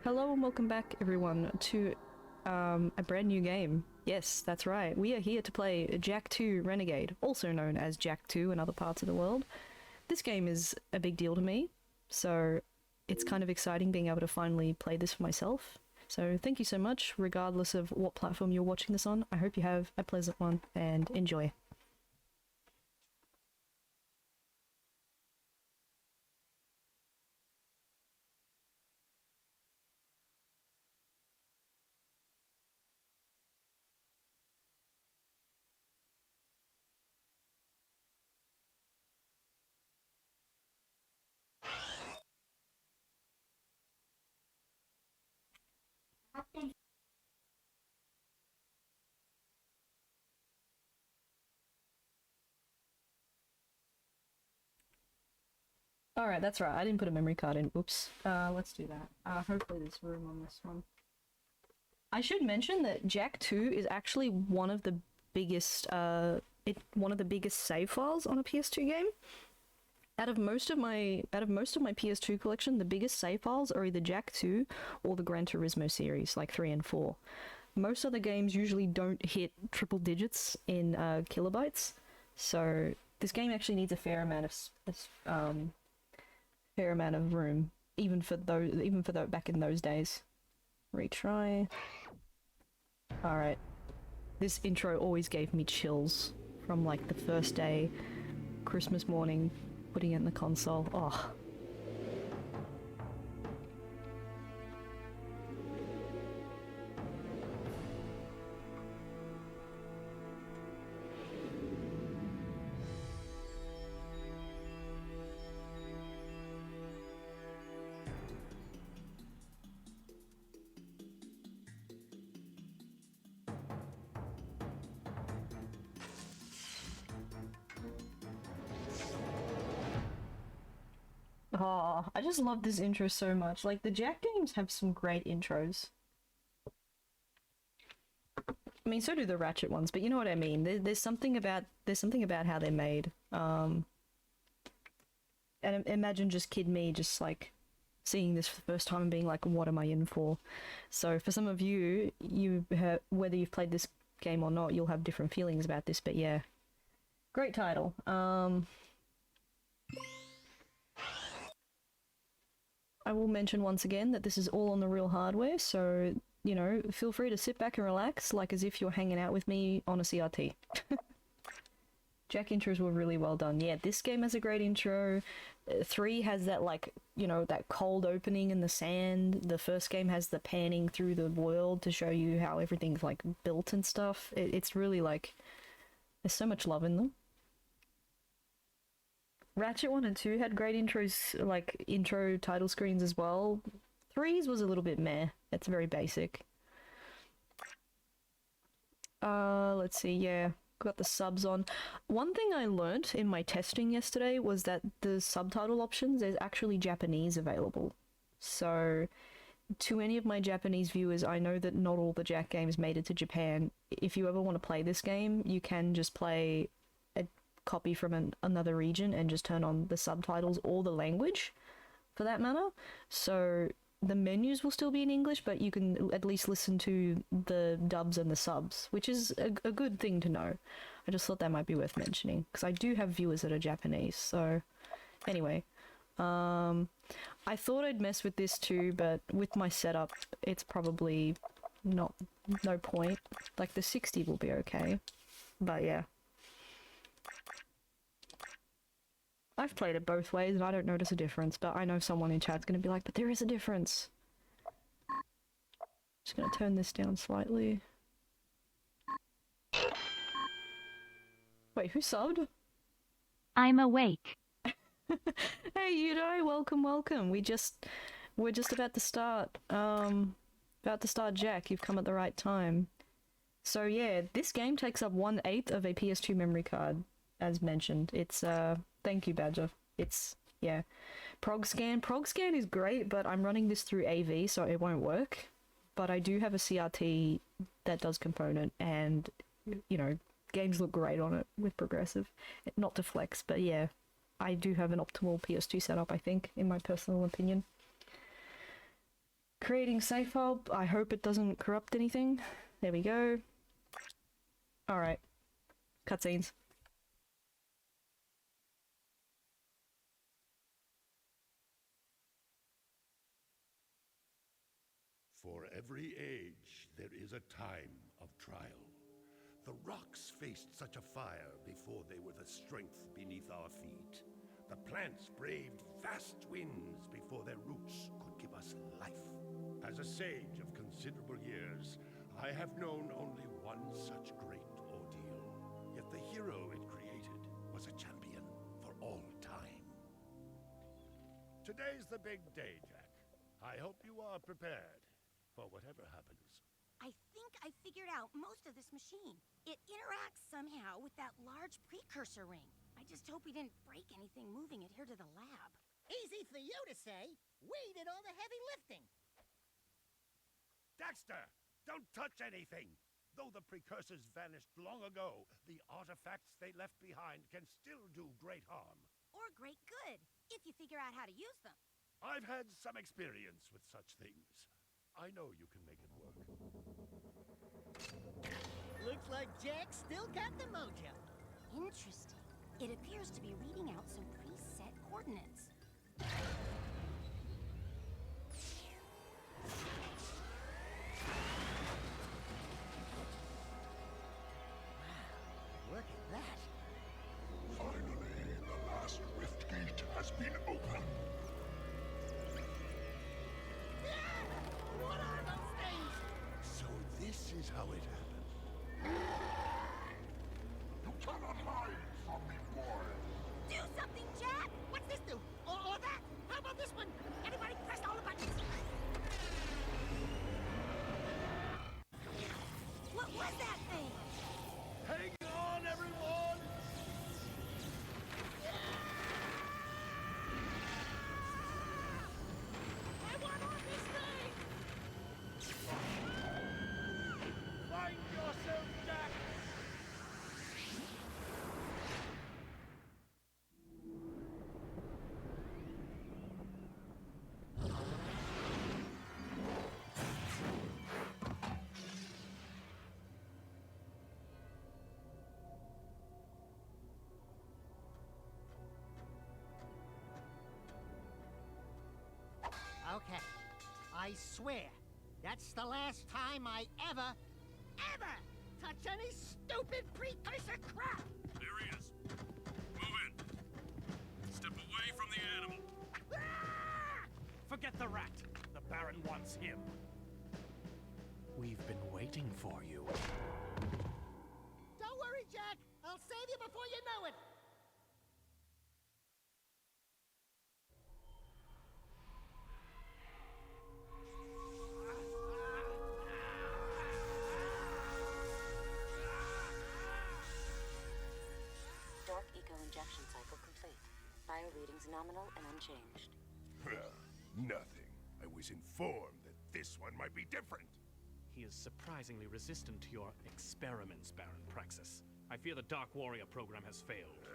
Hello and welcome back everyone to a brand new game. Yes, that's right. We are here to play Jak II Renegade, also known as Jak II in other parts of the world. This game is a big deal to me, so it's kind of exciting being able to finally play this for myself. So thank you so much, regardless of what platform you're watching this on. I hope you have a pleasant one and enjoy. Alright, that's right. I didn't put a memory card in. Oops. Let's do that. Hopefully there's room on this one. I should mention that Jak II is actually one of the biggest, one of the biggest save files on a PS2 game. Out of most of my PS2 collection, the biggest save files are either Jak II or the Gran Turismo series, like 3 and 4. Most other games usually don't hit triple digits in kilobytes, so this game actually needs a fair amount of room, even for those back in those days. Retry. Alright. This intro always gave me chills from like the first day, Christmas morning, putting it in the console. Oh. Oh, I just love this intro so much. Like, the Jak games have some great intros. I mean, so do the Ratchet ones, but you know what I mean. There's something about how they're made. And imagine just kid me just like seeing this for the first time and being like, what am I in for? So for some of you, whether you've played this game or not, you'll have different feelings about this, but yeah. Great title. I will mention once again that this is all on the real hardware, so, you know, feel free to sit back and relax, like as if you're hanging out with me on a CRT. Jak intros were really well done. Yeah, this game has a great intro. 3 has that, like, you know, that cold opening in the sand. The first game has the panning through the world to show you how everything's, like, built and stuff. It's really, like, there's so much love in them. Ratchet 1 and 2 had great intros, like intro title screens as well. 3's was a little bit meh. It's very basic. Let's see, yeah. Got the subs on. One thing I learnt in my testing yesterday was that the subtitle options, there's actually Japanese available. So, to any of my Japanese viewers, I know that not all the Jak games made it to Japan. If you ever want to play this game, you can just play copy from another region and just turn on the subtitles or the language for that matter. So the menus will still be in English, but you can at least listen to the dubs and the subs, which is a good thing to know. I just thought that might be worth mentioning because I do have viewers that are Japanese. So anyway, I thought I'd mess with this too, but with my setup, it's probably no point. Like the 60 will be okay, but yeah. I've played it both ways and I don't notice a difference, but I know someone in chat's gonna be like, but there is a difference. Just gonna turn this down slightly. Wait, who subbed? I'm awake. Hey, Yudo, welcome. We're just about to start, Jak. You've come at the right time. So yeah, this game takes up 1/8 of a PS2 memory card, as mentioned. It's, thank you, Badger. It's, yeah. Prog scan is great, but I'm running this through AV, so it won't work. But I do have a CRT that does component, and, you know, games look great on it with progressive. Not to flex, but yeah. I do have an optimal PS2 setup, I think, in my personal opinion. Creating safe hub. I hope it doesn't corrupt anything. There we go. Alright. Cutscenes. For every age, there is a time of trial. The rocks faced such a fire before they were the strength beneath our feet. The plants braved vast winds before their roots could give us life. As a sage of considerable years, I have known only one such great ordeal. Yet the hero it created was a champion for all time. Today's the big day, Jak. I hope you are prepared for whatever happens. I think I figured out most of this machine. It interacts somehow with that large precursor ring. I just hope we didn't break anything moving it here to the lab. Easy for you to say. We did all the heavy lifting. Daxter! Don't touch anything! Though the precursors vanished long ago, the artifacts they left behind can still do great harm. Or great good, if you figure out how to use them. I've had some experience with such things. I know you can make it work. Looks like Jak still got the mojo. Interesting. It appears to be reading out some preset coordinates. Look at that. Finally, the last rift gate has been opened. What are those things? So this is how it happened. You cannot hide from me, boy. Do something, Jak! What's this do? Or that? How about this one? Everybody press all the buttons. What was that thing? Hang on, everyone! I want on this thing! Find yourself, Jak! Okay. I swear, that's the last time I ever touch any stupid precursor crap! There he is. Move in. Step away from the animal. Ah! Forget the rat. The Baron wants him. We've been waiting for you. Don't worry, Jak. I'll save you before you know it. Dark eco-injection cycle complete. Bio readings nominal and unchanged. Nothing. I was informed that this one might be different. He is surprisingly resistant to your experiments, Baron Praxis. I fear the Dark Warrior program has failed.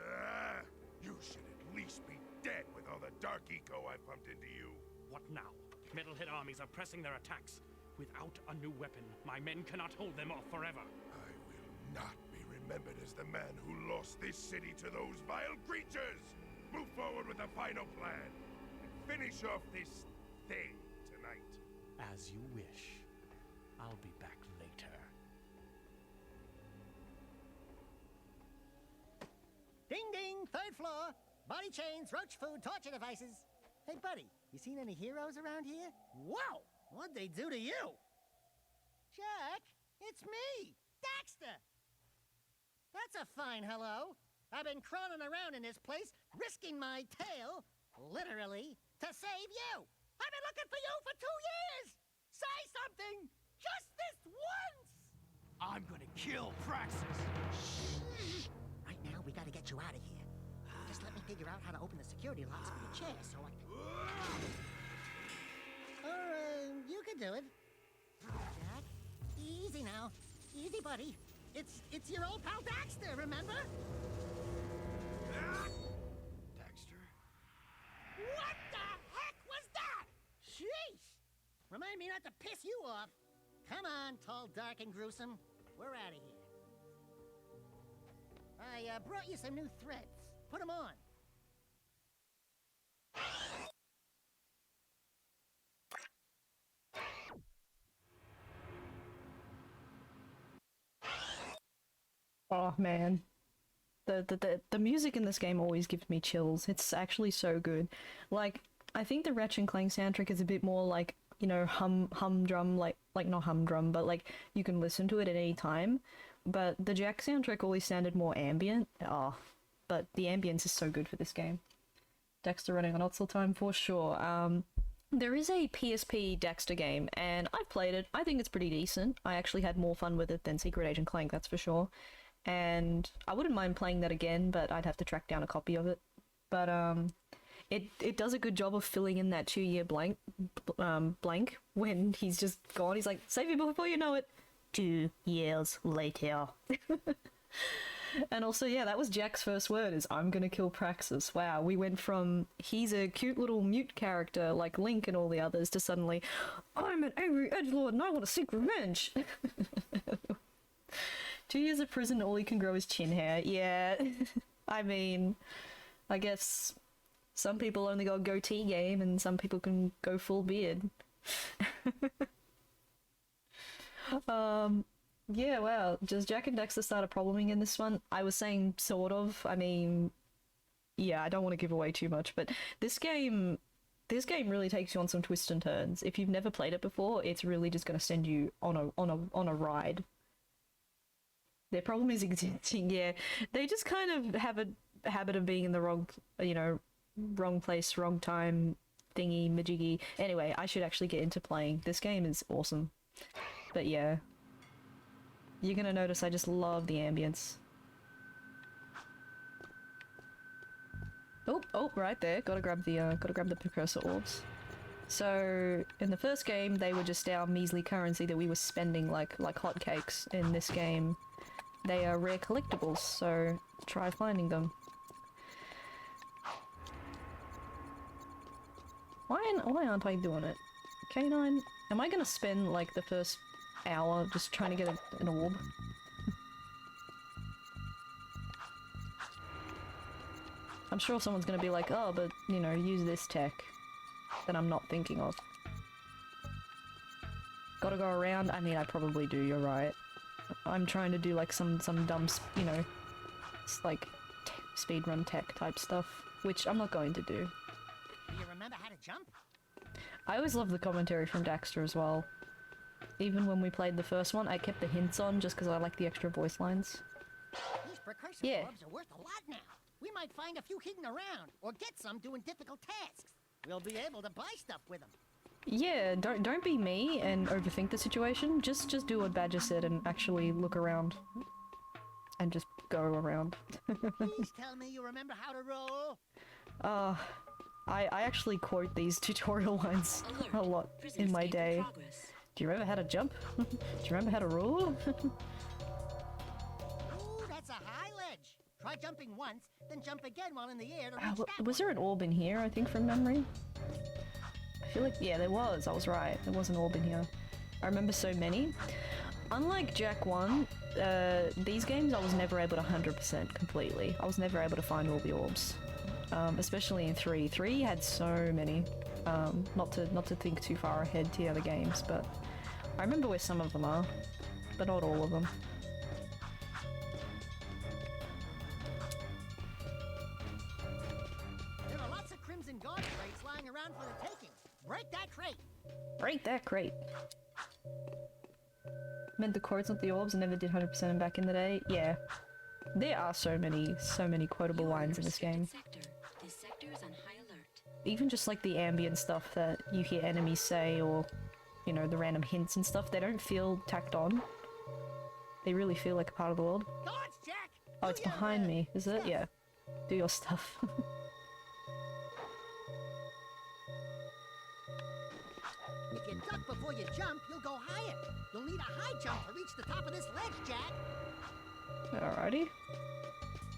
You should at least be dead with all the dark eco I pumped into you. What now? Metalhead armies are pressing their attacks. Without a new weapon, my men cannot hold them off forever. I will not be remembered as the man who lost this city to those vile creatures! Move forward with the final plan, and finish off this thing tonight. As you wish. I'll be back later. Ding ding, third floor. Body chains, roach food, torture devices. Hey, buddy, you seen any heroes around here? Whoa! What'd they do to you? Jak, it's me, Daxter. That's a fine hello. I've been crawling around in this place, risking my tail, literally, to save you. I've been looking for you for 2 years. Say something, just this once. I'm gonna kill Praxis! Right now, we gotta get you out of here. Just let me figure out how to open the security locks for your chair so I can... Or, you could do it. Jak, easy now. Easy, buddy. It's your old pal Daxter, remember? Daxter? What the heck was that? Sheesh! Remind me not to piss you off. Come on, tall, dark, and gruesome. We're out of here. I brought you some new threads. Put them on. Oh man. The music in this game always gives me chills. It's actually so good. Like, I think the Ratchet and Clank soundtrack is a bit more like, you know, humdrum, like not humdrum, but like you can listen to it at any time. But the Jak soundtrack always sounded more ambient. Oh, but the ambience is so good for this game. Daxter running on Otzel time for sure. There is a PSP Daxter game, and I've played it. I think it's pretty decent. I actually had more fun with it than Secret Agent Clank, that's for sure. And I wouldn't mind playing that again, but I'd have to track down a copy of it. But it does a good job of filling in that 2-year blank when he's just gone. He's like, save it before you know it. 2 years later. And also, yeah, that was Jak's first word, is I'm gonna kill Praxis. Wow, we went from he's a cute little mute character like Link and all the others to suddenly, I'm an angry edgelord and I want to seek revenge. 2 years of prison, all he can grow is chin hair. Yeah, I mean, I guess some people only got goatee game and some people can go full beard. Yeah, wow. Does Jak and Daxter start a probleming in this one? I was saying sort of. I mean, yeah, I don't want to give away too much, but this game really takes you on some twists and turns. If you've never played it before, it's really just going to send you on a ride. Their problem is existing, yeah. They just kind of have a habit of being in the wrong, you know, wrong place, wrong time, thingy, majiggy. Anyway, I should actually get into playing. This game is awesome. But yeah. You're gonna notice I just love the ambience. Oh, right there. Gotta grab the precursor orbs. So, in the first game, they were just our measly currency that we were spending like hotcakes. In this game, they are rare collectibles, so try finding them. Why aren't I doing it? K9, am I gonna spend like the first hour just trying to get an orb? I'm sure someone's gonna be like, oh, but, you know, use this tech that I'm not thinking of. Gotta go around? I mean, I probably do, you're right. I'm trying to do like some dumb, you know, it's like speedrun tech type stuff, which I'm not going to do. Do you remember how to jump? I always love the commentary from Daxter as well. Even when we played the first one, I kept the hints on just because I like the extra voice lines. These precursor orbs are worth a lot now. We might find a few hidden around, or get some doing difficult tasks. We'll be able to buy stuff with them. Yeah, don't be me and overthink the situation. Just do what Badger said and actually look around. And just go around. Please tell me you remember how to roll. I actually quote these tutorial lines a lot in my day. Do you remember how to jump? Do you remember how to roll? Ooh, that's a high ledge. Try jumping once, then jump again while in the air to reach that was there an orb in here, I think, from memory? I feel like, yeah, there was. I was right. There was an orb in here. I remember so many. Unlike Jak 1, these games I was never able to 100% completely. I was never able to find all the orbs. Especially in 3. 3 had so many. Not to think too far ahead to the other games, but I remember where some of them are, but not all of them. There are lots of Crimson Guard crates lying around for the taking. Break that crate! Break that crate! Meant the quotes, not the orbs, and never did 100% back in the day. Yeah. There are so many quotable lines in this game. This sector is on high alert. Even just like the ambient stuff that you hear enemies say, or, you know, the random hints and stuff, they don't feel tacked on. They really feel like a part of the world. Guards, Jak! Oh, it's behind me, is it? Yeah. Do your stuff. If you duck before you jump, you'll go higher. You'll need a high jump to reach the top of this ledge, Jak. Alrighty.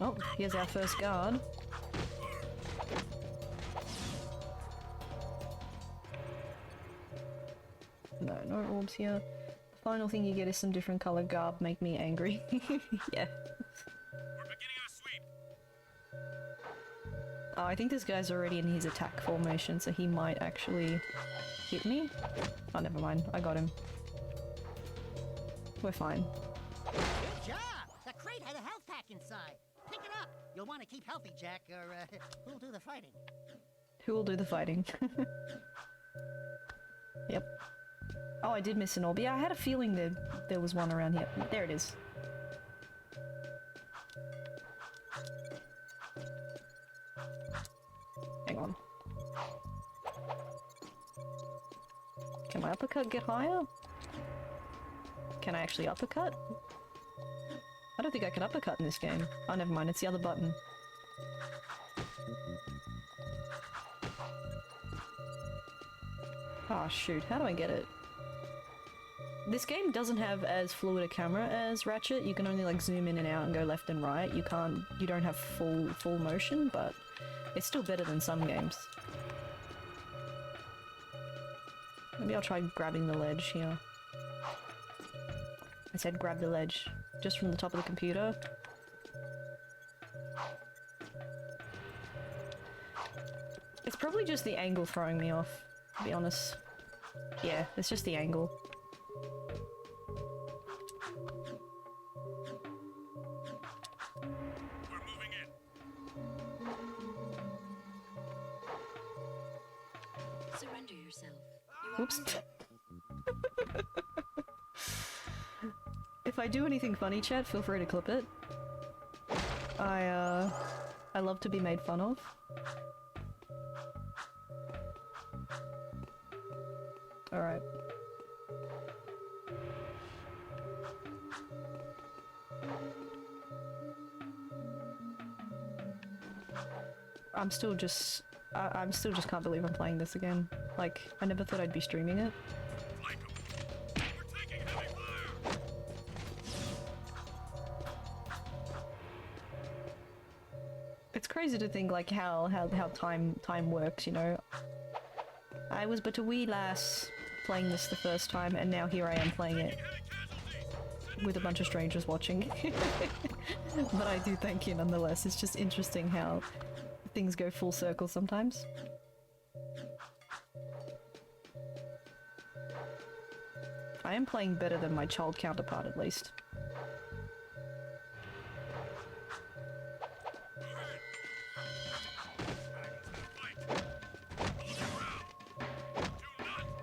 Oh, here's our first guard. No, no orbs here. The final thing you get is some different color garb, make me angry. Yeah. We're beginning our sweep. Oh, I think this guy's already in his attack formation, so he might actually hit me. Oh, never mind. I got him. We're fine. Good job! The crate had a health pack inside. Pick it up. You'll want to keep healthy, Jak, or who'll do the fighting? Who will do the fighting? Yep. Oh, I did miss an orb. Yeah, I had a feeling there was one around here. There it is. Hang on. Can my uppercut get higher? Can I actually uppercut? I don't think I can uppercut in this game. Oh, never mind. It's the other button. Ah, shoot. How do I get it? This game doesn't have as fluid a camera as Ratchet. You can only like zoom in and out and go left and right. You don't have full motion, but it's still better than some games. Maybe I'll try grabbing the ledge here. I said grab the ledge. Just from the top of the computer. It's probably just the angle throwing me off, to be honest. Yeah, it's just the angle. We're moving in. Surrender yourself. Oops. If I do anything funny, chat, feel free to clip it. I love to be made fun of. Alright. I'm still just can't believe I'm playing this again. Like, I never thought I'd be streaming it. Flank 'em. We're taking heavy fire. It's crazy to think like how time works, you know. I was but a wee lass playing this the first time, and now here I am playing it Heavy casualties. with a bunch of strangers watching. But I do thank you nonetheless. It's just interesting how things go full circle sometimes. I am playing better than my child counterpart, at least.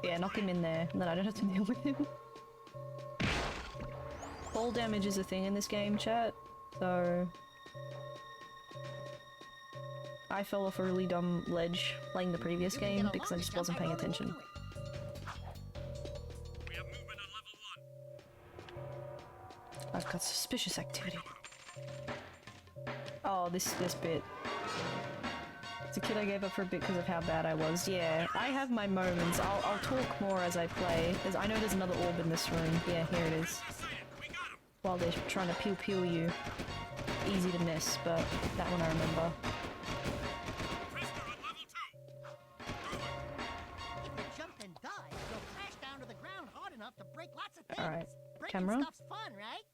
Yeah, knock him in there, and then I don't have to deal with him. Fall damage is a thing in this game, chat, so... I fell off a really dumb ledge playing the previous game because I just wasn't paying attention. We have movement on level 1. I've got suspicious activity. Oh, this bit. It's a kid I gave up for a bit because of how bad I was. Yeah, I have my moments. I'll talk more as I play. I know there's another orb in this room. Yeah, here it is. While they're trying to pew you. Easy to miss, but that one I remember. Prisoner on level 2. If you jumped and died, you'll crash down to the ground hard enough to break lots of things. Alright, Breaking camera. stuff's fun, right?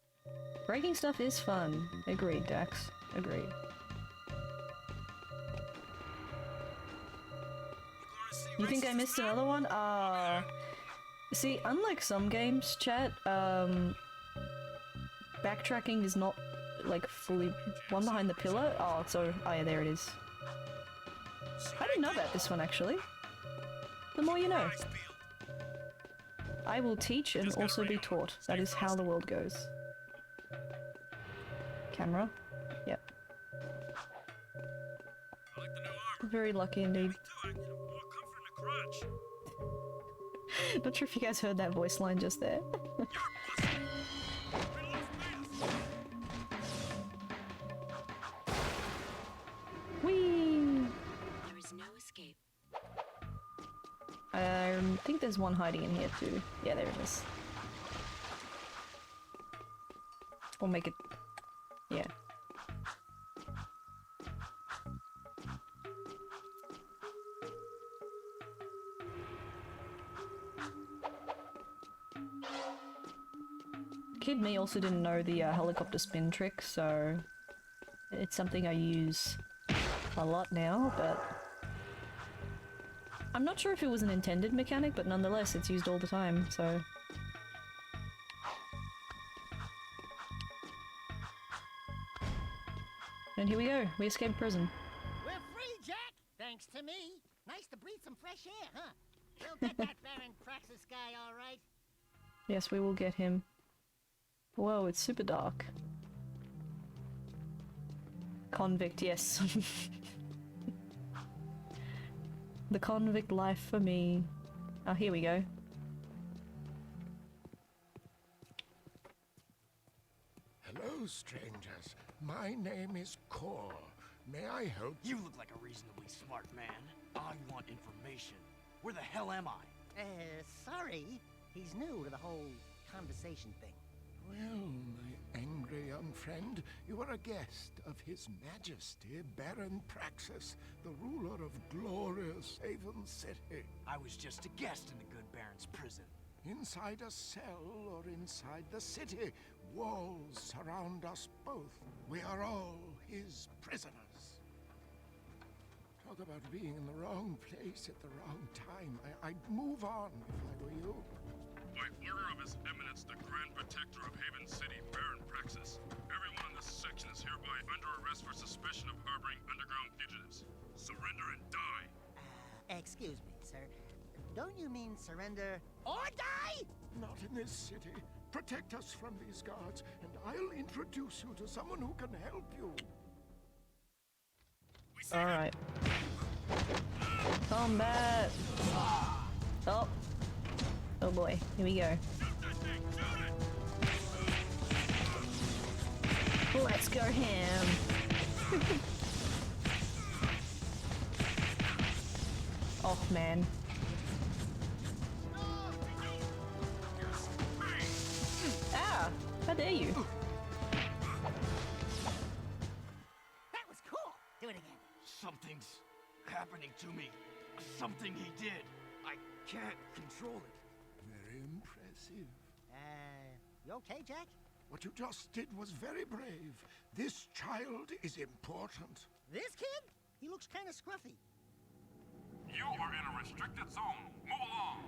Breaking stuff is fun. Agreed, Dax. Agreed. You think I missed another one? See, unlike some games, chat, backtracking is not, like, fully... One behind the pillar? Oh, so... Oh yeah, there it is. I didn't know about this one, actually. The more you know. I will teach and also be taught. That is how the world goes. Camera. Yep. I like the new armor. Very lucky indeed. Me too. I get more comfort in the crotch. Not sure if you guys heard that voice line just there. You're busted. We lost Bass. Whee! There is no escape. I think there's one hiding in here too. Yeah, there it is. We'll make it... Yeah. Kid me also didn't know the helicopter spin trick, so it's something I use a lot now, but I'm not sure if it was an intended mechanic, but nonetheless it's used all the time, so... And here we go, we escaped prison. We're free, Jak! Thanks to me. Nice to breathe some fresh air, huh? We'll get that Baron Praxis guy, all right? Yes, we will get him. Whoa, it's super dark. Convict, yes. The convict life for me. Oh, here we go. Hello, strangers. My name is Krew. May I help? You look like a reasonably smart man. I want information. Where the hell am I? Sorry. He's new to the whole conversation thing. Well, my angry young friend, you are a guest of His Majesty, Baron Praxis, the ruler of glorious Haven City. I was just a guest in the good Baron's prison. Inside a cell or inside the city, walls surround us both. We are all his prisoners. Talk about being in the wrong place at the wrong time. I'd move on if I were you. By order of His Eminence, the Grand Protector of Haven City, Baron Praxis, everyone in this section is hereby under arrest for suspicion of harboring underground fugitives. Surrender and die! Excuse me, sir. Don't you mean surrender or die? Not in this city. Protect us from these guards, and I'll introduce you to someone who can help you. Alright. Combat! Oh. Oh boy, here we go. Let's go ham! Oh man. Ah! How dare you? That was cool! Do it again. Something's happening to me. Something he did. I can't control it. Very impressive. You okay, Jak? What you just did was very brave. This child is important. This kid? He looks kind of scruffy. You are in a restricted zone. Move along!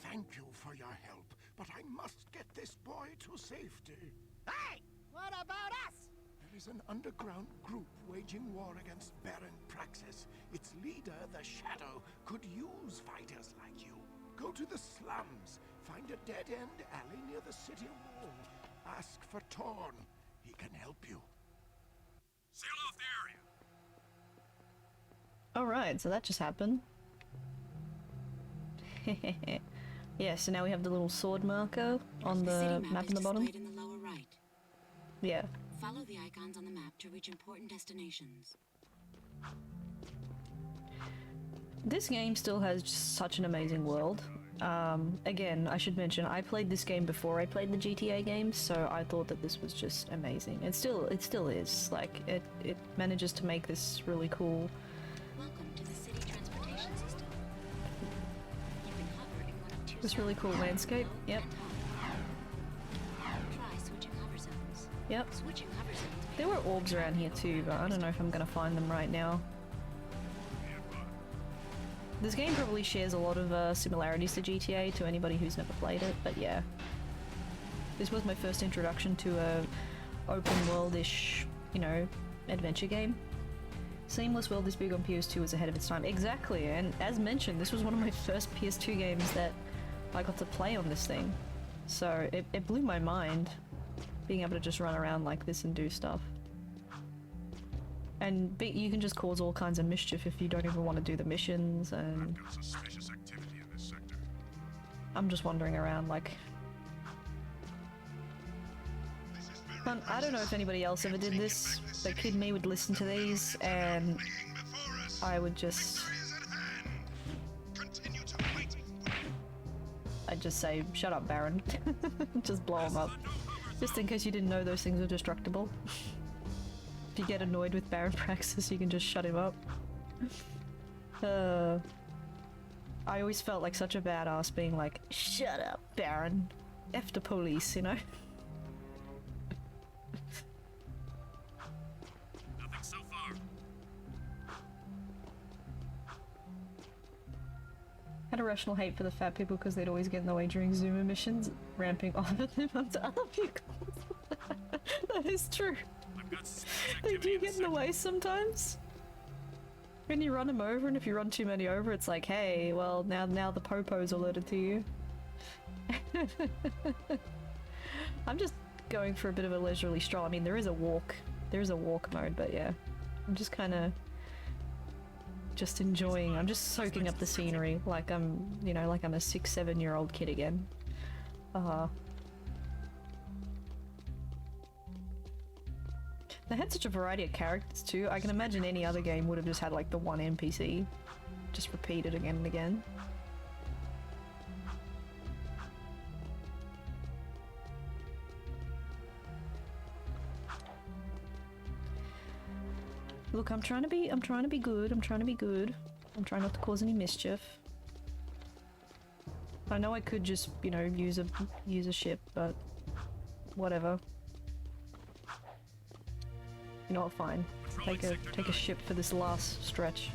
Thank you for your help, but I must get this boy to safety. Hey! What about us? There is an underground group waging war against Baron Praxis. Its leader, the Shadow, could use fighters like you. Go to the slums, find a dead-end alley near the city wall. Ask for Torn. He can help you. Seal off the area! Alright, so that just happened. Yeah, so now we have the little sword marker on the map in the bottom. Displayed in the lower right. Yeah. Follow the icons on the map to reach important destinations. This game still has just such an amazing world. Again, I should mention, I played this game before I played the GTA games, so I thought that this was just amazing. It still is. Like, it manages to make this really cool. Welcome to the city transportation system. You can hover in one of two This really cool zones. landscape. Low Yep. and high. Try switching hover zones. Yep. Switching hover zones. There were orbs around here too, but I don't know if I'm gonna find them right now. This game probably shares a lot of similarities to GTA to anybody who's never played it, but yeah. This was my first introduction to a open world-ish, you know, adventure game. Seamless World this big on PS2 was ahead of its time. Exactly, and as mentioned, this was one of my first PS2 games that I got to play on this thing. So it blew my mind, being able to just run around like this and do stuff. And you can just cause all kinds of mischief if you don't even want to do the missions, and I've got suspicious activity in this sector. I'm just wandering around like... I don't know if anybody else ever did this, but Kid Me would listen to these, and I would just... I'd just say, shut up, Baron. Just blow him up. Just in case you didn't know those things were destructible. If you get annoyed with Baron Praxis, you can just shut him up. I always felt like such a badass being like, shut up, Baron. F the police, you know? Nothing so far. Had irrational hate for the fat people because they'd always get in the way during Zoomer missions, ramping off of them onto other vehicles. That is true. I've got suspicious They activity do in the get in the way sometimes. When you run them over, and if you run too many over, it's like, hey, well, now the popo's alerted to you. I'm just going for a bit of a leisurely stroll. I mean, there is a walk mode, but yeah. I'm just kind of just enjoying, I'm just soaking up the scenery like I'm, you know, like I'm a 6-7-year-old kid again. They had such a variety of characters too. I can imagine any other game would have just had like the one NPC, just repeated again and again. Look, I'm trying to be good. I'm trying not to cause any mischief. I know I could just, you know, use a ship, but whatever. You know what, fine. Take a ship for this last stretch.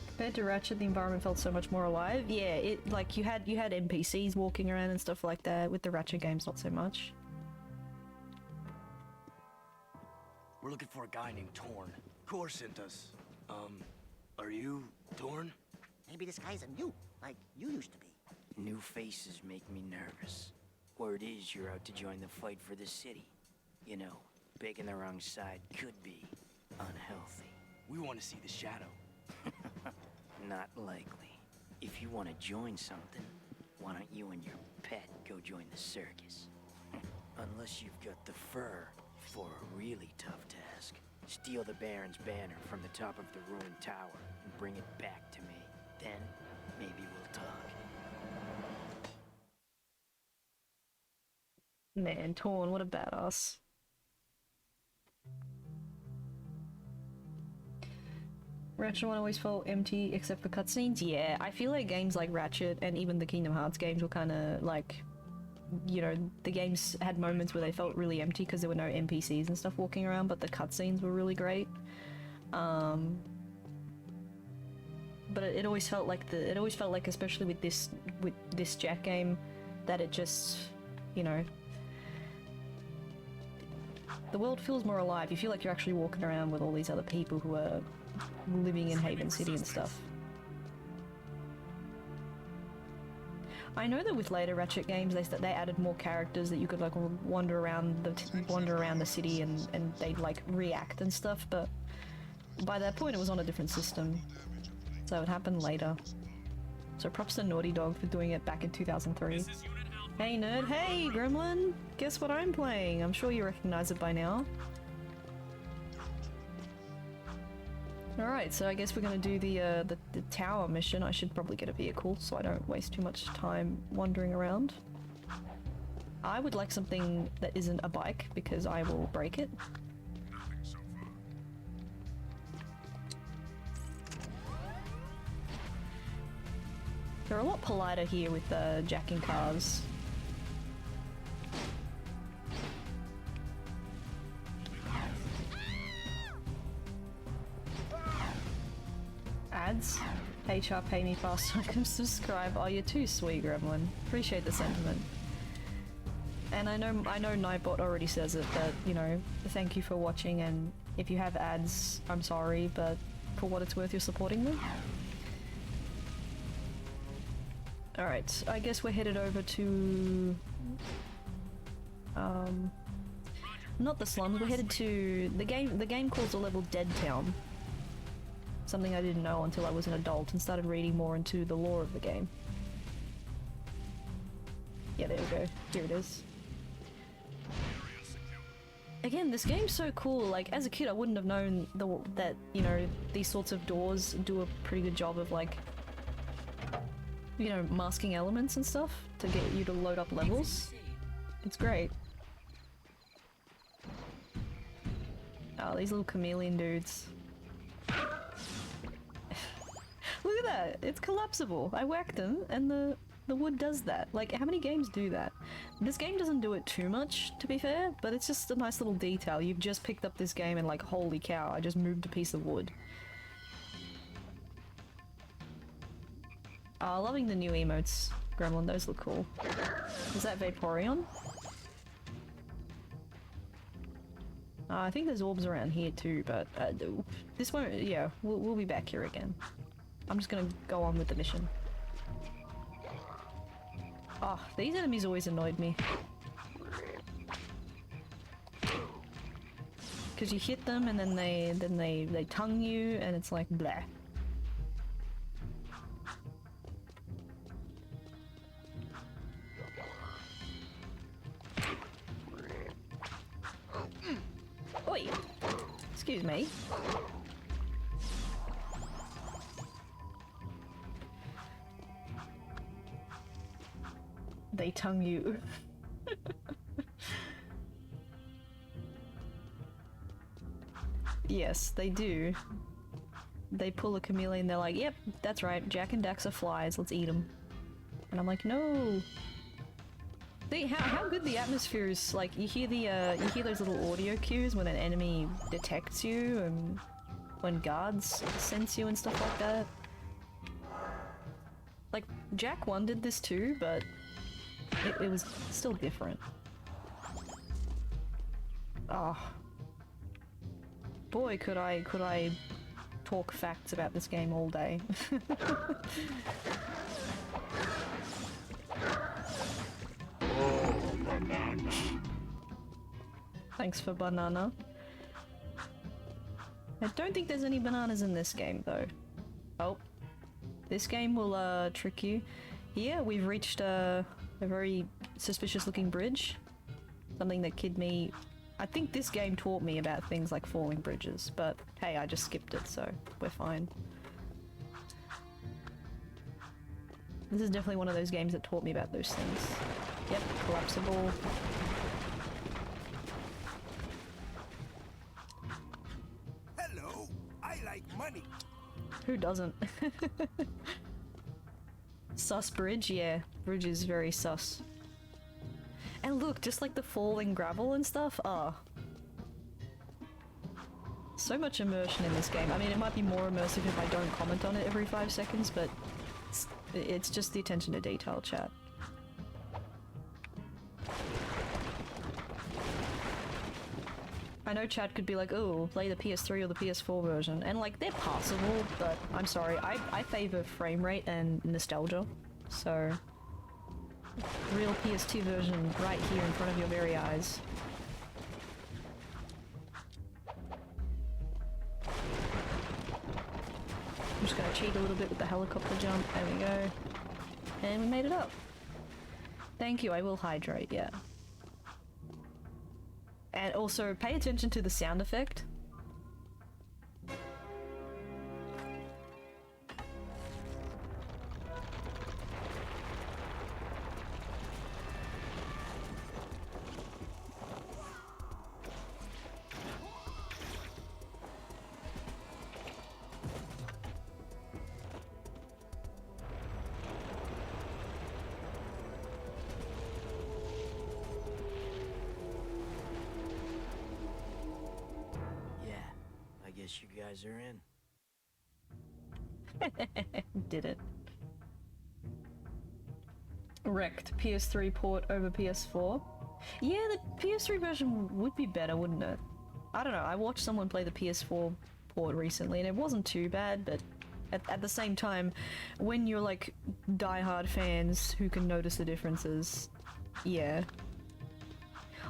Compared to Ratchet, the environment felt so much more alive. Yeah, it like you had NPCs walking around and stuff like that. With the Ratchet games, not so much. We're looking for a guy named Torn. Core sent us. Are you Torn? Maybe this guy's a new, like you used to be. New faces make me nervous. Word is you're out to join the fight for the city. You know, picking the wrong side could be unhealthy. We want to see the Shadow. Not likely. If you want to join something, why don't you and your pet go join the circus? Unless you've got the fur for a really tough task. Steal the Baron's banner from the top of the ruined tower and bring it back to me. Then, maybe we'll talk. Man, Torn, what a badass. Ratchet 1 always felt empty except for cutscenes? Yeah, I feel like games like Ratchet and even the Kingdom Hearts games were kind of like, you know, the games had moments where they felt really empty because there were no NPCs and stuff walking around, but the cutscenes were really great. But it always felt like especially with this Jak game, that it just, you know, the world feels more alive. You feel like you're actually walking around with all these other people who are living in Haven City and stuff. I know that with later Ratchet games, they added more characters that you could like wander around the city and they'd like react and stuff. But by that point, it was on a different system, so it happened later. So props to Naughty Dog for doing it back in 2003. Hey nerd, hey Gremlin! Guess what I'm playing? I'm sure you recognize it by now. Alright, so I guess we're gonna do the tower mission. I should probably get a vehicle so I don't waste too much time wandering around. I would like something that isn't a bike because I will break it. They're a lot politer here with jacking cars. Ads? HR pay me fast so I can subscribe. Oh, you're too sweet, Gremlin. Appreciate the sentiment. And I know Nightbot already says it, but, you know, thank you for watching, and if you have ads, I'm sorry, but for what it's worth, you're supporting them. Alright, I guess we're headed over to... not the slums, we're headed to... The game calls the level Dead Town. Something I didn't know until I was an adult and started reading more into the lore of the game. Yeah, there we go. Here it is. Again, this game's so cool. Like, as a kid, I wouldn't have known that, you know, these sorts of doors do a pretty good job of, like, you know, masking elements and stuff to get you to load up levels. It's great. Oh, these little chameleon dudes. Look at Yeah, it's collapsible. I whacked them, and the wood does that. Like, how many games do that? This game doesn't do it too much, to be fair, but it's just a nice little detail. You've just picked up this game and like, holy cow, I just moved a piece of wood. Loving the new emotes, Gremlin, those look cool. Is that Vaporeon? I think there's orbs around here too, but this won't, yeah, we'll be back here again. I'm just gonna go on with the mission. Oh, these enemies always annoyed me. Cause you hit them and then they tongue you and it's like blah. Oi! Excuse me. They tongue you. Yes, they do. They pull a chameleon, they're like, yep, that's right, Jak and Daxter flies, let's eat them. And I'm like, no! See, how good the atmosphere is, like, you hear those little audio cues when an enemy detects you, and when guards sense you and stuff like that. Like, Jak 1 did this too, but it was still different. Oh. Boy, could I talk facts about this game all day. Thanks for banana. I don't think there's any bananas in this game though. Oh. This game will trick you. Yeah, we've reached a very suspicious looking bridge. Something that kid me... I think this game taught me about things like falling bridges, but hey, I just skipped it, so we're fine. This is definitely one of those games that taught me about those things. Yep, collapsible. Hello, I like money. Who doesn't? Sus bridge? Yeah, bridge is very sus. And look, just like the falling gravel and stuff, so much immersion in this game. I mean, it might be more immersive if I don't comment on it every 5 seconds, but it's just the attention to detail, chat. I know chat could be like, oh, play the PS3 or the PS4 version, and like, they're passable, but I'm sorry, I favor frame rate and nostalgia, so... Real PS2 version right here in front of your very eyes. I'm just gonna cheat a little bit with the helicopter jump, there we go. And we made it up. Thank you, I will hydrate, yeah. And also, pay attention to the sound effect. You guys are in. Did it. Wrecked. PS3 port over PS4. Yeah, the PS3 version would be better, wouldn't it? I don't know, I watched someone play the PS4 port recently and it wasn't too bad, but at the same time, when you're like diehard fans who can notice the differences, yeah.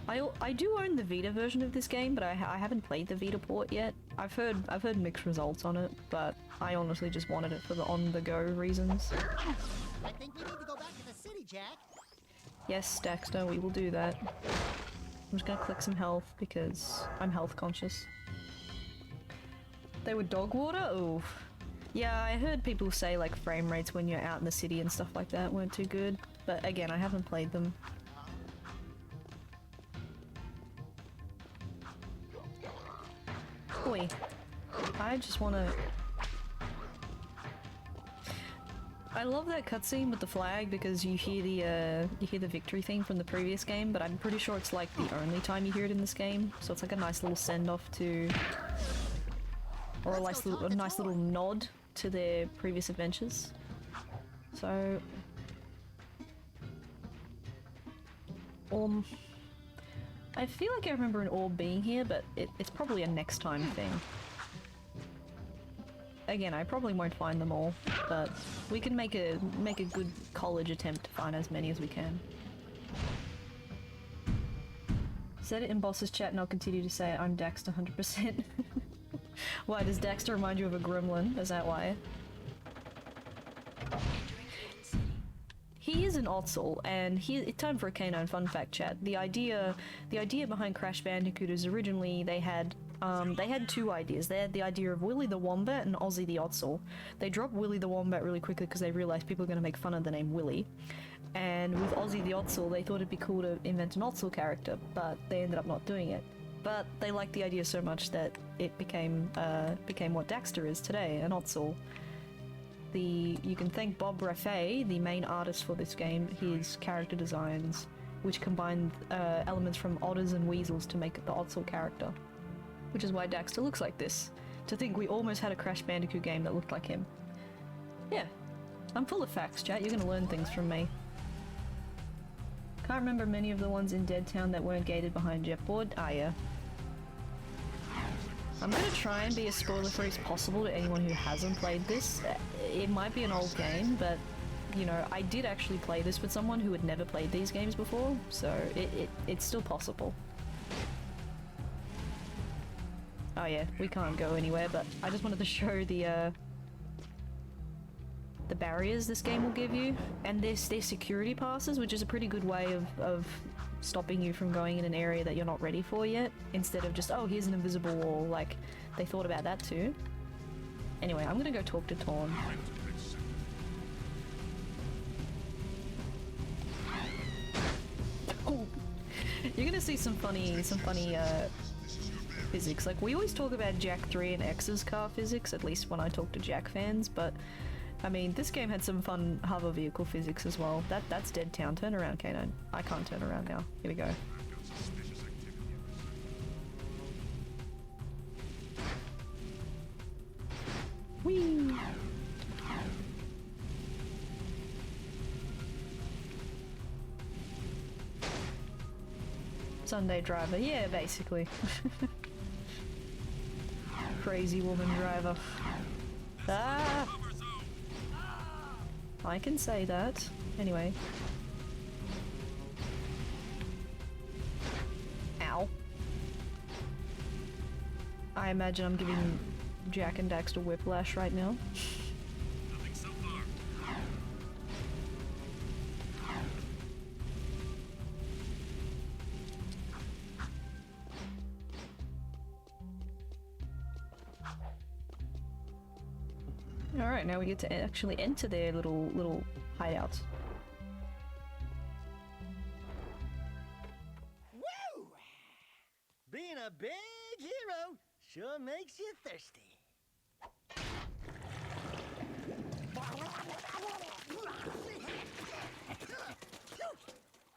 I do own the Vita version of this game, but I haven't played the Vita port yet. I've heard mixed results on it, but I honestly just wanted it for the on-the-go reasons. I think we need to go back to the city, Jak. Yes, Daxter, we will do that. I'm just gonna click some health because I'm health conscious. They were dog water? Ooh. Yeah, I heard people say like frame rates when you're out in the city and stuff like that weren't too good, but again, I haven't played them. Oi. I just wanna... I love that cutscene with the flag because you hear the victory theme from the previous game, but I'm pretty sure it's like the only time you hear it in this game. So it's like a nice little send-off to, or a nice little nod to their previous adventures. So, I feel like I remember an orb being here, but it's probably a next time thing. Again, I probably won't find them all, but we can make a good college attempt to find as many as we can. Said it in Boss's chat and I'll continue to say it, I'm Daxter 100%. Why, does Daxter remind you of a gremlin? Is that why? He is an Ottsel, and it's time for a canine fun fact chat. The idea behind Crash Bandicoot is originally they had two ideas. They had the idea of Willy the Wombat and Ozzy the Ottsel. They dropped Willy the Wombat really quickly because they realized people are going to make fun of the name Willy. And with Ozzy the Ottsel, they thought it'd be cool to invent an Ottsel character, but they ended up not doing it. But they liked the idea so much that it became what Daxter is today, an Ottsel. You can thank Bob Raffay, the main artist for this game, his character designs, which combined elements from otters and weasels to make the Ottsel character. Which is why Daxter looks like this. To think we almost had a Crash Bandicoot game that looked like him. Yeah, I'm full of facts, chat. You're gonna learn things from me. Can't remember many of the ones in Dead Town that weren't gated behind Jetboard. Ah, yeah. I'm gonna try and be as spoiler-free as possible to anyone who hasn't played this. It might be an old game, but, you know, I did actually play this with someone who had never played these games before, so it's still possible. Oh yeah, we can't go anywhere, but I just wanted to show the barriers this game will give you, and their security passes, which is a pretty good way of stopping you from going in an area that you're not ready for yet, instead of just, oh, here's an invisible wall. Like, they thought about that too. Anyway, I'm gonna go talk to Torn. Oh, you're gonna see some funny physics. Like, we always talk about Jak III and X's car physics, at least when I talk to Jak fans, but I mean, this game had some fun hover vehicle physics as well. That's Dead Town. Turn around, K9. I can't turn around now. Here we go. Whee! Sunday driver. Yeah, basically. Crazy woman driver. Ah! I can say that. Anyway. Ow. I imagine I'm giving Jak and Daxter whiplash right now. Alright, now we get to actually enter their little hideouts. Woo! Being a big hero sure makes you thirsty.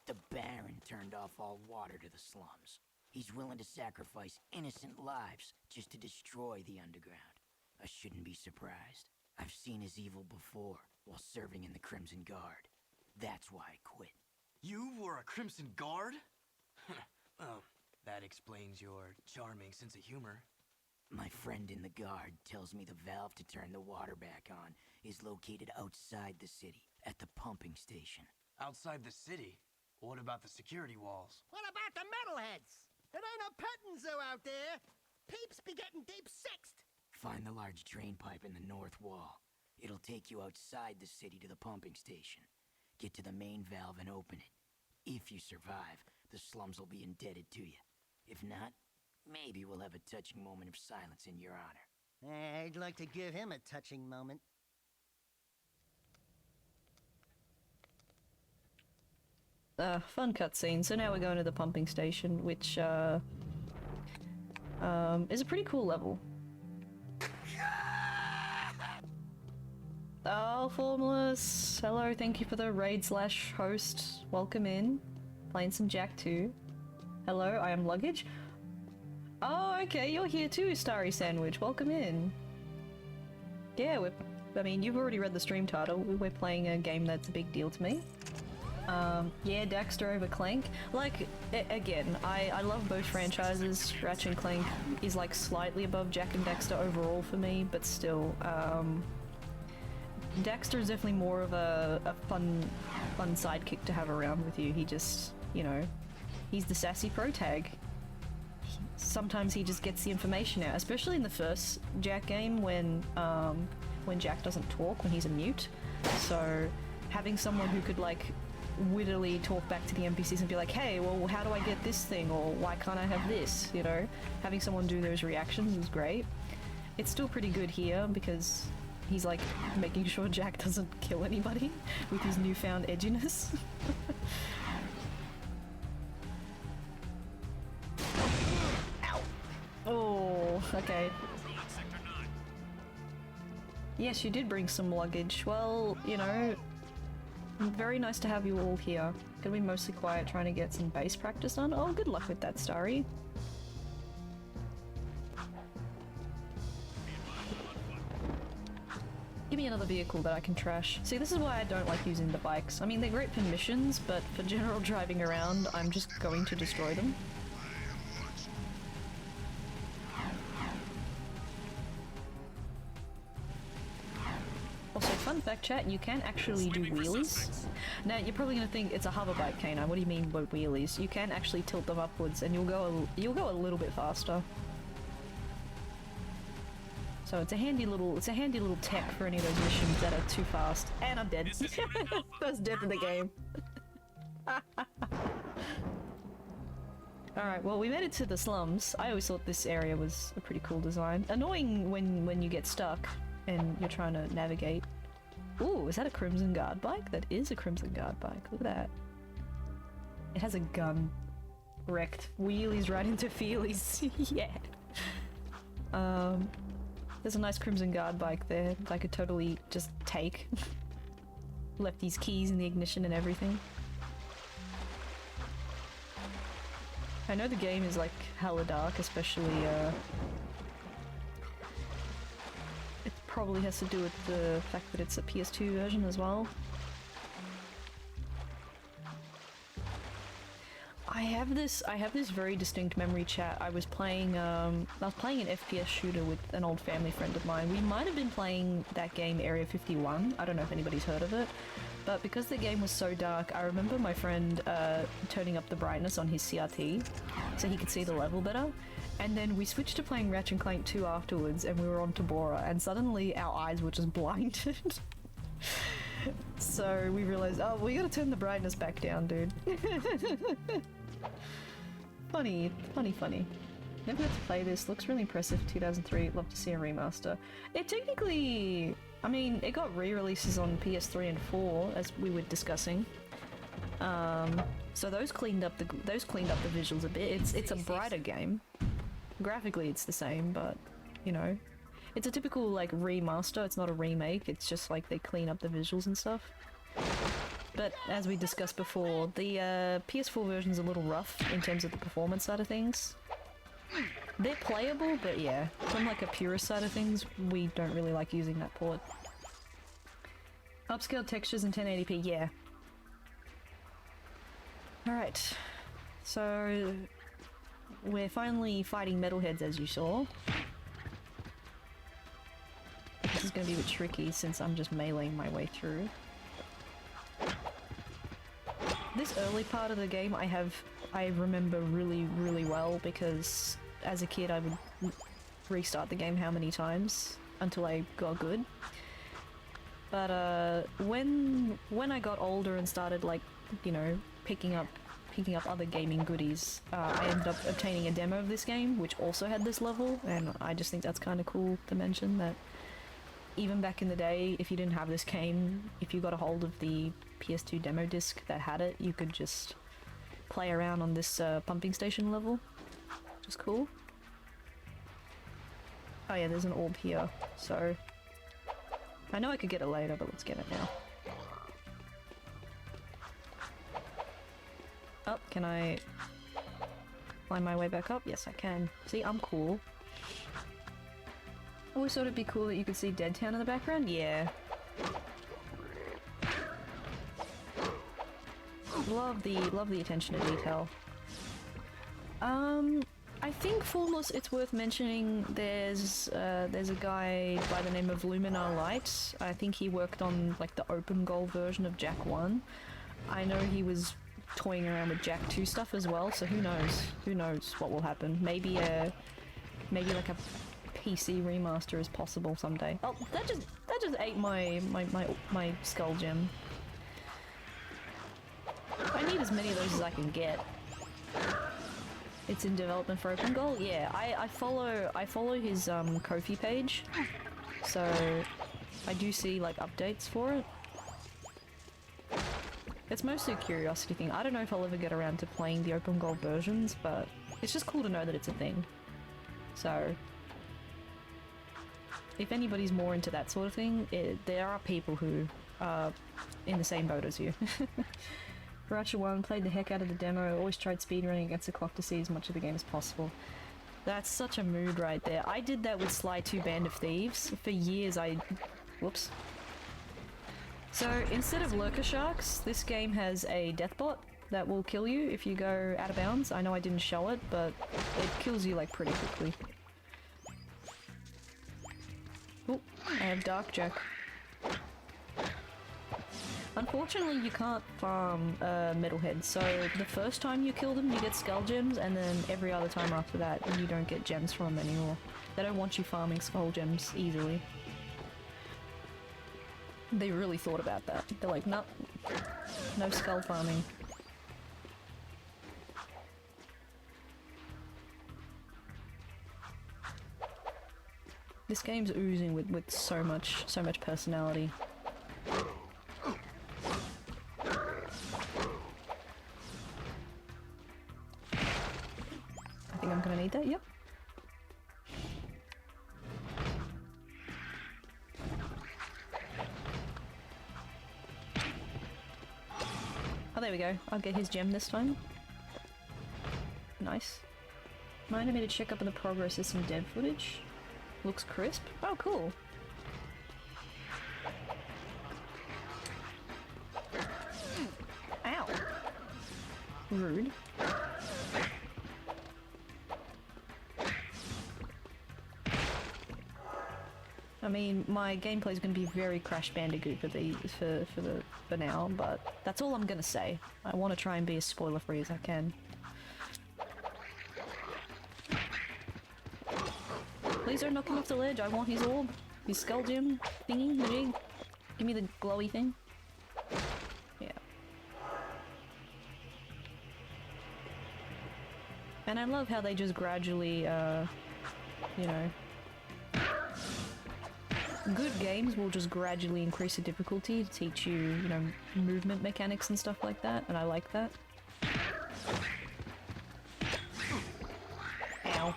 The Baron turned off all water to the slums. He's willing to sacrifice innocent lives just to destroy the underground. I shouldn't be surprised. I've seen his evil before, while serving in the Crimson Guard. That's why I quit. You were a Crimson Guard? Well, that explains your charming sense of humor. My friend in the Guard tells me the valve to turn the water back on is located outside the city, at the pumping station. Outside the city? What about the security walls? What about the metalheads? It ain't a petting zoo out there. Peeps be getting deep-sixed. Find the large drain pipe in the north wall. It'll take you outside the city to the pumping station. Get to the main valve and open it. If you survive, the slums will be indebted to you. If not, maybe we'll have a touching moment of silence in your honor. I'd like to give him a touching moment. Fun cutscene. So now we're going to the pumping station, which is a pretty cool level. Oh, Formless! Hello, thank you for the raid / host. Welcome in. Playing some Jak II. Hello, I am Luggage. Oh, okay, you're here too, Starry Sandwich. Welcome in. Yeah, I mean, you've already read the stream title. We're playing a game that's a big deal to me. Yeah, Daxter over Clank. Like, again, I love both franchises. Ratchet and Clank is like slightly above Jak and Daxter overall for me, but still, Daxter is definitely more of a fun sidekick to have around with you. He just, you know, he's the sassy protag. Sometimes he just gets the information out, especially in the first Jak game when Jak doesn't talk, when he's a mute. So having someone who could like wittily talk back to the NPCs and be like, hey, well, how do I get this thing, or why can't I have this, you know? Having someone do those reactions is great. It's still pretty good here because he's like making sure Jak doesn't kill anybody with his newfound edginess. Ow. Oh, okay. Yes, you did bring some luggage. Well, you know, very nice to have you all here. Gonna be mostly quiet trying to get some bass practice done. Oh, good luck with that, Starry. Give me another vehicle that I can trash. See, this is why I don't like using the bikes. I mean, they're great for missions, but for general driving around, I'm just going to destroy them. Also, fun fact chat, you can actually do wheelies. Now, you're probably gonna think it's a hover bike, Canine. What do you mean by wheelies? You can actually tilt them upwards and you'll go a little bit faster. So it's a handy little tech for any of those missions that are too fast. And I'm dead. First death of the game. Alright, well, we made it to the slums. I always thought this area was a pretty cool design. Annoying when you get stuck and you're trying to navigate. Ooh, is that a Crimson Guard bike? That is a Crimson Guard bike. Look at that. It has a gun. Wrecked. Wheelies right into feelies. Yeah. There's a nice Crimson Guard bike there that I could totally just take. Left these keys in the ignition and everything. I know the game is like hella dark, especially it probably has to do with the fact that it's a PS2 version as well. I have this very distinct memory, chat. I was playing an FPS shooter with an old family friend of mine. We might have been playing that game Area 51. I don't know if anybody's heard of it. But because the game was so dark, I remember my friend turning up the brightness on his CRT so he could see the level better. And then we switched to playing Ratchet and Clank 2 afterwards, and we were on Tabora, and suddenly our eyes were just blinded. So we realized, oh, we gotta turn the brightness back down, dude. Funny. Never got to play this. Looks really impressive. 2003. Love to see a remaster. It technically, I mean, it got re-releases on PS3 and 4, as we were discussing. So those cleaned up the visuals a bit. It's a brighter game. Graphically, it's the same, but you know, it's a typical like remaster. It's not a remake. It's just like they clean up the visuals and stuff. But as we discussed before, the PS4 version's a little rough in terms of the performance side of things. They're playable, but yeah, from like a purist side of things, we don't really like using that port. Upscaled textures in 1080p, yeah. Alright, so we're finally fighting metalheads, as you saw. This is going to be a bit tricky since I'm just meleeing my way through. This early part of the game I remember really well because as a kid I would restart the game how many times until I got good. But when I got older and started like, you know, picking up other gaming goodies, I ended up obtaining a demo of this game which also had this level, and I just think that's kind of cool to mention that even back in the day, if you didn't have this game, if you got a hold of the PS2 demo disc that had it, you could just play around on this pumping station level, which is cool. Oh yeah, there's an orb here, so I know I could get it later, but let's get it now. Oh, can I climb my way back up? Yes, I can. See, I'm cool. Always thought it'd be cool that you could see Dead Town in the background? Yeah. Love the attention to detail. I think foremost it's worth mentioning there's a guy by the name of Luminar Light. I think he worked on like the open goal version of Jak I. I know he was toying around with Jak II stuff as well, so who knows? Who knows what will happen? Maybe like a PC remaster is possible someday. Oh, that just ate my skull gem. I need as many of those as I can get. It's in development for open goal? Yeah, I follow his Ko-fi page, so I do see like updates for it. It's mostly a curiosity thing. I don't know if I'll ever get around to playing the open goal versions, but it's just cool to know that it's a thing. So if anybody's more into that sort of thing, there are people who are in the same boat as you. Ratchet 1, played the heck out of the demo, always tried speedrunning against the clock to see as much of the game as possible. That's such a mood right there. I did that with Sly 2 Band of Thieves. For years whoops. So instead of lurker sharks, this game has a death bot that will kill you if you go out of bounds. I know I didn't show it, but it kills you like pretty quickly. Oh, I have Dark Jak. Unfortunately, you can't farm metalheads, so the first time you kill them you get skull gems, and then every other time after that you don't get gems from them anymore. They don't want you farming skull gems easily. They really thought about that. They're like, nope, no skull farming. This game's oozing with so much personality. I think I'm gonna need that, yep. Oh, there we go. I'll get his gem this time. Nice. Reminded me to check up on the progress of some dev footage. Looks crisp. Oh, cool. Ow. Rude. I mean, my gameplay is going to be very Crash Bandicoot for now, but that's all I'm going to say. I want to try and be as spoiler-free as I can. Please don't knock him off the ledge. I want his orb, his skull gem thingy, majig. Give me the glowy thing. Yeah. And I love how they just gradually, you know, good games will just gradually increase the difficulty to teach you, you know, movement mechanics and stuff like that, and I like that. Ow.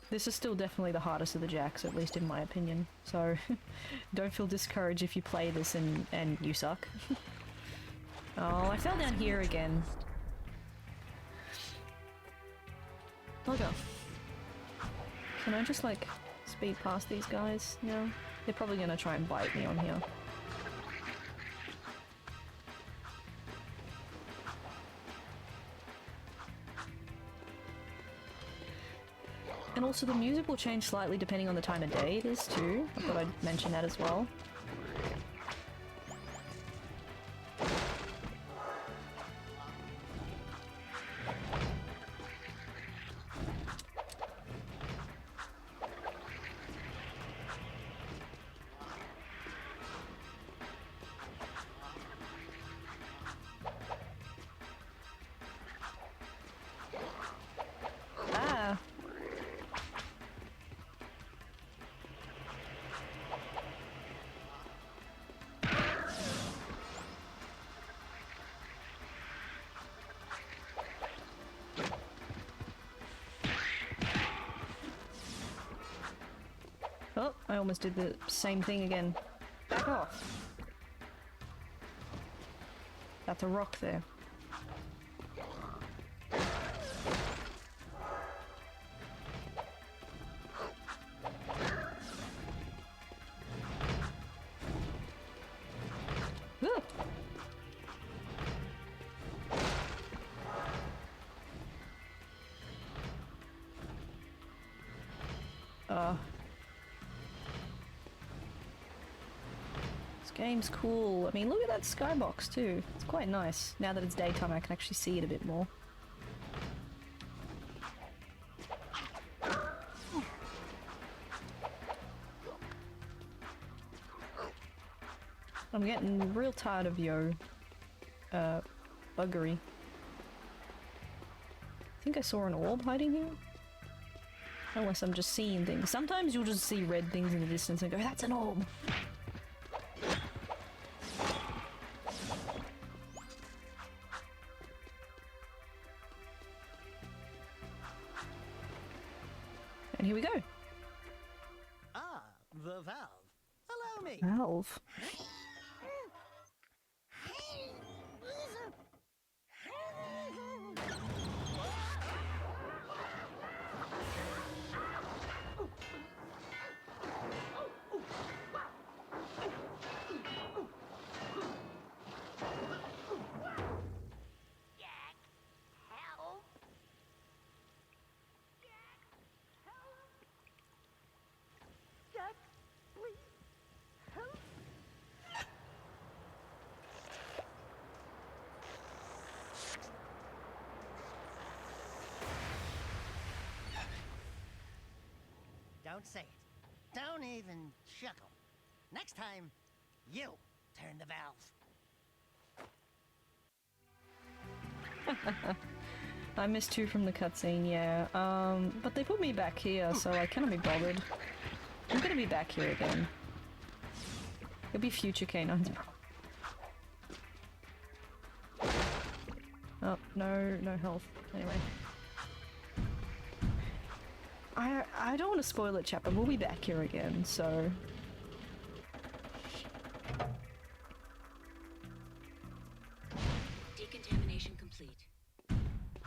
This is still definitely the hardest of the Jaks, at least in my opinion, so don't feel discouraged if you play this and you suck. Oh, I fell down here again. Bugger. Can I just, like, speed past these guys? No? They're probably gonna try and bite me on here. And also the music will change slightly depending on the time of day it is too. I thought I'd mention that as well. I almost did the same thing again. Back off. That's a rock there. Woo! This game's cool. I mean, look at that skybox too. It's quite nice. Now that it's daytime, I can actually see it a bit more. I'm getting real tired of yo buggery. I think I saw an orb hiding here. Unless I'm just seeing things. Sometimes you'll just see red things in the distance and go, that's an orb! And here we go. Ah, the valve. Allow me. Valve. Don't say it. Don't even chuckle. Next time, you turn the valve. I missed two from the cutscene, yeah. But they put me back here, so I cannot be bothered. I'm gonna be back here again. It'll be future canines. Oh, no health. Anyway. I don't want to spoil it, chat, but we'll be back here again, so... Decontamination complete.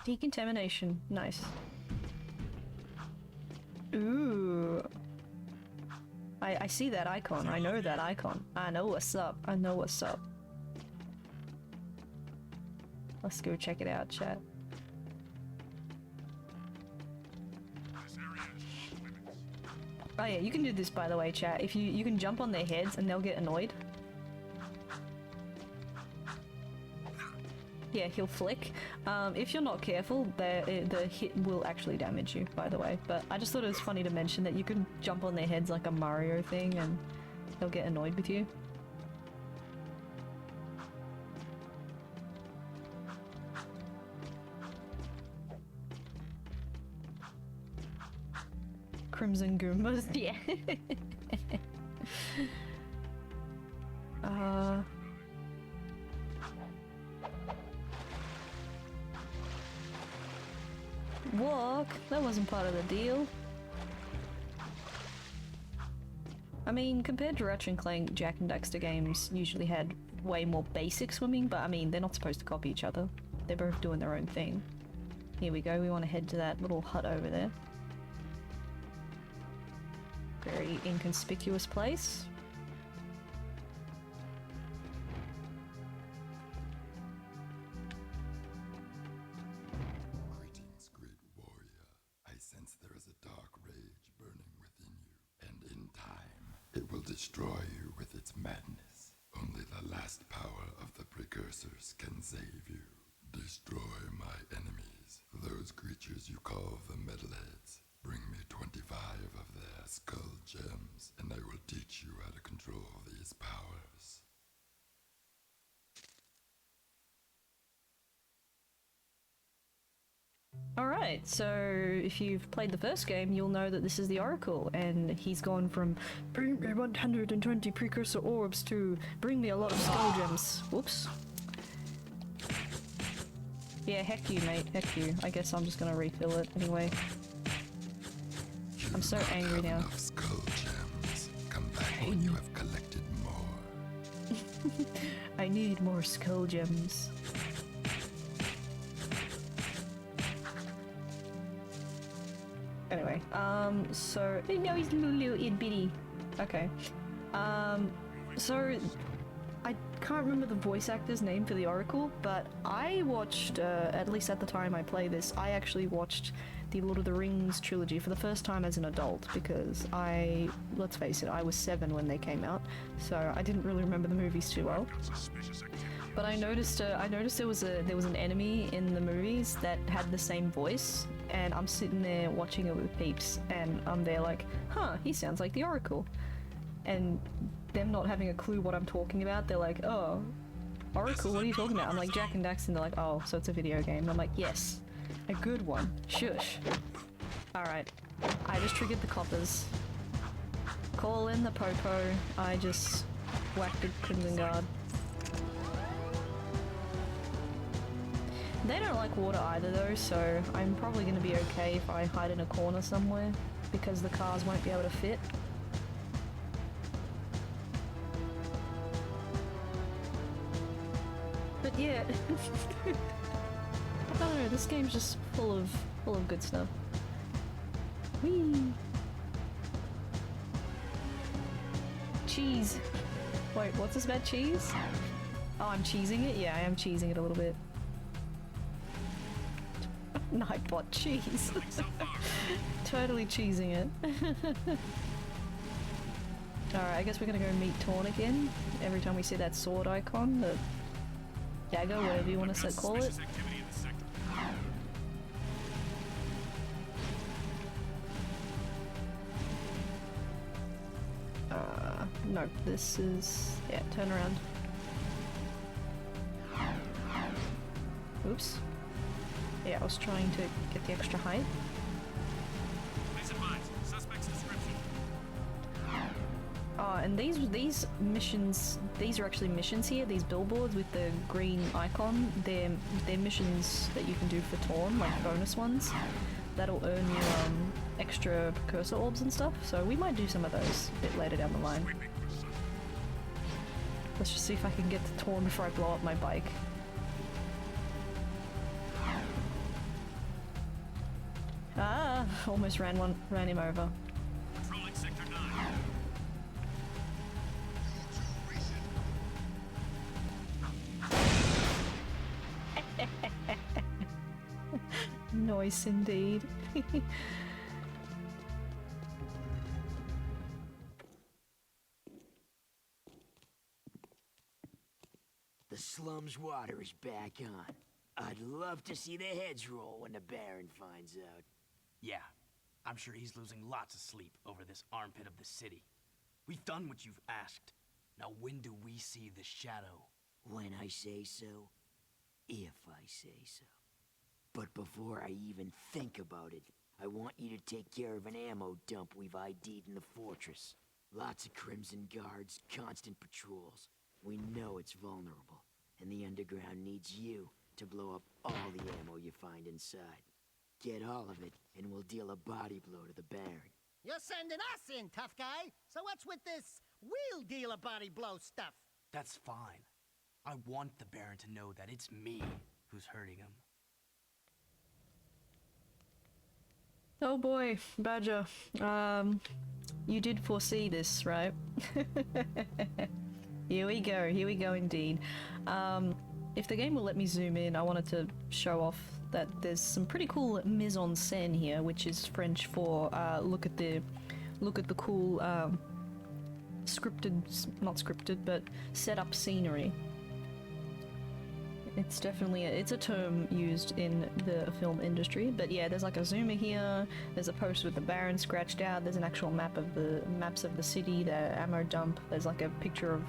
Decontamination. Nice. Ooh. I see that icon. I know that icon. I know what's up. I know what's up. Let's go check it out, chat. Oh yeah, you can do this, by the way, chat. If you can jump on their heads and they'll get annoyed. Yeah, he'll flick. If you're not careful, the hit will actually damage you, by the way. But I just thought it was funny to mention that you can jump on their heads like a Mario thing and they'll get annoyed with you. Crimson Goombas, yeah. Walk? That wasn't part of the deal. I mean, compared to Ratchet and Clank, Jak and Daxter games usually had way more basic swimming, but I mean, they're not supposed to copy each other. They're both doing their own thing. Here we go, we want to head to that little hut over there. Very inconspicuous place. Greetings, great warrior. I sense there is a dark rage burning within you, and in time, it will destroy you with its madness. Only the last power of the Precursors can save you. Destroy my enemies, those creatures you call the Metalheads. Bring me 25 of their skull gems, and I will teach you how to control these powers. Alright, so if you've played the first game, you'll know that this is the Oracle, and he's gone from bring me 120 precursor orbs to bring me a lot of skull gems. Whoops. Yeah, heck you, mate, heck you. I guess I'm just gonna refill it anyway. I'm so angry now. Enough skull gems. when you have collected more. I need more skull gems. Anyway, so no, he's little itty bitty. Okay, so I can't remember the voice actor's name for the Oracle, but I watched, at least at the time I played this, I actually watched the Lord of the Rings trilogy for the first time as an adult, because let's face it, I was 7 when they came out, so I didn't really remember the movies too well. But I noticed there was an enemy in the movies that had the same voice, and I'm sitting there watching it with peeps, and I'm there like, huh, he sounds like the Oracle. And them not having a clue what I'm talking about, they're like, oh, Oracle, what are you talking about? I'm like, Jak and Daxter, and they're like, oh, so it's a video game. And I'm like, yes, a good one. Shush. Alright, I just triggered the coppers. Call in the popo. I just whacked the Crimson Guard. They don't like water either though, so I'm probably going to be okay if I hide in a corner somewhere, because the cars won't be able to fit. But yeah, I don't know, this game's just full of good stuff. Whee! Cheese! Wait, what's this about cheese? Oh, I'm cheesing it? Yeah, I am cheesing it a little bit. Nightbot cheese. Totally cheesing it. Alright, I guess we're gonna go meet Torn again. Every time we see that sword icon, the dagger, whatever you want to call it. No, this is... yeah, turn around. Oops. Yeah, I was trying to get the extra height. And these missions, these are actually missions here, these billboards with the green icon, they're missions that you can do for Torn, like bonus ones. That'll earn you extra precursor orbs and stuff, so we might do some of those a bit later down the line. Let's just see if I can get to Torn before I blow up my bike. Ah, almost ran him over. Controlling sector 9. Nice indeed. The slum's water is back on. I'd love to see their heads roll when the Baron finds out. Yeah, I'm sure he's losing lots of sleep over this armpit of the city. We've done what you've asked. Now when do we see the shadow? When I say so. If I say so. But before I even think about it, I want you to take care of an ammo dump we've ID'd in the fortress. Lots of Crimson Guards, constant patrols. We know it's vulnerable, and the underground needs you to blow up all the ammo you find inside. Get all of it, and we'll deal a body blow to the Baron. You're sending us in, tough guy. So what's with this we'll deal a body blow stuff? That's fine. I want the Baron to know that it's me who's hurting him. Oh boy, Badger. You did foresee this, right? Here we go indeed. If the game will let me zoom in, I wanted to show off that there's some pretty cool mise-en-scène here, which is French for look at the cool not scripted, but set up scenery. It's definitely it's a term used in the film industry, but yeah, there's like a zoomer here, there's a poster with the Baron scratched out, there's an actual maps of the city, the ammo dump, there's like a picture of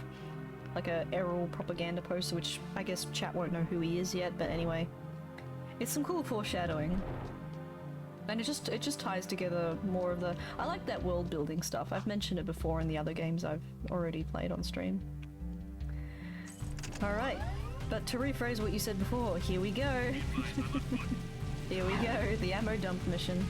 like a Errol propaganda poster, which I guess chat won't know who he is yet, but anyway. It's some cool foreshadowing. And it just ties together more of the... I like that world building stuff. I've mentioned it before in the other games I've already played on stream. Alright, but to rephrase what you said before, here we go. Here we go, the ammo dump mission.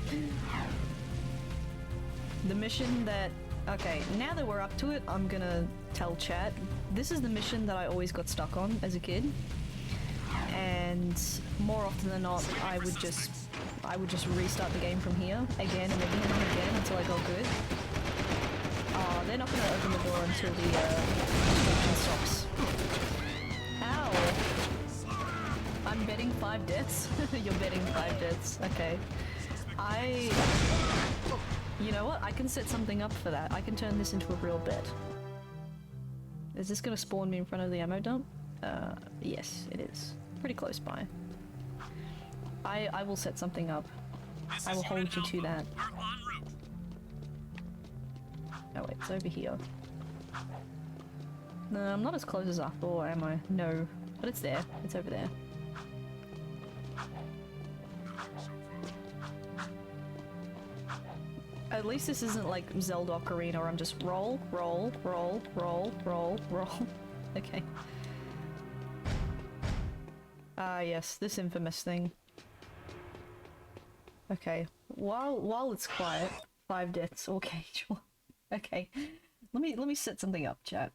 The mission that Okay, now that we're up to it, I'm gonna tell chat. This is the mission that I always got stuck on as a kid. And more often than not, I would just restart the game from here again and again and again until I got good. They're not gonna open the door until the construction stops. Ow! I'm betting 5 deaths. You're betting 5 deaths. Okay. You know what? I can set something up for that. I can turn this into a real bet. Is this gonna spawn me in front of the ammo dump? Yes, it is. Pretty close by. I will set something up. I will hold you to that. Oh wait, it's over here. No, I'm not as close as I thought, am I? No. But it's there. It's over there. At least this isn't like Zelda Ocarina where I'm just roll, roll, roll, roll, roll, roll. Okay. Ah, yes, this infamous thing. Okay, while it's quiet, 5 deaths. Okay, sure. Okay, let me set something up, chat.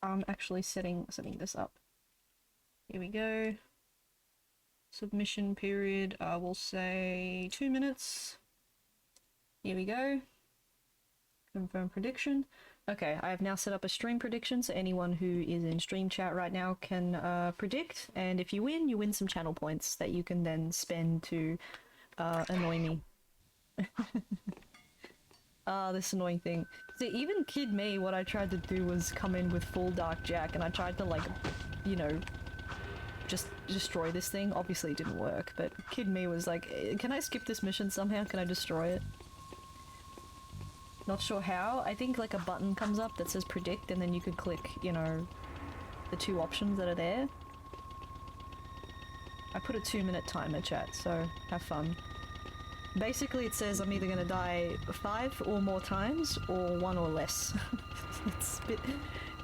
I'm actually setting this up. Here we go. Submission period, we'll say 2 minutes. Here we go. Confirm prediction. Okay, I have now set up a stream prediction, so anyone who is in stream chat right now can predict, and if you win some channel points that you can then spend to annoy me. This annoying thing. See, even kid me, what I tried to do was come in with full Dark Jak, and I tried to, like, you know, just destroy this thing. Obviously it didn't work, but kid me was like, can I skip this mission somehow? Can I destroy it? Not sure how. I think, like, a button comes up that says predict, and then you could click, you know, the 2 options that are there. I put a 2-minute timer, chat, so have fun. Basically it says I'm either gonna die 5 or more times, or 1 or less. It's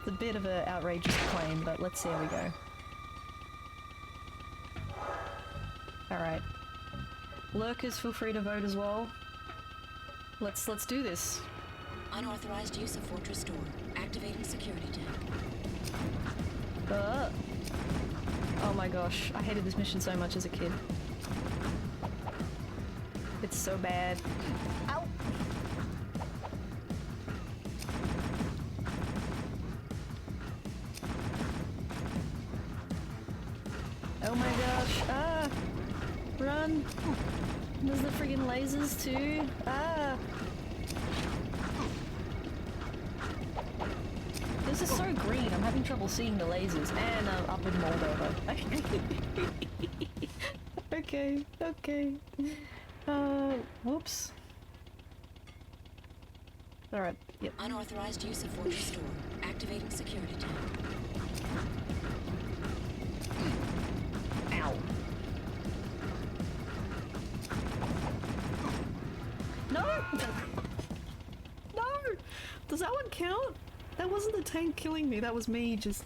a bit of an outrageous claim, but let's see how we go. Alright. Lurkers, feel free to vote as well. Let's do this. Unauthorized use of Fortress Door. Activating security tank. Oh my gosh, I hated this mission so much as a kid. It's so bad. Ow! Oh my gosh, ah! Run! There's the friggin' lasers too, ah! This is so green, I'm having trouble seeing the lasers, and I'm up in Moldova. Okay, okay. Whoops. Alright, yep. Unauthorized use of Fortress Door. Activating security tank. Ow. No! No! Does that one count? That wasn't the tank killing me, that was me just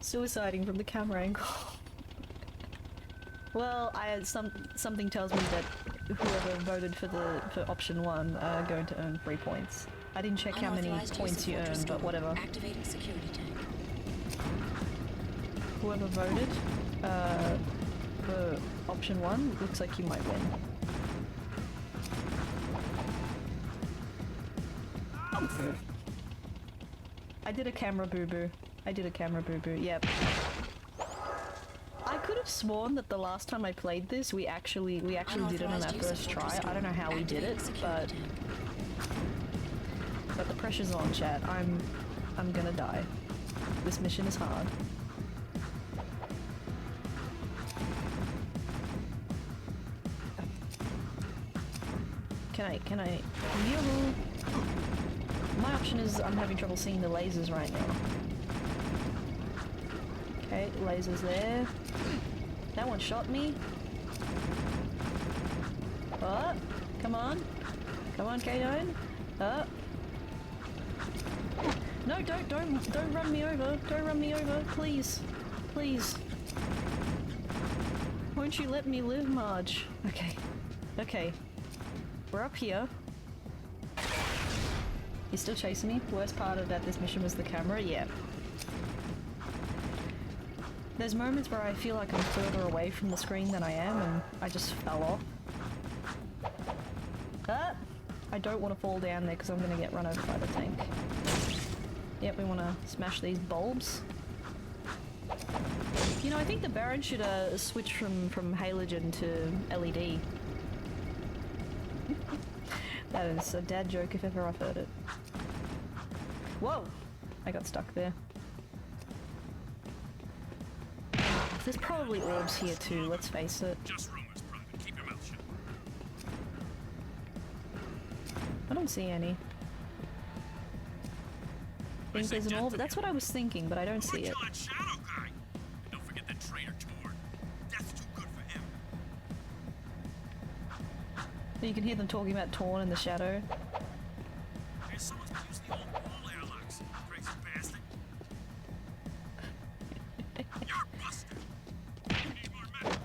suiciding from the camera angle. Well, something tells me that whoever voted for option 1 are going to earn 3 points. I didn't check how many points you earn, but whatever. Activating security tank. Whoever voted for option 1 looks like you might win. I did a camera boo-boo. Yep. I could have sworn that the last time I played this, we actually did it on our first try. I don't know how we did it, but the pressure's on, chat. I'm gonna die. This mission is hard. Can I? Yoo-hoo! My option is I'm having trouble seeing the lasers right now. Okay, lasers there. That one shot me. Oh, come on. Come on, K9. Oh. No, don't run me over. Don't run me over, please. Please. Won't you let me live, Marge? Okay. Okay. We're up here. He's still chasing me. Worst part about this mission was the camera, yeah. There's moments where I feel like I'm further away from the screen than I am, and I just fell off. Ah! I don't want to fall down there because I'm going to get run over by the tank. Yep, we want to smash these bulbs. You know, I think the Baron should switch from halogen to LED. That is a dad joke if ever I've heard it. Whoa! I got stuck there. There's probably orbs here too, let's face it. Just rumors, Private. Keep your mouth shut. I don't see any. Think there's an orb? That's what I was thinking, but I don't see it. That shadow guy. And don't forget that traitor Torn. Death's too good for him. You can hear them talking about Torn in the shadow. Hey, someone's been using the old wall airlocks. Crazy bastard. You're busted. You need more men.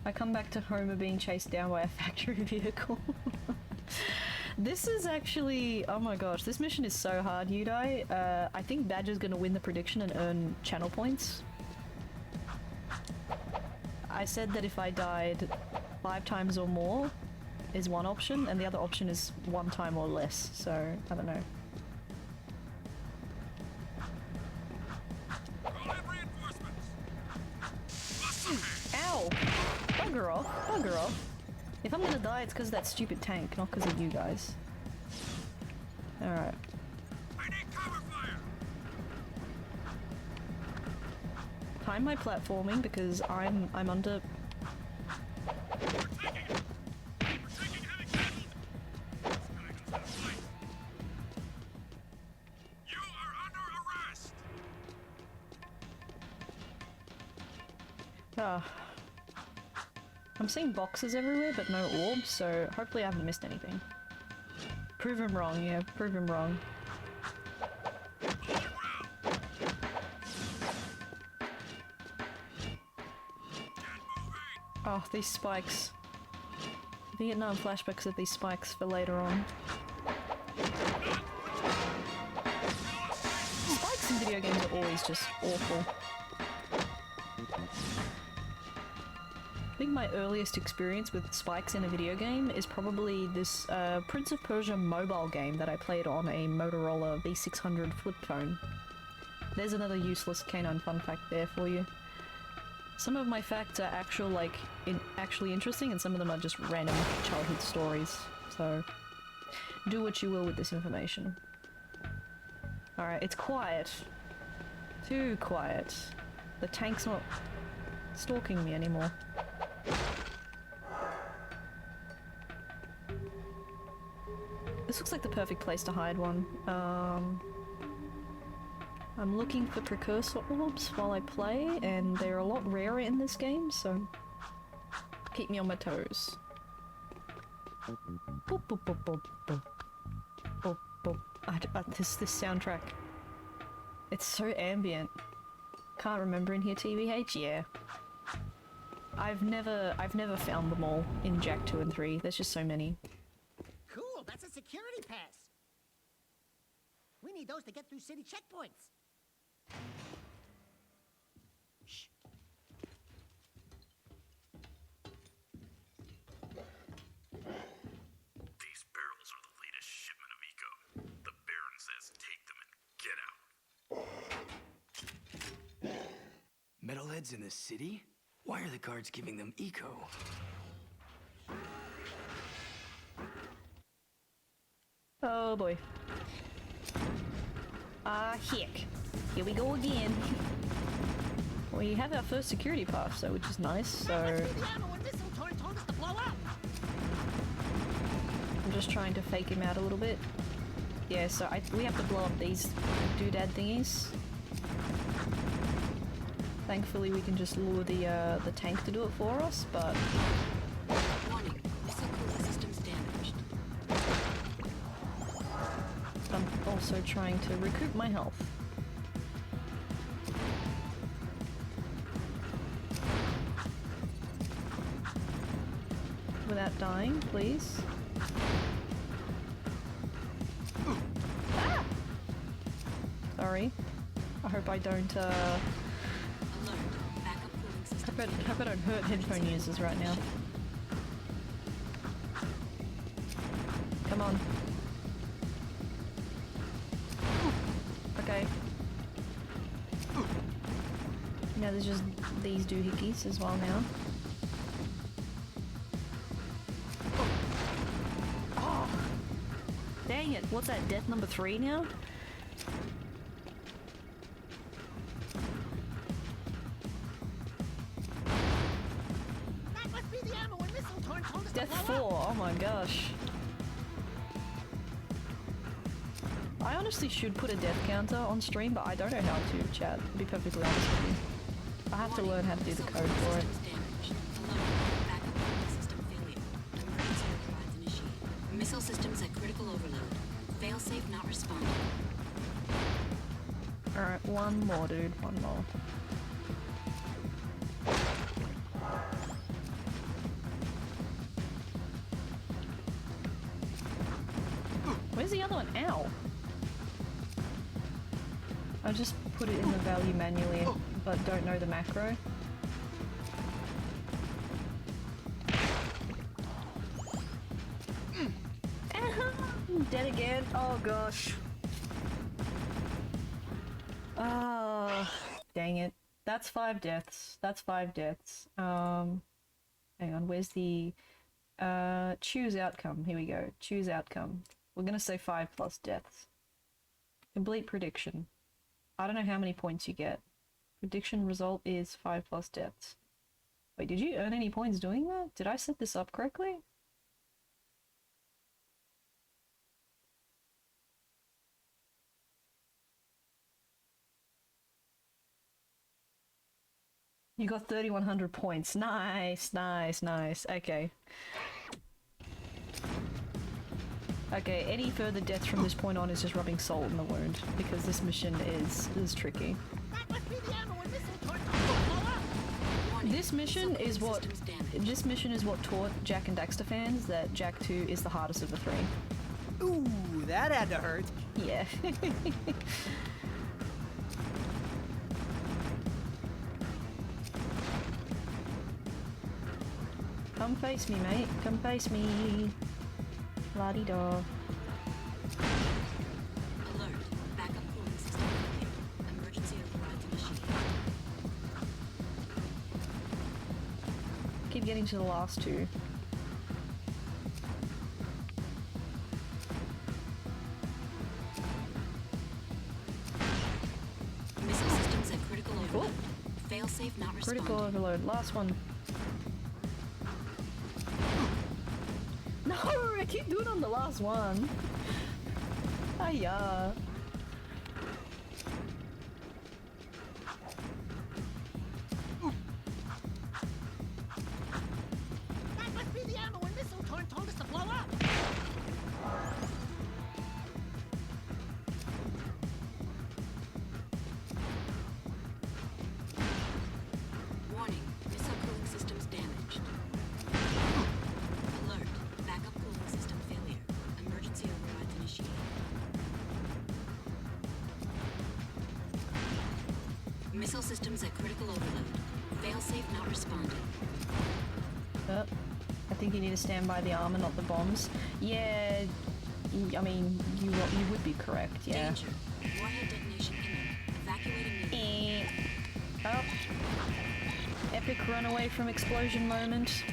I come back to Homer being chased down by a factory vehicle. This is actually, oh my gosh, this mission is so hard, Udai. I think Badger's gonna win the prediction and earn channel points. I said that if I died 5 times or more is one option, and the other option is 1 time or less, so I don't know. Ow! Bugger off, bugger off. If I'm gonna die, it's because of that stupid tank, not because of you guys. Alright. I need cover fire. Time my platforming because I'm under. We're taking it. We're taking heavy casualties. This guy knows how to fight. You are under arrest. Ah. I'm seeing boxes everywhere, but no orbs, so hopefully I haven't missed anything. Prove him wrong, yeah, prove him wrong. Oh, these spikes. Vietnam flashbacks of these spikes for later on. Spikes in video games are always just awful. I think my earliest experience with spikes in a video game is probably this Prince of Persia mobile game that I played on a Motorola V600 flip phone. There's another useless canine fun fact there for you. Some of my facts are actually interesting, and some of them are just random childhood stories. So, do what you will with this information. Alright, it's quiet. Too quiet. The tank's not stalking me anymore. This looks like the perfect place to hide one. I'm looking for precursor orbs while I play, and they're a lot rarer in this game, so keep me on my toes. Boop, boop, boop, boop, boop. Boop, boop. This soundtrack. It's so ambient. Can't remember in here, TBH? Yeah. I've never found them all in Jak 2 and 3. There's just so many. Cool, that's a security pass. We need those to get through city checkpoints. Shh. These barrels are the latest shipment of eco. The Baron says take them and get out. Metalheads in the city? Why are the guards giving them eco? Oh boy. Heck. Here we go again. We have our first security pass, so which is nice, so I'm just trying to fake him out a little bit. Yeah, so we have to blow up these doodad thingies. Thankfully, we can just lure the tank to do it for us, but... Warning, missile cooling systems damaged. I'm also trying to recoup my health. Without dying, please. Ah! Sorry. I hope I don't, hope I don't hurt headphone users right now. Come on. Okay. Now there's just these doohickeys as well now. Oh! Dang it, what's that, death number 3 now? That must be the ammo and missile torn told us Death to 4, blow up. oh my gosh. I honestly should put a death counter on stream, but I don't know how to, chat, to be perfectly honest with you. I have to learn how to do the code for it. Missile systems at critical overload. Failsafe not responding. Alright, one more, dude, one more. Where's the other one? Ow! I just put it in the value manually, but don't know the macro. Dead again. Oh gosh. Ah, dang it. That's 5 deaths. That's 5 deaths. Hang on. Where's the choose outcome? Here we go. Choose outcome. We're gonna say 5 plus deaths. Complete prediction. I don't know how many points you get. Prediction result is 5 plus deaths. Wait, did you earn any points doing that? Did I set this up correctly? You got 3,100 points. Nice, nice, nice. Okay. Okay, any further deaths from this point on is just rubbing salt in the wound, because this mission is tricky. That must be the ammo and missile torn told us to blow up. This mission is what taught Jak and Daxter fans that Jak II is the hardest of the 3. Ooh, that had to hurt. Yeah. Come face me, mate. Come face me. La-di-da. Alert. Backup cooling system failure. Emergency overrides initiated. Keep getting to the last 2. Missile systems at critical overload. Failsafe not responding. Critical overload. Last one. No, I keep doing on the last one. Hiya. That must be the ammo and missile torn told us to blow up. Warning. Missile cooling systems damaged. Alert. Backup cooling system failure. Emergency overrides initiated. Missile systems at critical overload. Failsafe not responding. I think you need to stand by the armor, not the bombs. Yeah, I mean, you would be correct, yeah. Danger. Warhead detonation imminent. Evacuating unit. Oh. Epic runaway from explosion moment.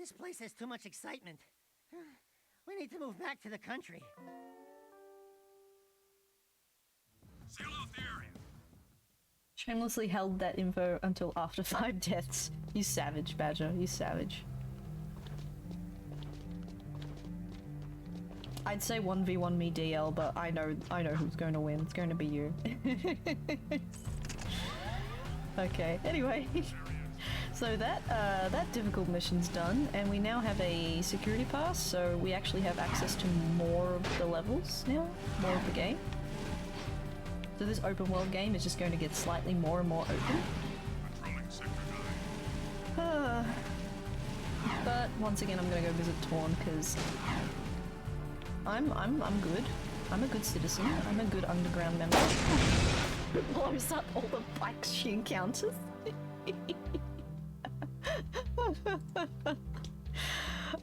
This place has too much excitement. We need to move back to the country. Seal off the area. Shamelessly held that info until after 5 deaths. You savage, Badger. You savage. I'd say 1v1 me DL, but I know who's going to win. It's going to be you. Okay, anyway. So that difficult mission's done, and we now have a security pass, so we actually have access to more of the levels now, more of the game. So this open world game is just going to get slightly more and more open. But once again, I'm gonna go visit Torn because I'm good. I'm a good citizen. I'm a good underground member. Blows up all the bikes she encounters.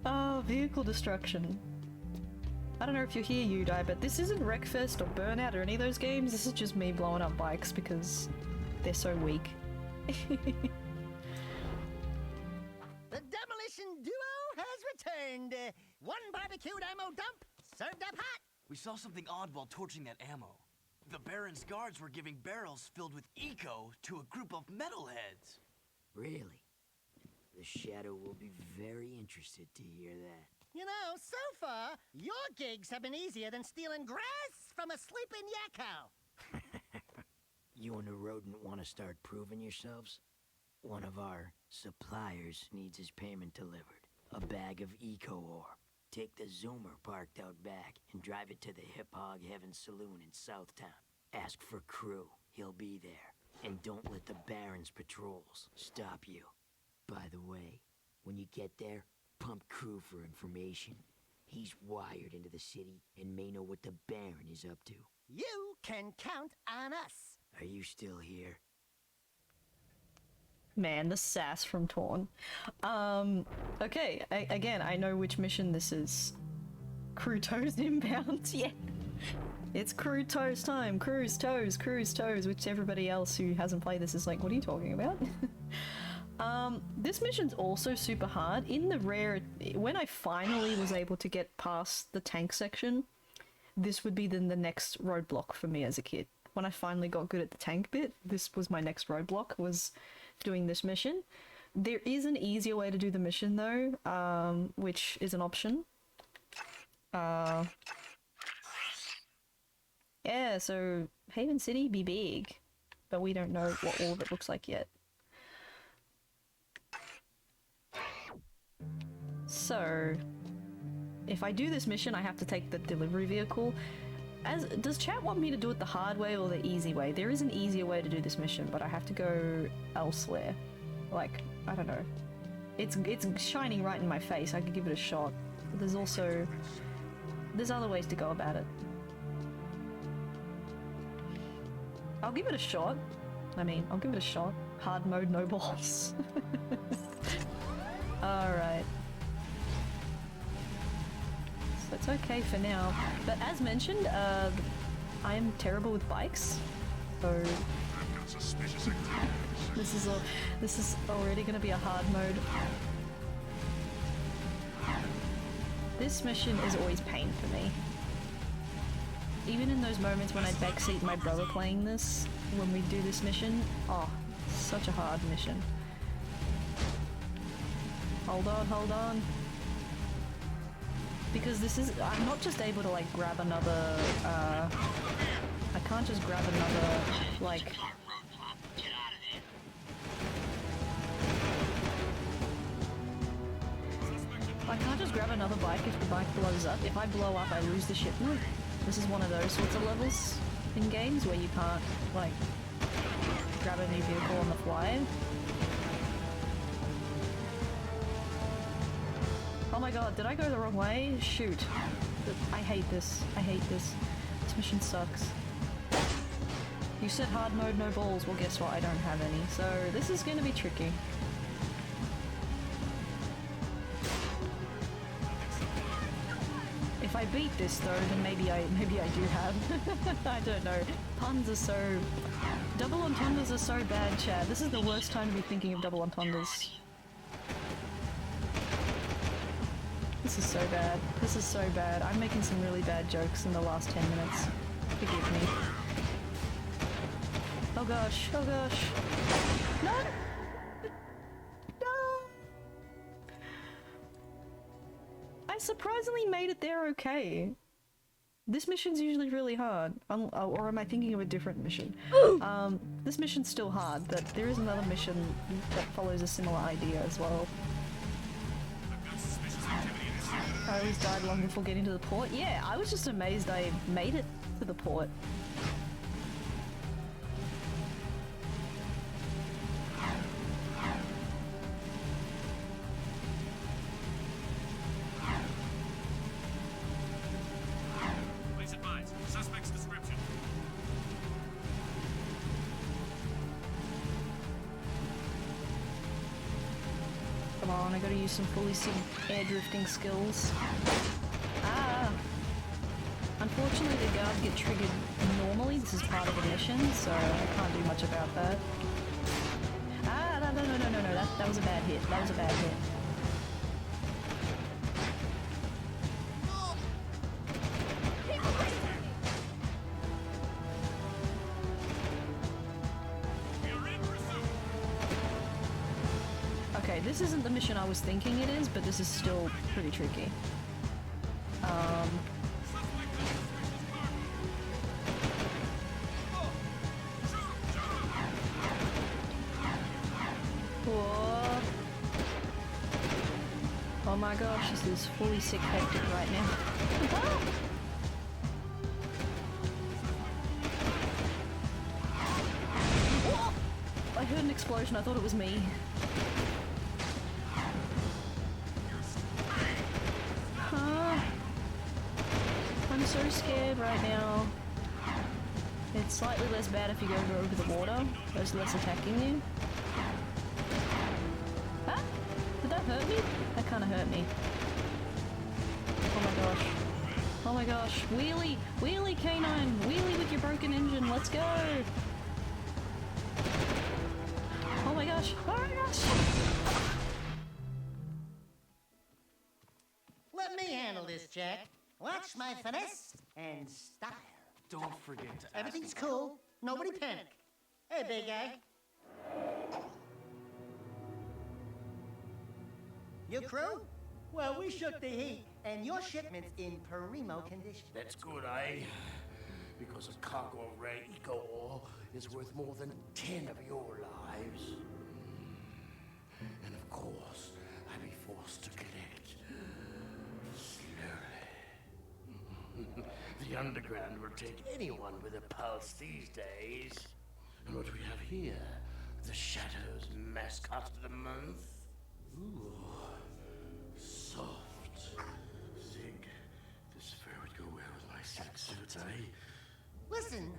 Oh, vehicle destruction. I don't know if you're here, Udai, but this isn't Wreckfest or Burnout or any of those games. This is just me blowing up bikes because they're so weak. The demolition duo has returned. One barbecued ammo dump served up hot. We saw something odd while torching that ammo. The Baron's guards were giving barrels filled with eco to a group of metalheads. Really? The Shadow will be very interested to hear that. You know, so far, your gigs have been easier than stealing grass from a sleeping yak cow. You and the rodent want to start proving yourselves? One of our suppliers needs his payment delivered. A bag of eco ore. Take the Zoomer parked out back and drive it to the Hip Hog Heaven Saloon in Southtown. Ask for Krew. He'll be there. And don't let the Baron's patrols stop you. By the way, when you get there, pump Krew for information. He's wired into the city and may know what the Baron is up to. You can count on us. Are you still here? Man, the sass from Torn. Okay, again, I know which mission this is. Krew toes inbound, yeah. It's Krew toes time, Krew's toes, which everybody else who hasn't played this is like, what are you talking about? This mission's also super hard. In the rare, when I finally was able to get past the tank section, this would be then the next roadblock for me as a kid. When I finally got good at the tank bit, this was my next roadblock, was doing this mission. There is an easier way to do the mission though, which is an option. Yeah, so Haven City be big, but we don't know what all of it looks like yet. So, if I do this mission, I have to take the delivery vehicle. Does chat want me to do it the hard way or the easy way? There is an easier way to do this mission, but I have to go elsewhere. Like, I don't know. It's shining right in my face. I could give it a shot. But there's other ways to go about it. I'll give it a shot. I'll give it a shot. Hard mode, no balls. Alright. So it's okay for now. But as mentioned, I am terrible with bikes. So this is already going to be a hard mode. This mission is always pain for me. Even in those moments when I backseat my brother playing this, when we do this mission, oh, such a hard mission. Hold on. Because this is, I'm not just able to like grab another, I can't just grab another, like... I can't just grab another bike if the bike blows up. If I blow up, I lose the shipment. This is one of those sorts of levels in games where you can't, like, grab a new vehicle on the fly. Oh my god, did I go the wrong way? Shoot. I hate this. This mission sucks. You said hard mode, no balls. Well, guess what? I don't have any. So this is gonna be tricky. If I beat this though, then maybe I do have. I don't know. Puns are so... Double entendres are so bad, Chad. This is the worst time to be thinking of double entendres. This is so bad. This is so bad. I'm making some really bad jokes in the last 10 minutes. Forgive me. Oh gosh, oh gosh. No! No! I surprisingly made it there okay. This mission's usually really hard. Or am I thinking of a different mission? This mission's still hard, but there is another mission that follows a similar idea as well. I always died long before getting to the port. Yeah, I was just amazed I made it to the port. Please advise. Suspect's description. Come on, I gotta use some fully synced air drifting skills. Ah! Unfortunately, the guards get triggered normally. This is part of the mission, so I can't do much about that. Ah, no, that was a bad hit. That was a bad hit. Okay, this isn't the mission I was thinking it is, but this is still pretty tricky. Whoa. Oh my gosh, this is fully sick hectic right now. Whoa! I heard an explosion, I thought it was me. I'm so scared right now. It's slightly less bad if you go over the water. There's less attacking you. Ah! Did that hurt me? That kinda hurt me. Oh my gosh. Oh my gosh. Wheelie! Wheelie, Canine! Wheelie with your broken engine, let's go! Oh my gosh! Oh my gosh! Let me handle this, Jak. Watch my finesse and style. Don't forget to ask Everything's him. cool. Nobody panic. Hey, big guy. You Krew? Well, we shook the heat, and your shipment's in primo condition. That's good, eh? Because a cargo of rare eco-ore is worth more than 10 of your lives. And of course, I'd be forced to collect. Slowly. The underground will take anyone with a pulse these days. And what we have here, the Shadow's mascot of the month. Ooh, soft. Zig, this fur would go well with my silk suit, eh? Listen,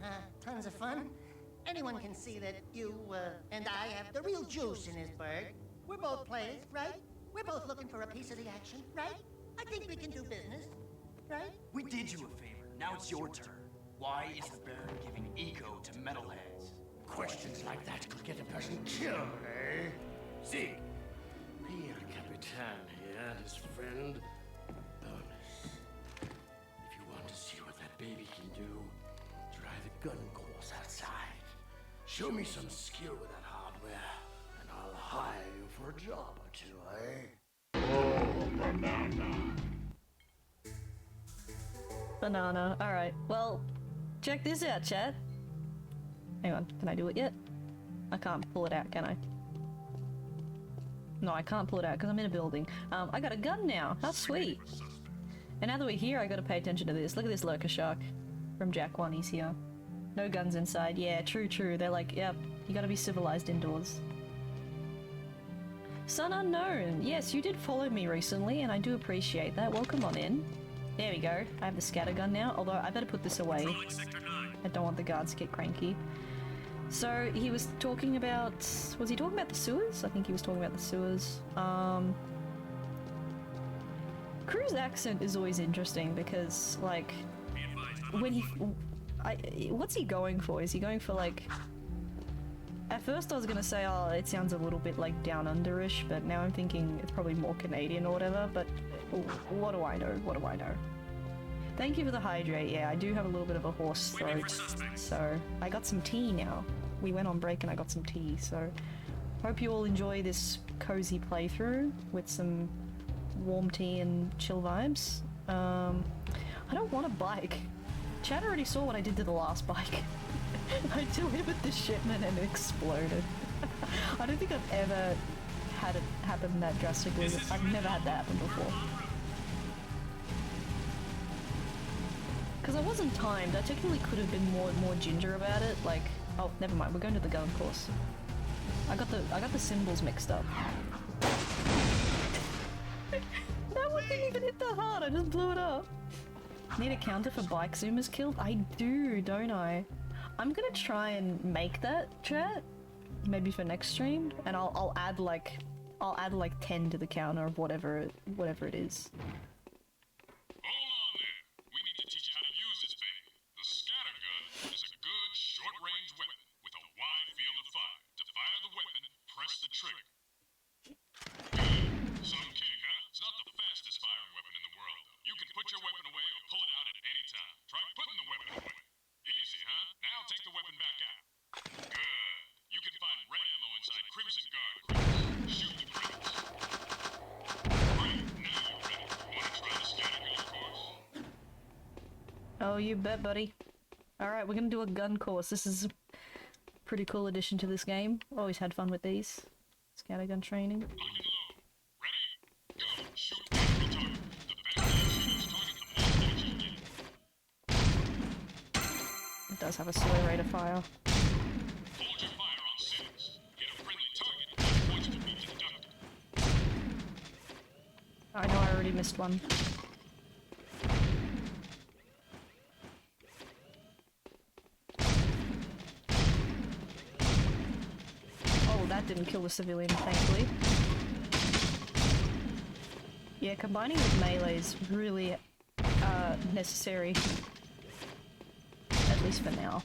tons of fun. Anyone can see that you, and I have the real juice in this bird. We're both players, right? We're both looking for a piece of the action, right? I think we can do business, right? We did you a favor. Now it's your turn. Why is the Baron giving eco to metalheads? Questions like that could get a person killed, eh? Zig, Pierre Capitan here and his friend, Bonus. If you want to see what that baby can do, try the gun course outside. Show me some skill with that hardware, and I'll hire you for a job or two, eh? Oh, banana. Banana. Alright, well, check this out, chat. Hang on, can I do it yet? I can't pull it out, can I? No, I can't pull it out because I'm in a building. I got a gun now. How sweet. And now that we're here, I gotta pay attention to this. Look at this lurker shark from Jak I, he's here. No guns inside. Yeah, true. They're like, yep, you gotta be civilized indoors. Sun Unknown. Yes, you did follow me recently, and I do appreciate that. Welcome on in. There we go. I have the scatter gun now, although I better put this away. I don't want the guards to get cranky. So, he was talking about... Was he talking about the sewers? I think he was talking about the sewers. Krew's accent is always interesting because, like... When he... what's he going for? Is he going for, like... At first I was gonna say, oh, it sounds a little bit like Down Under-ish, but now I'm thinking it's probably more Canadian or whatever, but Oh, what do I know? What do I know? Thank you for the hydrate. Yeah, I do have a little bit of a hoarse throat, so I got some tea now. We went on break and I got some tea, so hope you all enjoy this cozy playthrough with some warm tea and chill vibes. I don't want a bike. Chad already saw what I did to the last bike. I delivered the shipment and it exploded. I don't think I've ever had it happen that drastically. I've never had that happen before. Because I wasn't timed. I technically could have been more ginger about it. Like, oh, never mind. We're going to the gun course. I got the symbols mixed up. That one didn't even hit that hard. I just blew it up. Need a counter for bike zoomers killed? I do, don't I? I'm gonna try and make that, chat. Maybe for next stream, and I'll add like 10 to the counter of whatever it is. Oh, you bet, buddy. Alright, we're gonna do a gun course. This is a pretty cool addition to this game. Always had fun with these. Scattergun training. It does have a slow rate of fire. I know I already missed one. That didn't kill the civilian, thankfully. Yeah, combining with melee is really necessary. At least for now.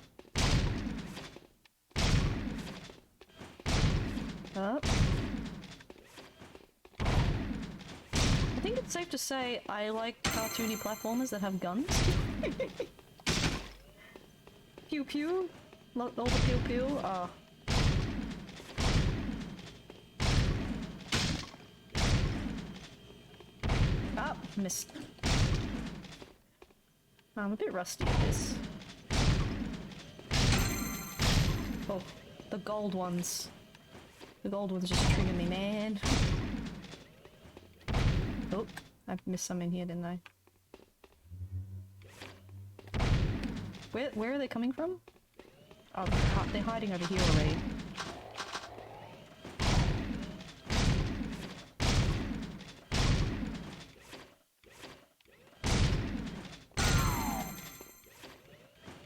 Up. I think it's safe to say I like cartoony platformers that have guns. Pew pew. All the pew pew. Ah, missed. I'm a bit rusty at this. Oh, the gold ones. The gold ones just trigger me, man. Oh, I missed some in here, didn't I? Where are they coming from? Oh, they're hiding over here already.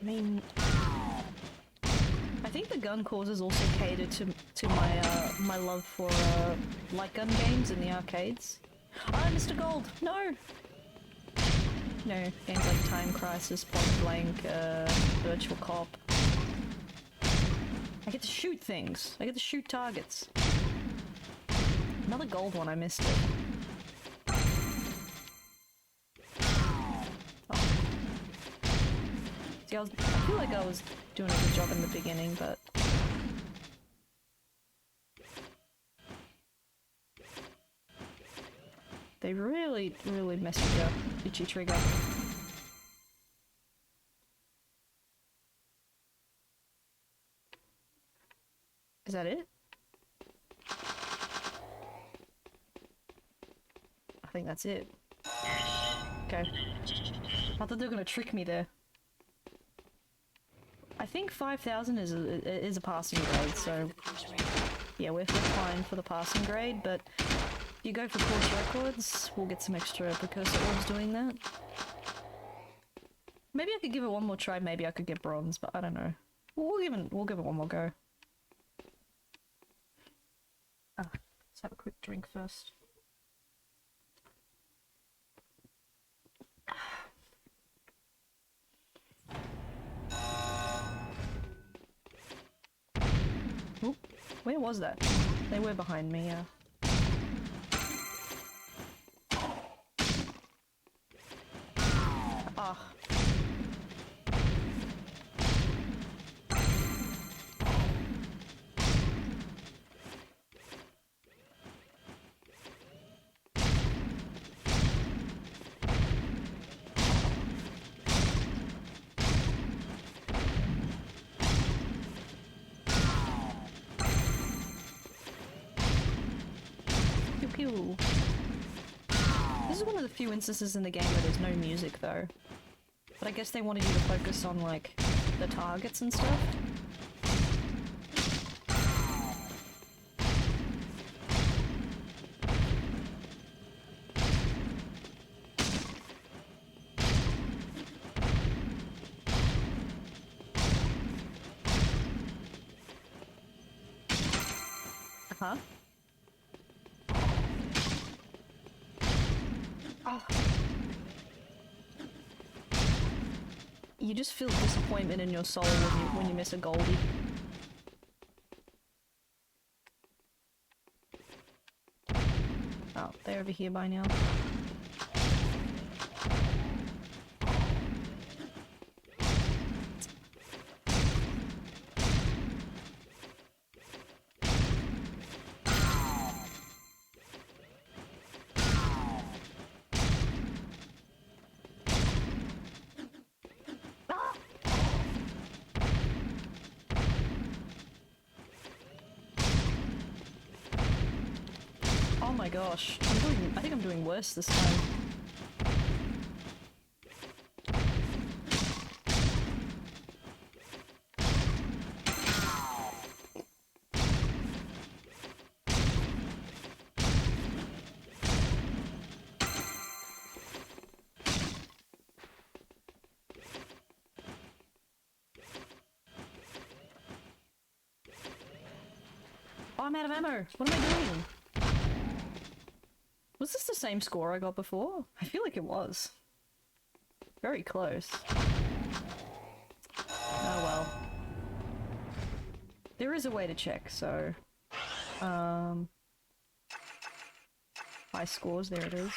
I mean, I think the gun courses also cater to my my love for light gun games in the arcades. Oh, Mr. Gold, no. No, games like Time Crisis, Point Blank, Virtual Cop. I get to shoot things. I get to shoot targets. Another gold one. I missed it. See, I feel like I was doing a good job in the beginning, but... They really mess with your itchy trigger. Is that it? I think that's it. Okay. I thought they were gonna trick me there. I think 5,000 is a passing grade, so yeah, we're fine for the passing grade, but if you go for course records, we'll get some extra precursor orbs doing that. Maybe I could give it one more try, maybe I could get bronze, but I don't know. We'll give it one more go. Let's have a quick drink first. Oop, where was that? They were behind me, yeah. Ah. Pew pew. This is one of the few instances in the game where there's no music though. But I guess they wanted you to focus on like the targets and stuff. Uh-huh. Oh. You just feel disappointment in your soul when you miss a goldie. Oh, they're over here by now. Oh my gosh, I think I'm doing worse this time. Oh, I'm out of ammo. What am I doing? Was this the same score I got before? I feel like it was. Very close. Oh well. There is a way to check, so... high scores, there it is.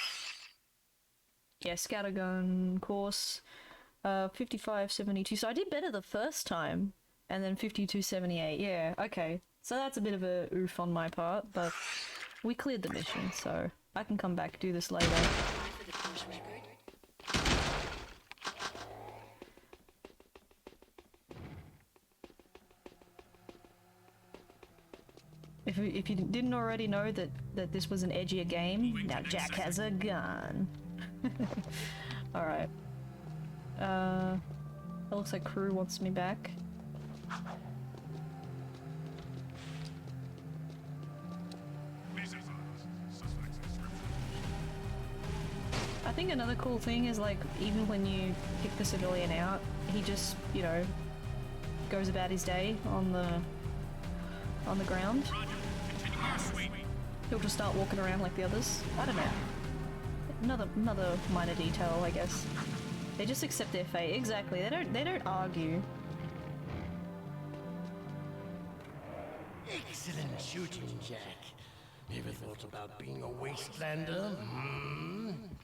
Yeah, scattergun course. 55.72, so I did better the first time. And then 52.78, yeah, okay. So that's a bit of a oof on my part, but we cleared the mission, so... I can come back, do this later. If you didn't already know that this was an edgier game, now Jak has a gun. Alright. It looks like Krew wants me back. I think another cool thing is, like, even when you pick the civilian out, he just, you know, goes about his day on the ground. He'll just start walking around like the others. I don't know. Another minor detail, I guess. They just accept their fate. Exactly. They don't argue. Excellent shooting, Jak. Ever thought about being a wastelander?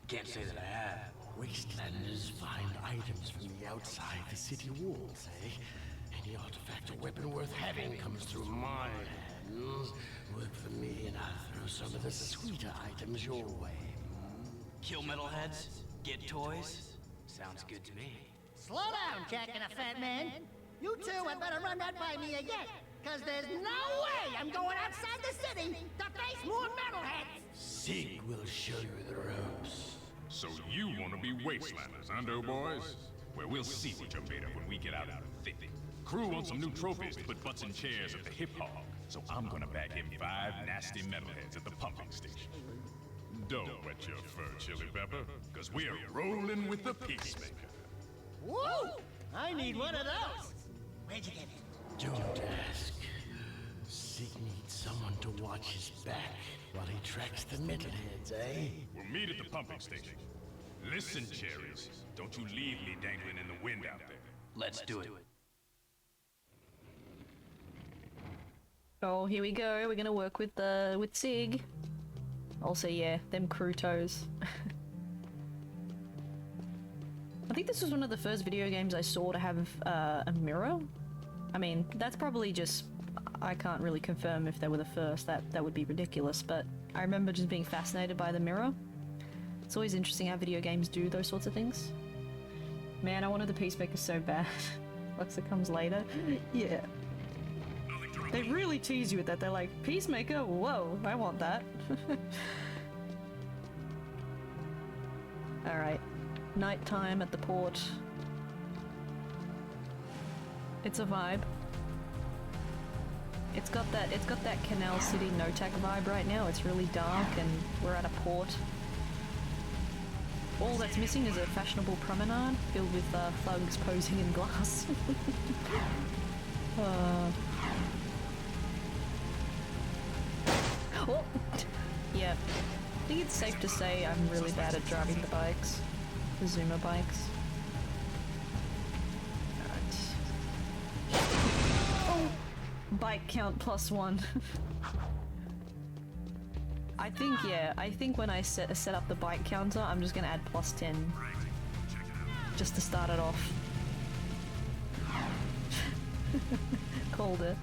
Can't say that I have. Wastelanders find items from the outside the city walls, eh? Any artifact or weapon worth having comes through my hands. Work for me and I'll throw some of the sweeter items your way. Kill metalheads? Get toys? Sounds good to me. Slow down, Jak and a fat man. You two had better run that by me again. Cause there's no way I'm going outside the city to face more metalheads! Sig will show you the ropes. So you want to be wastelanders, huh, doughboys? Well, we'll see what you're made of when we get out of the thick. Krew wants some new trophies to put butts in chairs at the hip hop, so I'm gonna bag him 5 nasty metalheads at the pumping station. Don't wet your fur, Chili Pepper, cause we're rolling with the Peacemaker. Woo! I need one of those! Where'd you get it? Don't ask. Sig needs someone to watch his back while he tracks the metalheads, eh? We'll meet at the pumping station. Listen, Cherries, don't you leave me dangling in the wind out there. Let's do it. Oh, here we go. We're gonna work with Sig. Also, yeah, them Krew toes. think this was one of the first video games I saw to have a mirror. I mean, that's probably just... I can't really confirm if they were the first, that would be ridiculous, but I remember just being fascinated by the mirror. It's always interesting how video games do those sorts of things. Man, I wanted the Peacemaker so bad. Looks it comes later. Yeah. They really tease you with that. They're like, Peacemaker? Whoa, I want that. Alright. Nighttime at the port. It's a vibe. It's got that Canal City no-tack vibe right now. It's really dark and we're at a port. All that's missing is a fashionable promenade filled with thugs posing in glass. Oh! Yeah. I think it's safe to say I'm really bad at driving the bikes. The Zuma bikes. Alright. Oh! Bike count +1. I think when I set up the bike counter, I'm just gonna add +10. Just to start it off. Called it.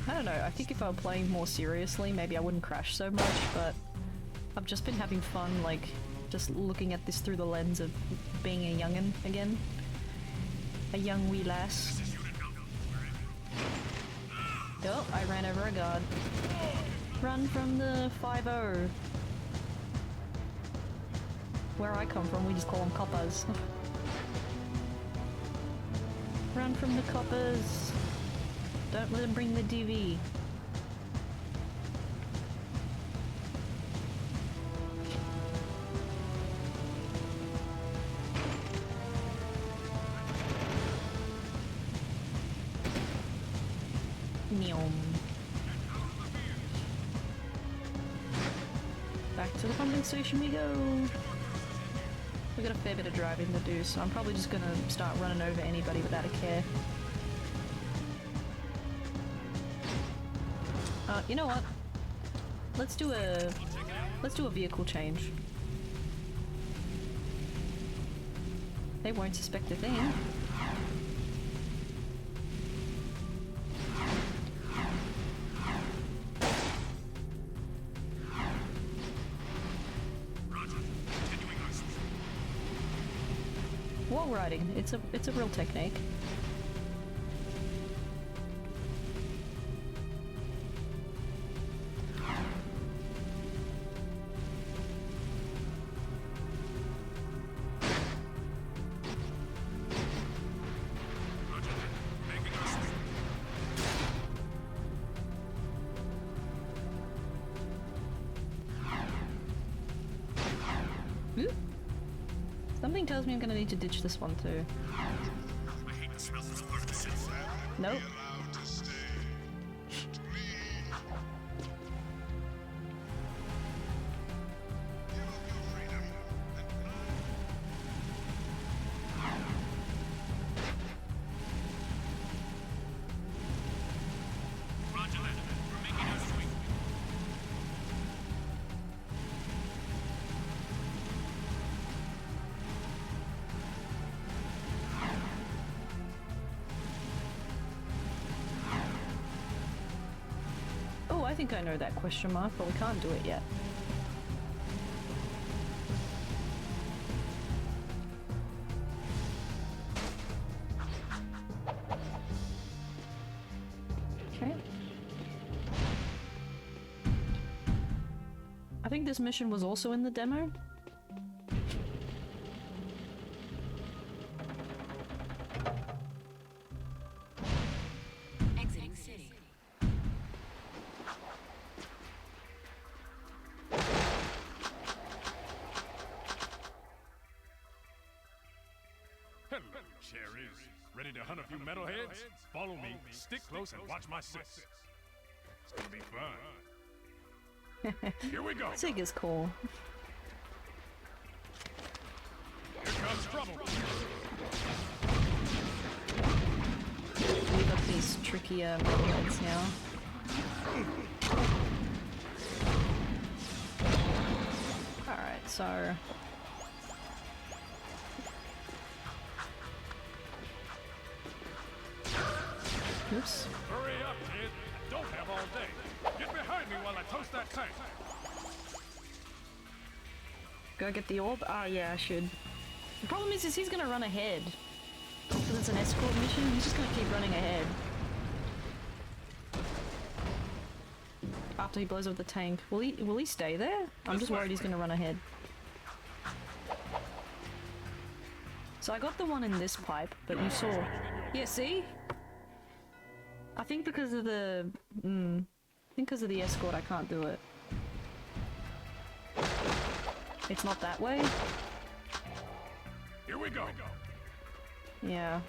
I don't know, I think if I were playing more seriously, maybe I wouldn't crash so much, but I've just been having fun, like, just looking at this through the lens of being a youngin' again. A young wee lass. Oh, I ran over a guard. Run from the 5-0. Where I come from, we just call them coppers. Run from the coppers. Don't let them bring the DV. Neom. Back to the pumping station we go. We got a fair bit of driving to do, so I'm probably just gonna start running over anybody without a care. You know what? Let's do a vehicle change. They won't suspect a thing. Wall riding, it's a real technique. Something tells me I'm gonna need to ditch this one too. Nope. I think I know that question mark, but we can't do it yet. Okay. I think this mission was also in the demo. Ready to hunt a few metalheads? Follow me, stick close, and watch my six. It's gonna be fun. Here we go. Sig is cool. comes trouble. We got these trickier metalheads now. Alright, so... Oops. Hurry up, kid. I don't have all day. Get behind me while I toast that tank. Go get the orb? Ah, yeah, I should. The problem is he's gonna run ahead. Because it's an escort mission, he's just gonna keep running ahead. After he blows up the tank. Will he stay there? I'm just worried he's gonna run ahead. So I got the one in this pipe, but you saw... Yeah, see? I think because of the... I think because of the escort I can't do it. It's not that way? Here we go. Yeah.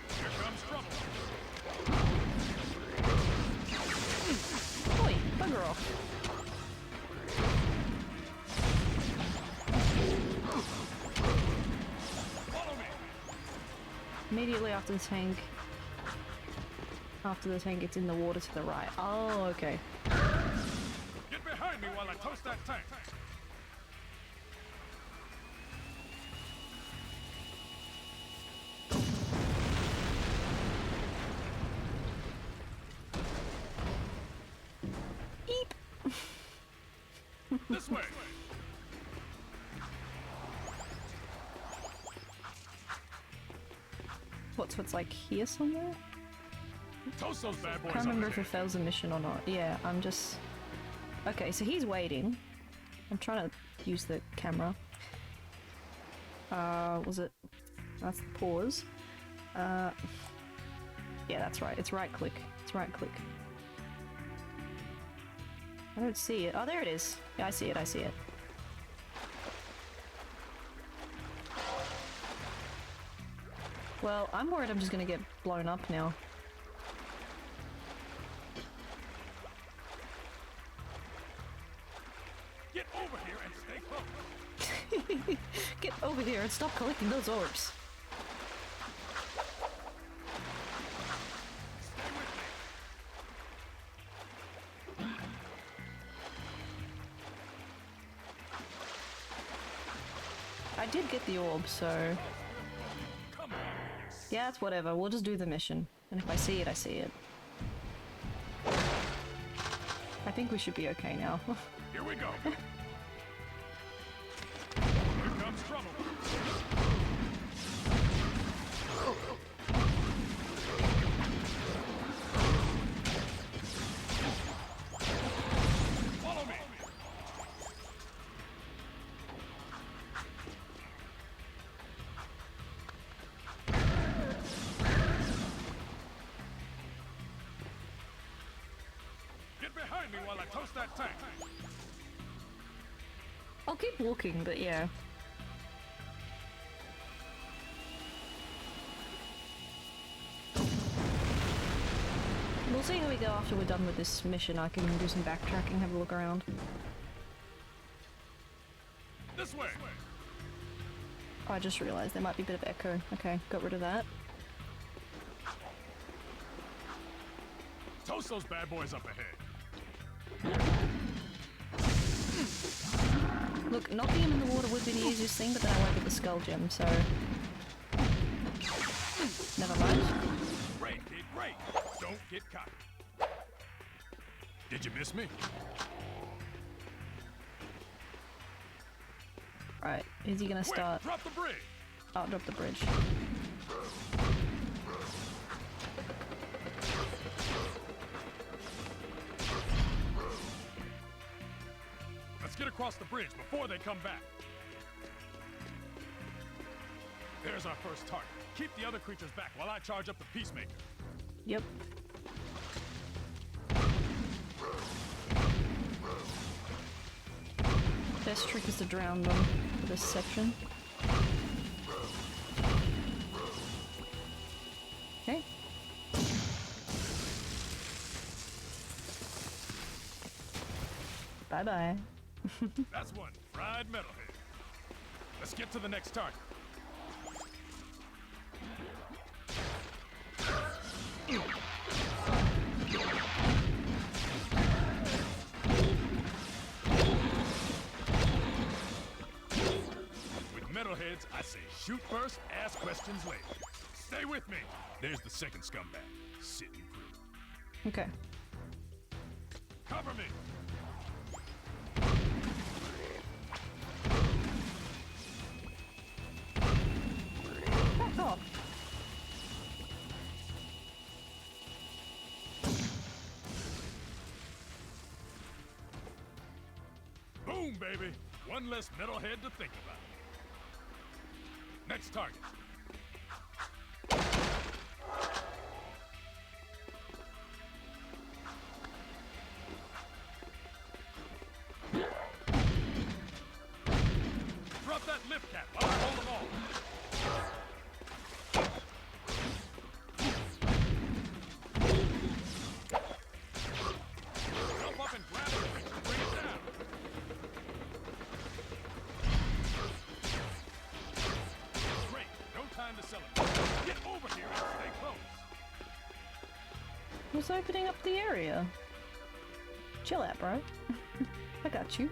Here comes trouble. Oi, bugger off. Follow me. Immediately after the tank... After the tank gets in the water to the right. Oh, okay. Get behind me while I toast that tank. Eep. This way. What's like here somewhere? Toast those bad boys. Can't remember if it fails a mission or not. Yeah, I'm just... Okay, so he's waiting. I'm trying to use the camera. Was it... That's the pause. Yeah, that's right. It's right click. It's right click. I don't see it. Oh, there it is. Yeah, I see it. I see it. Well, I'm worried I'm just gonna get blown up now. Get over here and stay close. Get over here and stop collecting those orbs. Stay with me. I did get the orb, so... Come on. Yeah, it's whatever. We'll just do the mission. And if I see it, I see it. I think we should be okay now. Here we go. Here comes trouble. Follow me. Get behind me while I toast that tank. I'll keep walking, but yeah. We'll see how we go after we're done with this mission. I can do some backtracking, have a look around. This way. Oh, I just realised there might be a bit of echo. Okay, got rid of that. Toast those bad boys up ahead. Look, knocking him in the water would be the easiest thing, but then I won't get the skull gem, so... Never mind. Great, kid, great. Don't get caught. Did you miss me? Right, is he gonna start? Quick, drop the bridge. Oh, drop the bridge. Let's get across the bridge before they come back. There's our first target. Keep the other creatures back while I charge up the Peacemaker. Yep. Best trick is to drown them for this section. Okay. Bye-bye. That's one fried metalhead. Let's get to the next target. With metalheads, I say shoot first, ask questions later. Stay with me. There's the second scumbag, sitting Krew. Okay. Cover me. Back off. Boom, baby. One less metalhead to think about. Next target. Drop that lift cap while I hold them all. Jump up and grab it and bring it down. Great, no time to celebrate. Get over here and stay close. Who's opening up the area? Chill out, bro. I got you.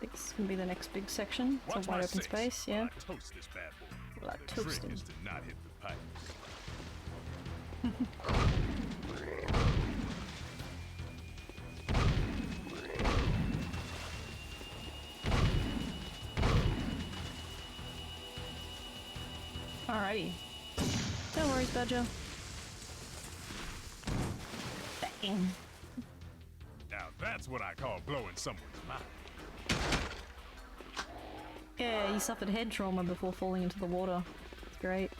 This is gonna be the next big section. It's a wide open space, yeah. I toast this bad boy. Like The trick toasting. is to not hit the pipes. Alrighty. No worries, Badger. Bang. Now that's what I call blowing someone's mind. Yeah, he suffered head trauma before falling into the water. It's great.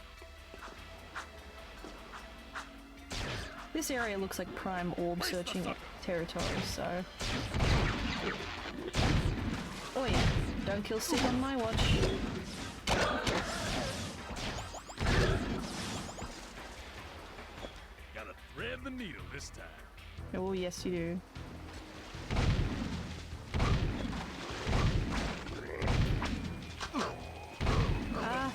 This area looks like prime orb searching territory, so... Oh yeah, don't kill Sig on my watch. Gotta thread the needle this time. Oh yes you do. Ah.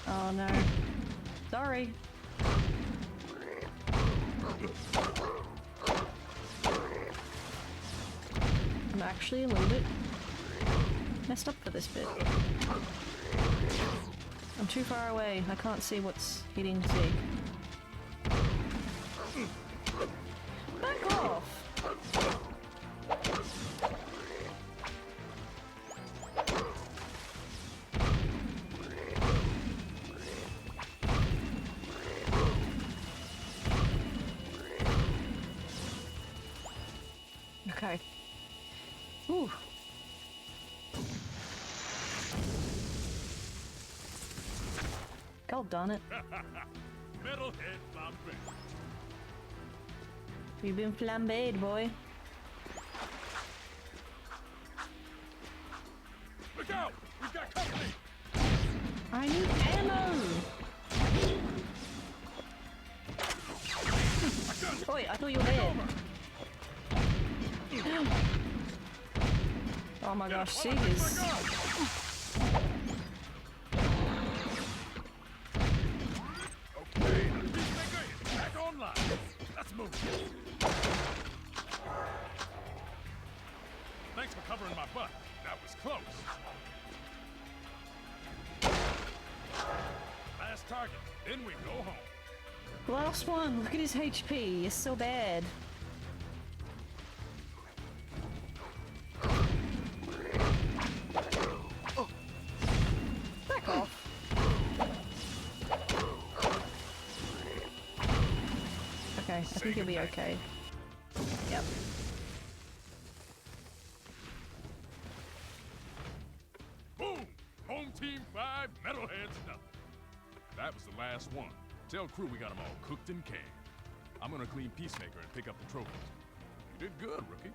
Oh no. Sorry. I'm actually a little bit messed up for this bit. I'm too far away. I can't see what's hitting Sig. Back off! Okay. Ooh. God darn it. Metalhead flambé. You've been flambéed, boy. Look out! We've got company! I need ammo! Oi, I thought you were dead. Oh my gosh, Sig is... Okay, the peacemaker is back online. Let's move. Thanks for covering my butt. That was close. Last target, then we go home. Last one, look at his HP, it's so bad. Back off. Okay, I think he'll be okay. Yep. Boom! Home team 5, metalheads nothing. That was the last one. Tell Krew we got them all cooked and canned. I'm gonna clean Peacemaker and pick up the trophies. You did good, rookie.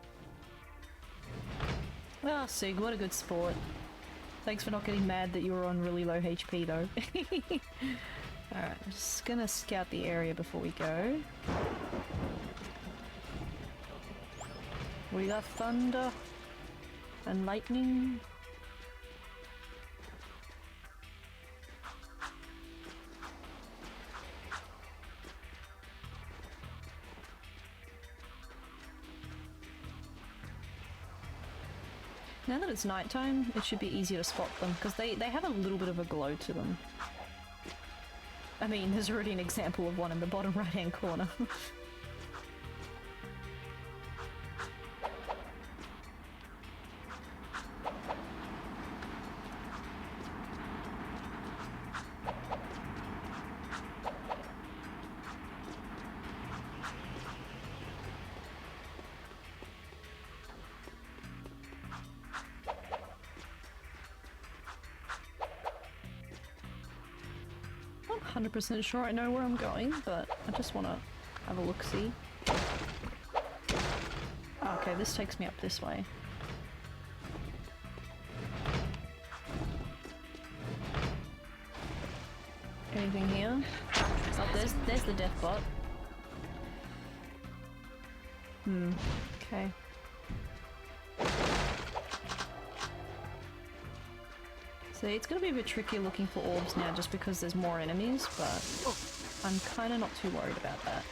Ah, Sig, what a good sport. Thanks for not getting mad that you were on really low HP though. Alright, I'm just gonna scout the area before we go. We got thunder and lightning. Now that it's nighttime, it should be easier to spot them, because they have a little bit of a glow to them. I mean, there's already an example of one in the bottom right-hand corner. 100% sure I know where I'm going, but I just want to have a look-see. Okay, this takes me up this way. Anything here? Oh, there's the death bot. Okay. See, it's gonna be a bit trickier looking for orbs now just because there's more enemies, but I'm kinda not too worried about that.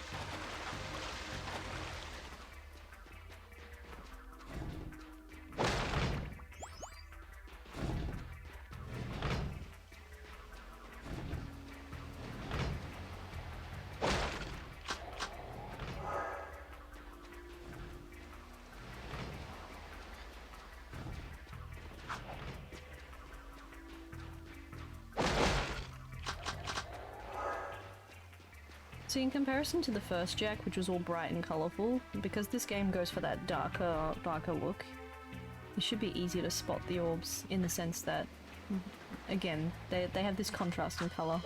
So in comparison to the first Jak, which was all bright and colourful, because this game goes for that darker look, it should be easier to spot the orbs in the sense that, again, they have this contrast in colour.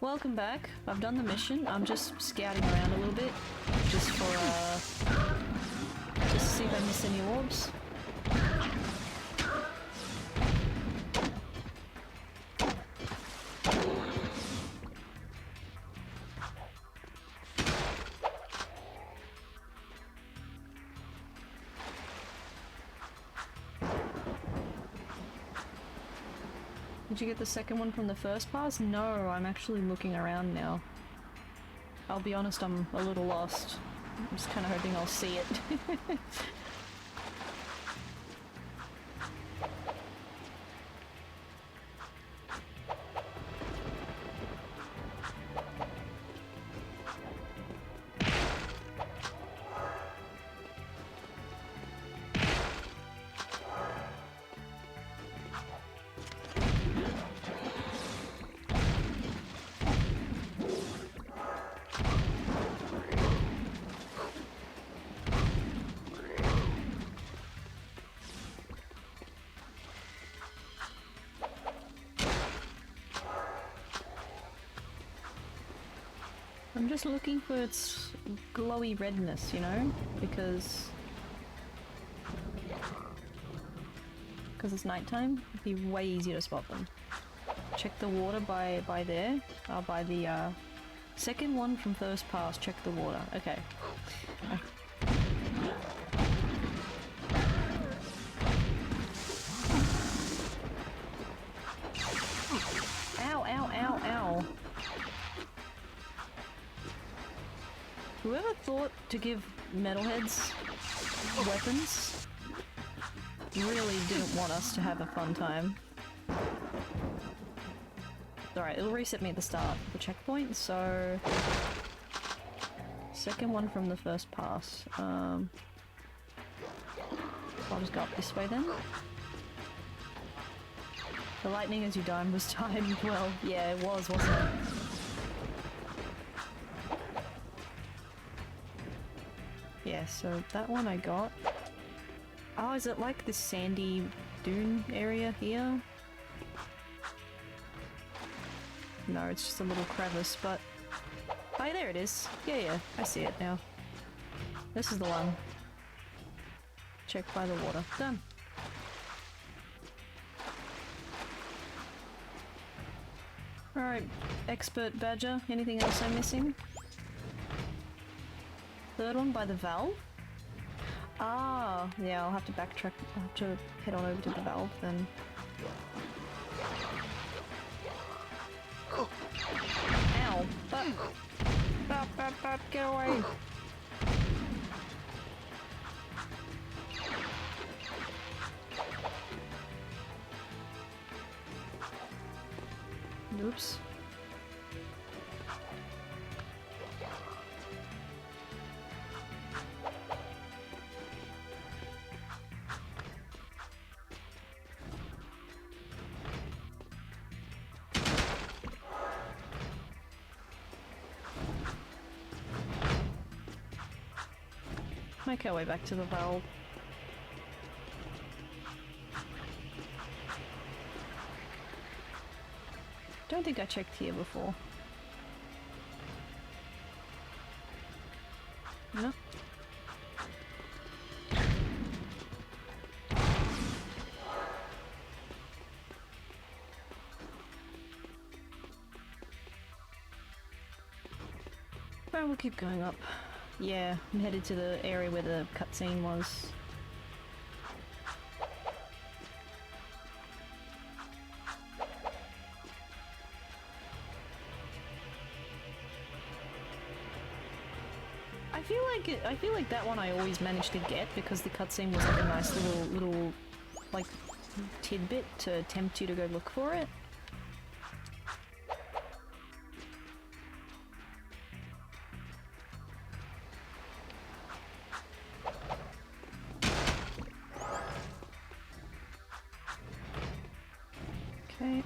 Welcome back. I've done the mission. I'm just scouting around a little bit, just to see if I miss any orbs. Did you get the second one from the first pass? No, I'm actually looking around now. I'll be honest, I'm a little lost. I'm just kind of hoping I'll see it. I'm just looking for its glowy redness, you know, because it's nighttime. It'd be way easier to spot them. Check the water by there, by the second one from first pass. Check the water. Okay. Ow! Ow! Ow! Ow! Whoever thought to give metalheads weapons really didn't want us to have a fun time. Alright, it'll reset me at the start of the checkpoint, so... Second one from the first pass. So I'll just go up this way then. The lightning as you died was timed well. Yeah, it was, wasn't it? Yeah, so that one I got. Oh, is it like this sandy dune area here? No, it's just a little crevice, but... Oh, there it is. Yeah, I see it now. This is the one. Check by the water. Done. Alright, expert badger. Anything else I'm missing? Third one by the valve? Ah, yeah, I'll have to backtrack. I'll have to head on over to the valve then. Ow! Get away! Oops. Make our way back to the valve. Don't think I checked here before. No. Well, we'll keep going up. Yeah, I'm headed to the area where the cutscene was. I feel like that one I always managed to get because the cutscene was like a nice little like tidbit to tempt you to go look for it. Okay.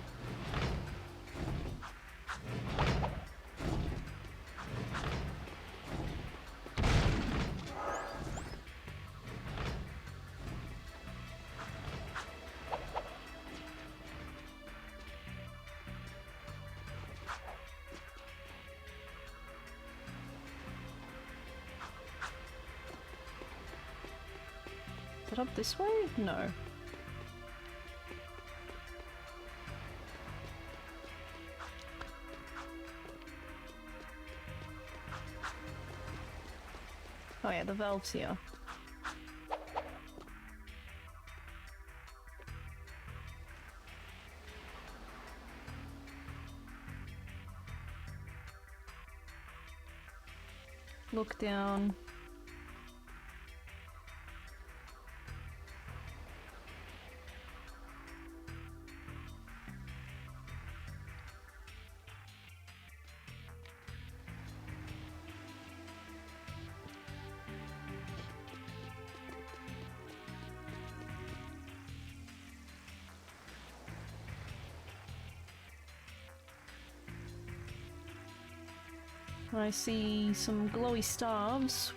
Is it up this way? No. Oh yeah, the valve's here. Look down. I see some glowy stars.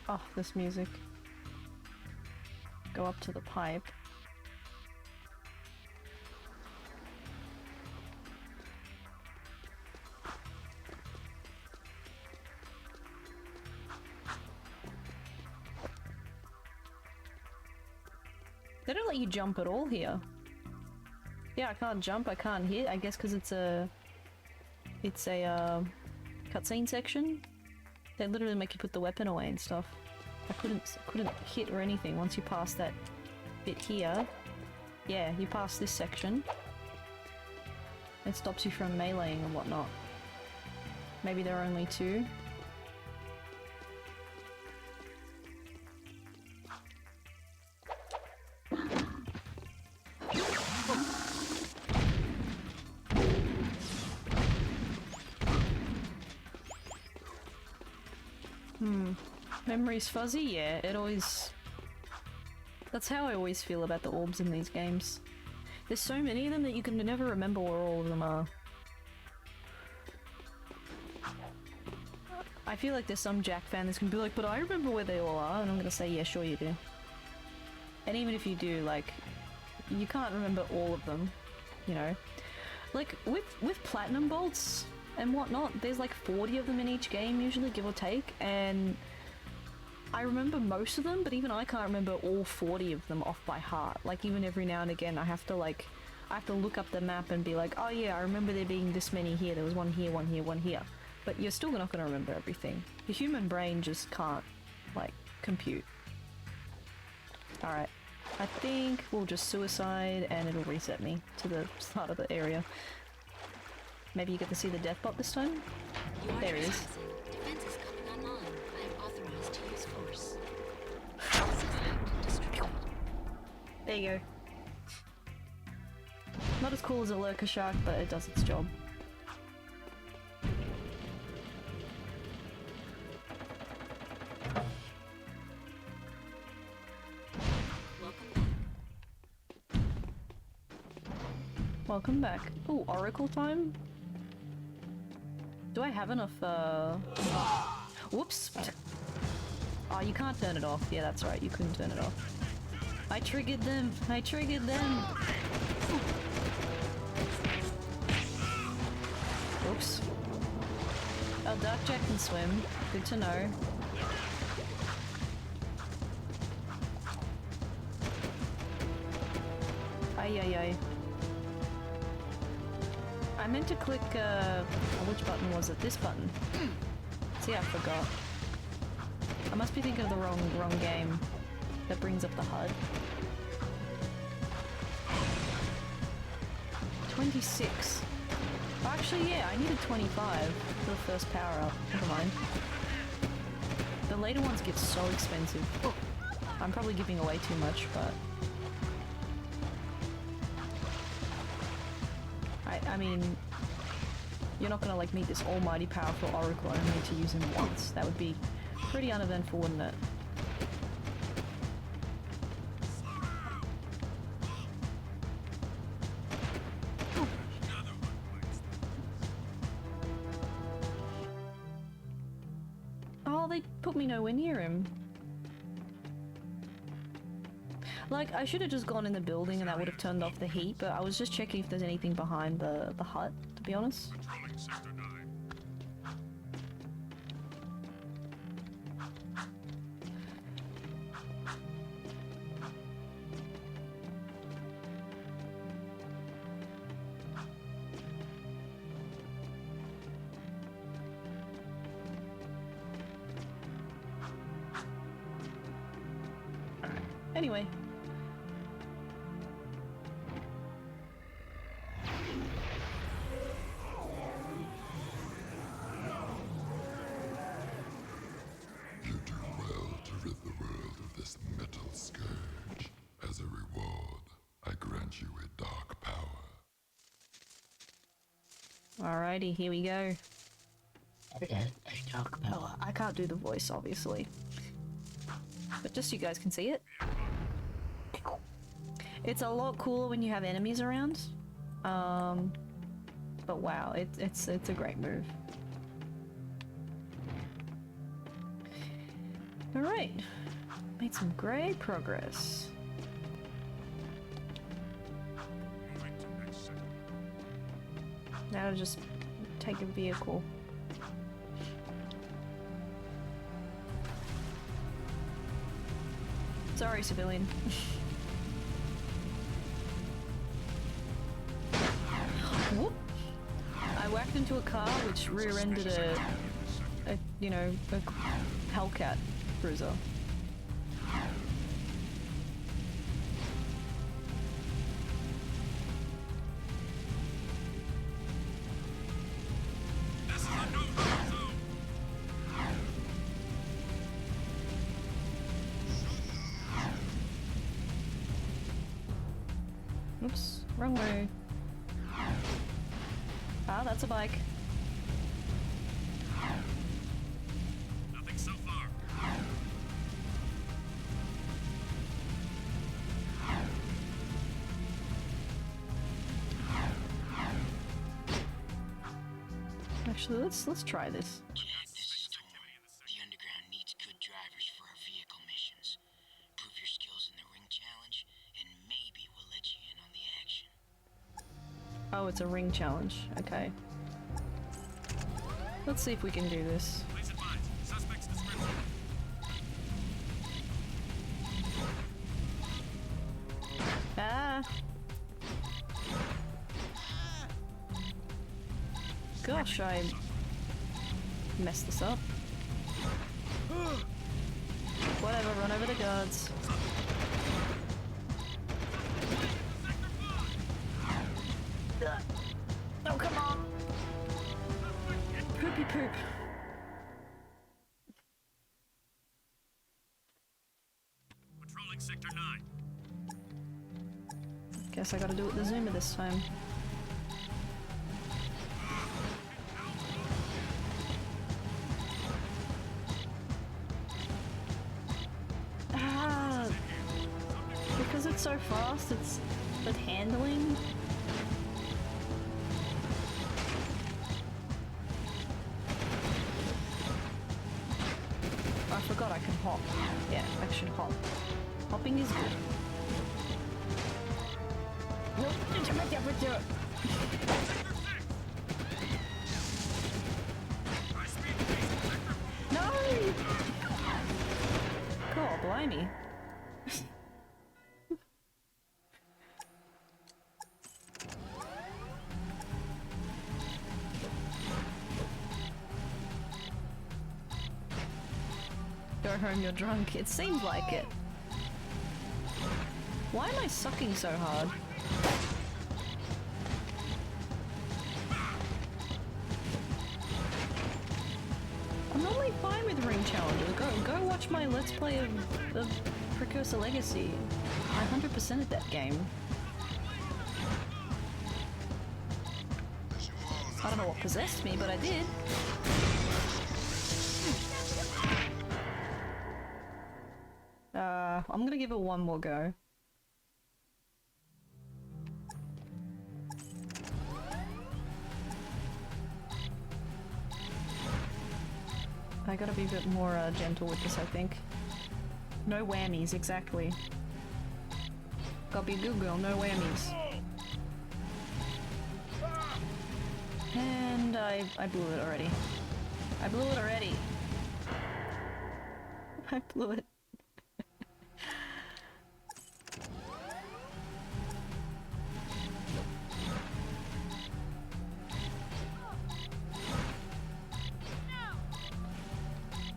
Oh, this music. Go up to the pipe. They don't let you jump at all here. Yeah, I can't jump, I can't hit, I guess because it's a cutscene section. They literally make you put the weapon away and stuff. I couldn't hit or anything once you pass that bit here. Yeah, you pass this section. It stops you from meleeing and whatnot. Maybe there are only two. Memory's fuzzy? Yeah, it always... That's how I always feel about the orbs in these games. There's so many of them that you can never remember where all of them are. I feel like there's some Jak fan that's gonna be like, but I remember where they all are, and I'm gonna say, yeah, sure you do. And even if you do, like, you can't remember all of them, you know? Like, with platinum bolts and whatnot, there's like 40 of them in each game usually, give or take, and I remember most of them, but even I can't remember all 40 of them off by heart. Like, even every now and again I have to, like, I have to look up the map and be like, oh yeah, I remember there being this many here, there was one here, one here, one here. But you're still not going to remember everything. The human brain just can't, like, compute. Alright. I think we'll just suicide and it'll reset me to the start of the area. Maybe you get to see the death bot this time? There he is. Defense is coming online. I am authorized to use force. There you go. Not as cool as a lurker shark, but it does its job. Welcome back. Ooh, Oracle time? Do I have enough, Whoops! Oh, you can't turn it off. Yeah, that's right, you couldn't turn it off. I triggered them! I triggered them! Oops. Oh, Dark Jak can swim. Good to know. Ay ay ay. I meant to click, which button was it? This button. See, I forgot. I must be thinking of the wrong game that brings up the HUD. 26. Oh, actually, yeah, I needed 25 for the first power-up. Never mind. The later ones get so expensive. Oh, I'm probably giving away too much, but... I mean, you're not gonna like meet this almighty powerful oracle and need to use him once. That would be pretty uneventful, wouldn't it? Oh, they put me nowhere near him. Like, I should have just gone in the building and that would have turned off the heat, but I was just checking if there's anything behind the hut, to be honest. Anyway. You do well to rid the world of this metal scourge. As a reward, I grant you a dark power. Alrighty, here we go. A dark power. I can't do the voice, obviously. But just so you guys can see it. It's a lot cooler when you have enemies around. But wow, it's a great move. Alright. Made some great progress. Now to just take a vehicle. Sorry, civilian. Whoop! I whacked into a car which rear-ended a Hellcat cruiser. Oops, wrong way. Ah, that's a bike. Nothing so far. Actually, let's try this. The underground needs good drivers for our vehicle missions. Prove your skills in the ring challenge, and maybe we'll let you in on the action. Oh, it's a ring challenge. Okay. Let's see if we can do this. Please advise. Suspect's description. Ah! Gosh, I messed this up. Whatever, run over the guards. Oh, come on! Poopy poop. Patrolling Sector 9. Guess I gotta do it the zoomer this time. Because it's so fast, it's with handling. I forgot I can hop. Yeah, I should hop. Hopping is good. No! God, blimey. Go home, you're drunk. It seems like it. Why am I sucking so hard? I'm normally fine with ring challenges. Go watch my Let's Play of Precursor Legacy. I 100%ed that game. I don't know what possessed me, but I did. I'm gonna give it one more go. I gotta be a bit more gentle with this, I think. No whammies, exactly. Gotta be a good girl, no whammies. And I blew it already. I blew it already. I blew it.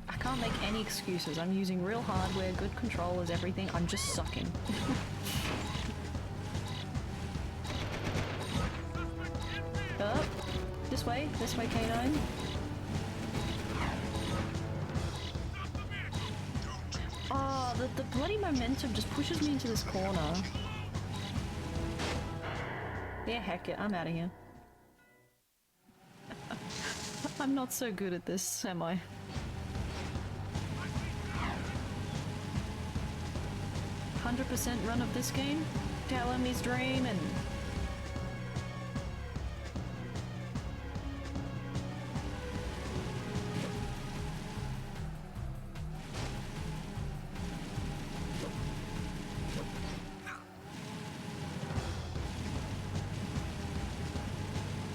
I can't make any excuses. I'm using real hardware, good controllers, everything. I'm just sucking. Up. This way, K9. Oh, the bloody momentum just pushes me into this corner. Yeah, heck it, I'm out of here. I'm not so good at this, am I? %, run of this game? Telling me's dreaming.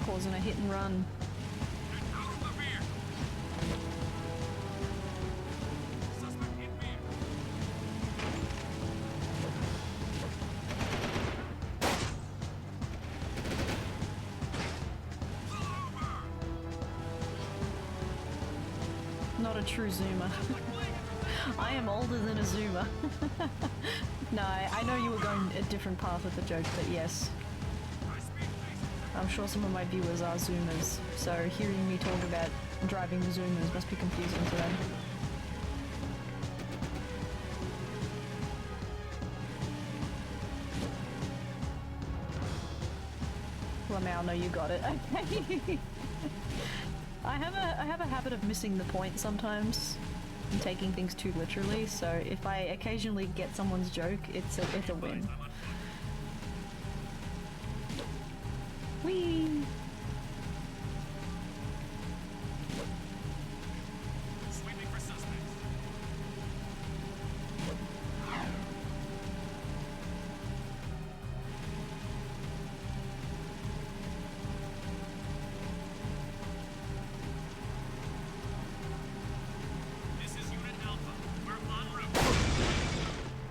Causing a hit and run. Not a true zoomer. I am older than a zoomer. No, I know you were going a different path with the joke, but yes. I'm sure some of my viewers are zoomers, so hearing me talk about driving the zoomers must be confusing to them. Well, now, no, you got it. Okay. I have a habit of missing the point sometimes and taking things too literally, so if I occasionally get someone's joke, it's a win. Whee! Sweeping for suspects. This is Unit Alpha. We're en route.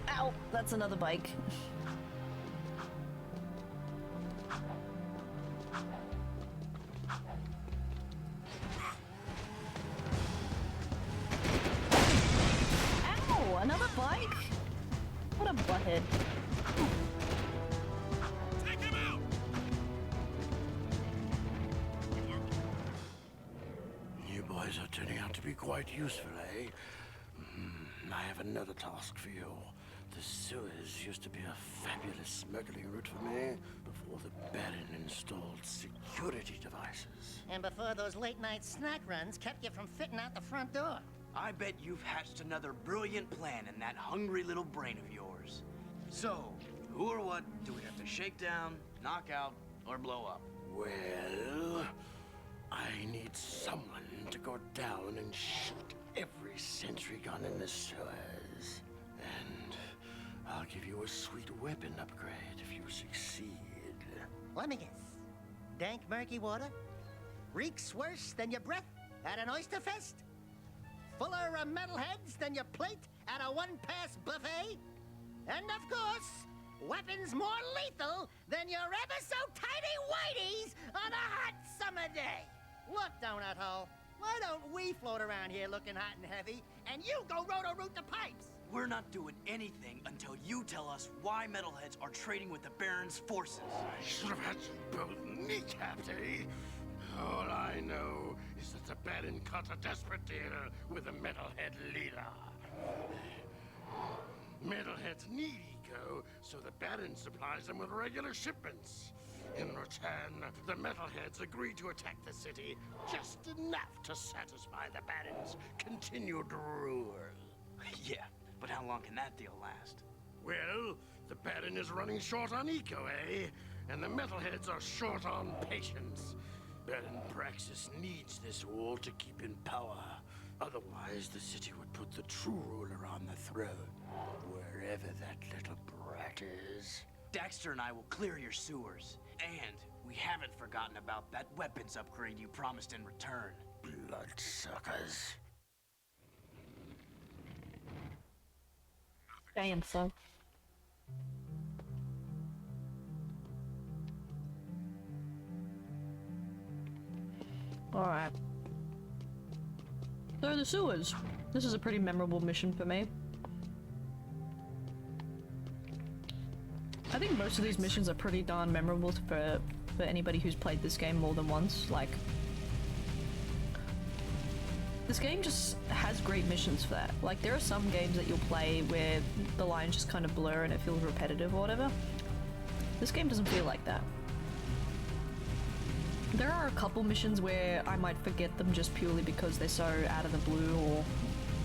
Ow! That's another bike. head. Take him out! You boys are turning out to be quite useful, eh? I have another task for you. The sewers used to be a fabulous smuggling route for me before the Baron installed security devices. And before those late-night snack runs kept you from fitting out the front door. I bet you've hatched another brilliant plan in that hungry little brain of yours. So, who or what do we have to shake down, knock out, or blow up? Well, I need someone to go down and shoot every sentry gun in the sewers. And I'll give you a sweet weapon upgrade if you succeed. Let me guess. Dank, murky water? Reeks worse than your breath at an oyster fest? Fuller of metalheads than your plate at a one-pass buffet? And of course, weapons more lethal than your ever-so-tiny whiteys on a hot summer day. Look, Donut Hole, why don't we float around here looking hot and heavy, and you go roto-root the pipes? We're not doing anything until you tell us why metalheads are trading with the Baron's forces. I should have had you both kneecapped, eh? All I know is that the Baron cut a desperate deal with the metalhead leader. Metalheads need eco, so the Baron supplies them with regular shipments. In return, the metalheads agree to attack the city just enough to satisfy the Baron's continued rule. Yeah, but how long can that deal last? Well, the Baron is running short on eco, eh? And the metalheads are short on patience. Baron Praxis needs this wall to keep in power. Otherwise, the city would put the true ruler on the throne, wherever that little brat is. Daxter and I will clear your sewers. And we haven't forgotten about that weapons upgrade you promised in return. Bloodsuckers. Damn, so. Alright. So the sewers. This is a pretty memorable mission for me. I think most of these missions are pretty darn memorable for anybody who's played this game more than once. Like, this game just has great missions for that. Like, there are some games that you'll play where the lines just kind of blur and it feels repetitive or whatever. This game doesn't feel like that. There are a couple missions where I might forget them just purely because they're so out of the blue, or,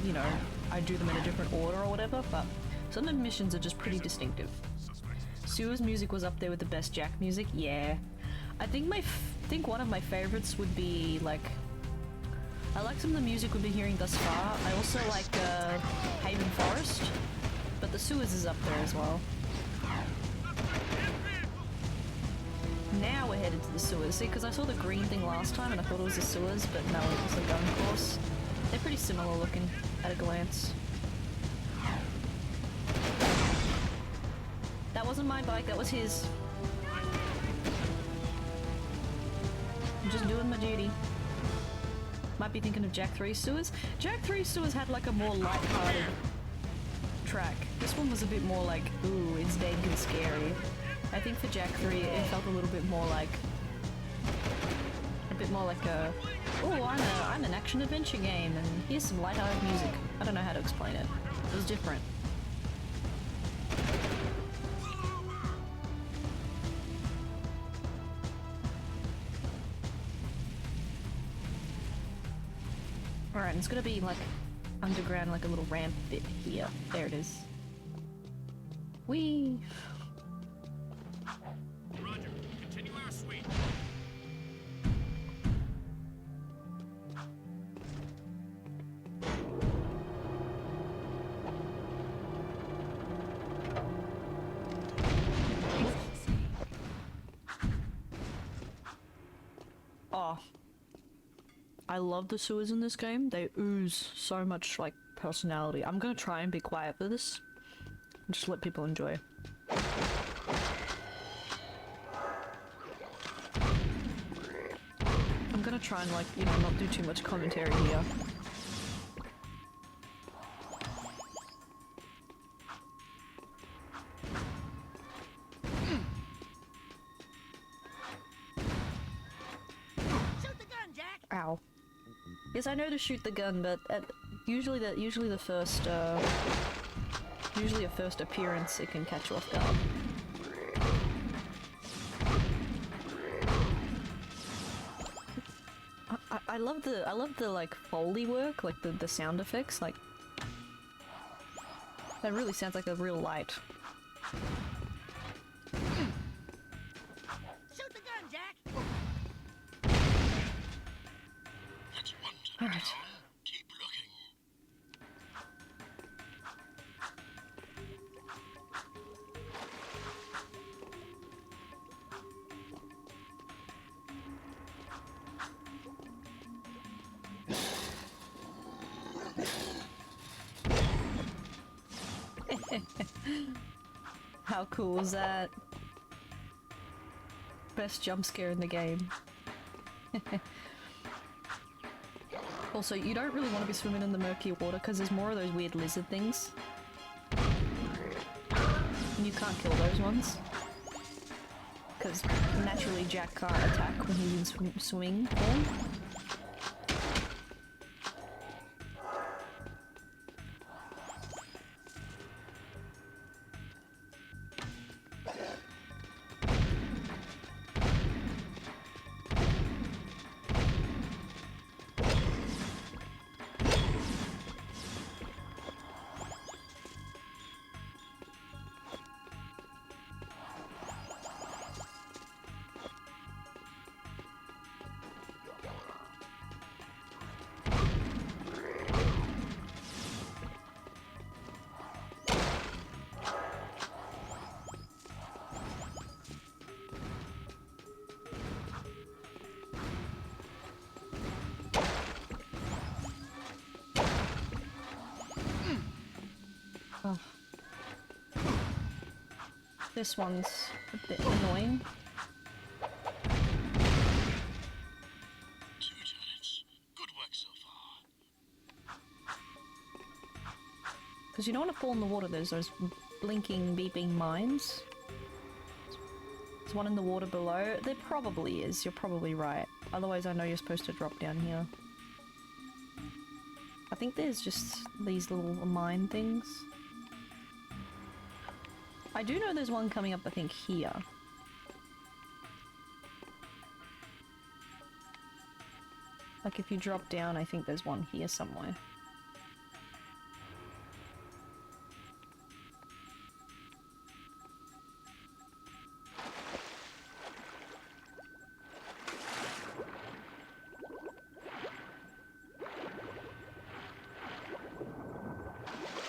you know, I do them in a different order or whatever, but some of the missions are just pretty distinctive. Sewers music was up there with the best Jak music, yeah. I think one of my favorites would be, like, I like some of the music we've been hearing thus far. I also like Haven Forest, but the sewers is up there as well. Now we're headed to the sewers. See, because I saw the green thing last time and I thought it was the sewers, but no, it was the gun course. They're pretty similar looking at a glance. That wasn't my bike, that was his. I'm just doing my duty. Might be thinking of Jak III sewers. Jak III sewers had like a more light-hearted track. This one was a bit more like, ooh, it's dank and scary. I think for Jak III it felt a little bit more like a, oh, I'm an action-adventure game and here's some light-hearted music. I don't know how to explain it. It was different. Alright, it's gonna be like underground, like a little ramp bit here. There it is. Whee! Roger, continue our sweep. Oh. I love the sewers in this game. They ooze so much, like, personality. I'm gonna try and be quiet for this. And just let people enjoy. I'm gonna try and, like, you know, not do too much commentary here. Yes, I know to shoot the gun, but usually a first appearance it can catch you off guard. I love the like Foley work, like the sound effects, like that really sounds like a real light. Shoot the gun, Jack! That's one to All right. down. Keep looking. How cool is that? Best jump scare in the game. Also, you don't really want to be swimming in the murky water because there's more of those weird lizard things. And you can't kill those ones. Because naturally Jak can't attack when he's in swimming form. Oh. This one's a bit annoying. 2 turrets. Good work so far. Because you don't want to fall in the water, there's those blinking, beeping mines. There's one in the water below. There probably is, you're probably right. Otherwise I know you're supposed to drop down here. I think there's just these little mine things. I do know there's one coming up, I think, here. Like if you drop down, I think there's one here somewhere.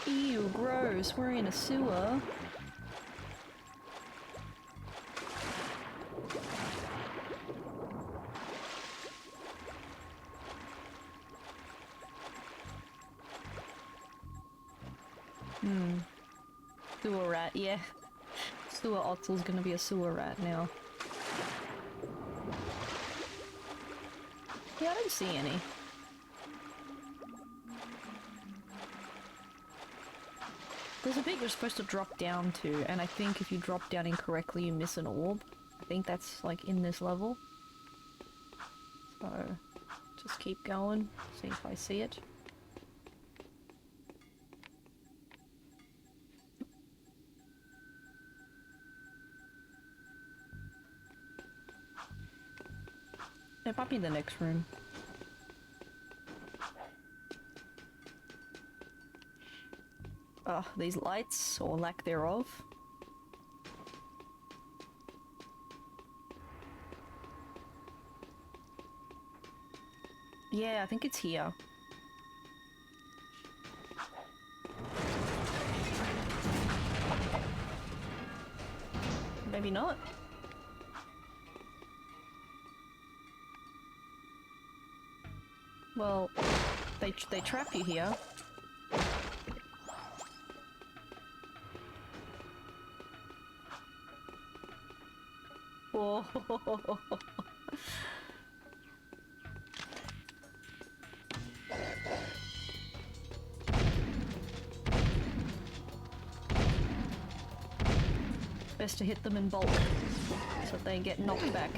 Ew, gross, we're in a sewer. Sewer rat, yeah. Sewer Otzel's gonna be a sewer rat now. Yeah, I don't see any. There's a bit you're supposed to drop down to, and I think if you drop down incorrectly you miss an orb. I think that's like in this level. So, just keep going, see if I see it. It might be the next room. Ugh, these lights, or lack thereof. Yeah, I think it's here. Maybe not. Well, they trap you here. Whoa. Best to hit them in bulk so that they get knocked back.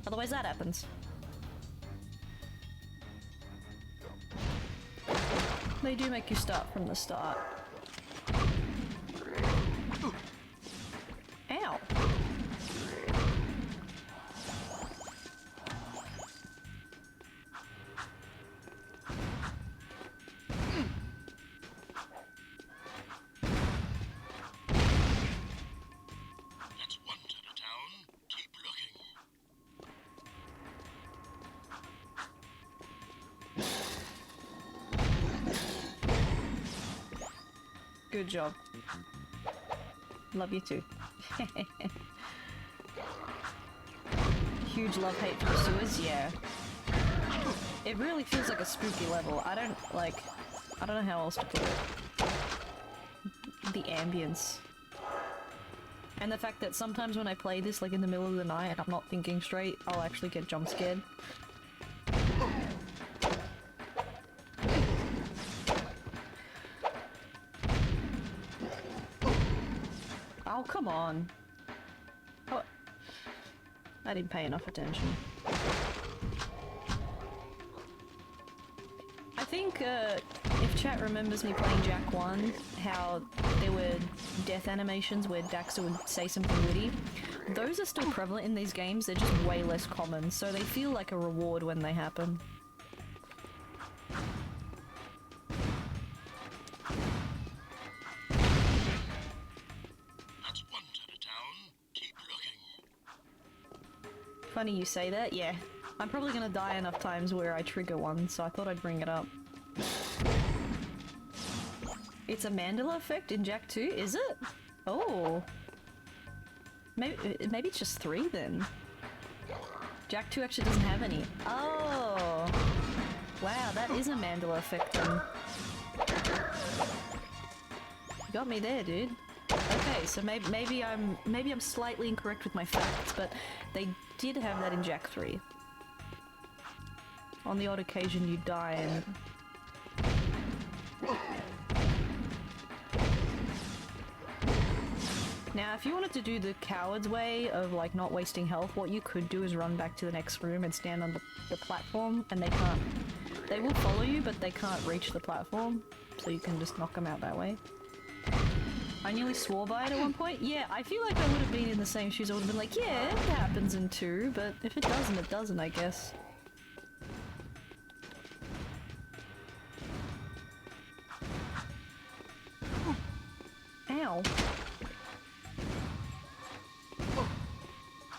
Otherwise that happens. They do make you start from the start. Ow! That's one turtle down. Keep looking. Good job. Love you too. Huge love-hate for the sewers, yeah. It really feels like a spooky level. I don't know how else to put it. The ambience. And the fact that sometimes when I play this, like in the middle of the night and I'm not thinking straight, I'll actually get jump scared. Oh, come on. Oh, I didn't pay enough attention. I think, if chat remembers me playing Jak I, how there were death animations where Daxter would say something witty, those are still prevalent in these games, they're just way less common, so they feel like a reward when they happen. Funny you say that, yeah. I'm probably gonna die enough times where I trigger one, so I thought I'd bring it up. It's a Mandela effect in Jak II, is it? Oh. Maybe it's just 3 then. Jak II actually doesn't have any. Oh. Wow, that is a Mandela effect then. You got me there, dude. Okay, so maybe I'm slightly incorrect with my facts, but they did have that in Jak III. On the odd occasion you die and... Now, if you wanted to do the coward's way of, like, not wasting health, what you could do is run back to the next room and stand on the platform, and they can't... They will follow you, but they can't reach the platform, so you can just knock them out that way. I nearly swore by it at one point. Yeah, I feel like I would have been in the same shoes. I would have been like, yeah, it happens in 2, but if it doesn't, it doesn't, I guess. Ow.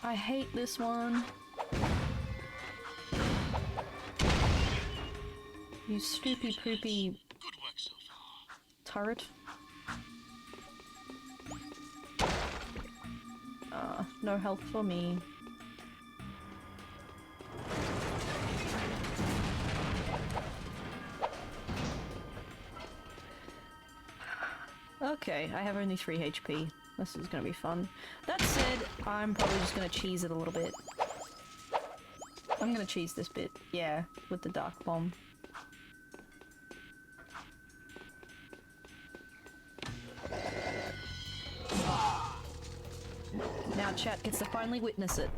I hate this one. You stoopy poopy turret. No help for me. Okay, I have only 3 HP. This is gonna be fun. That said, I'm probably just gonna cheese it a little bit. I'm gonna cheese this bit, yeah, with the dark bomb. Now chat gets to finally witness it.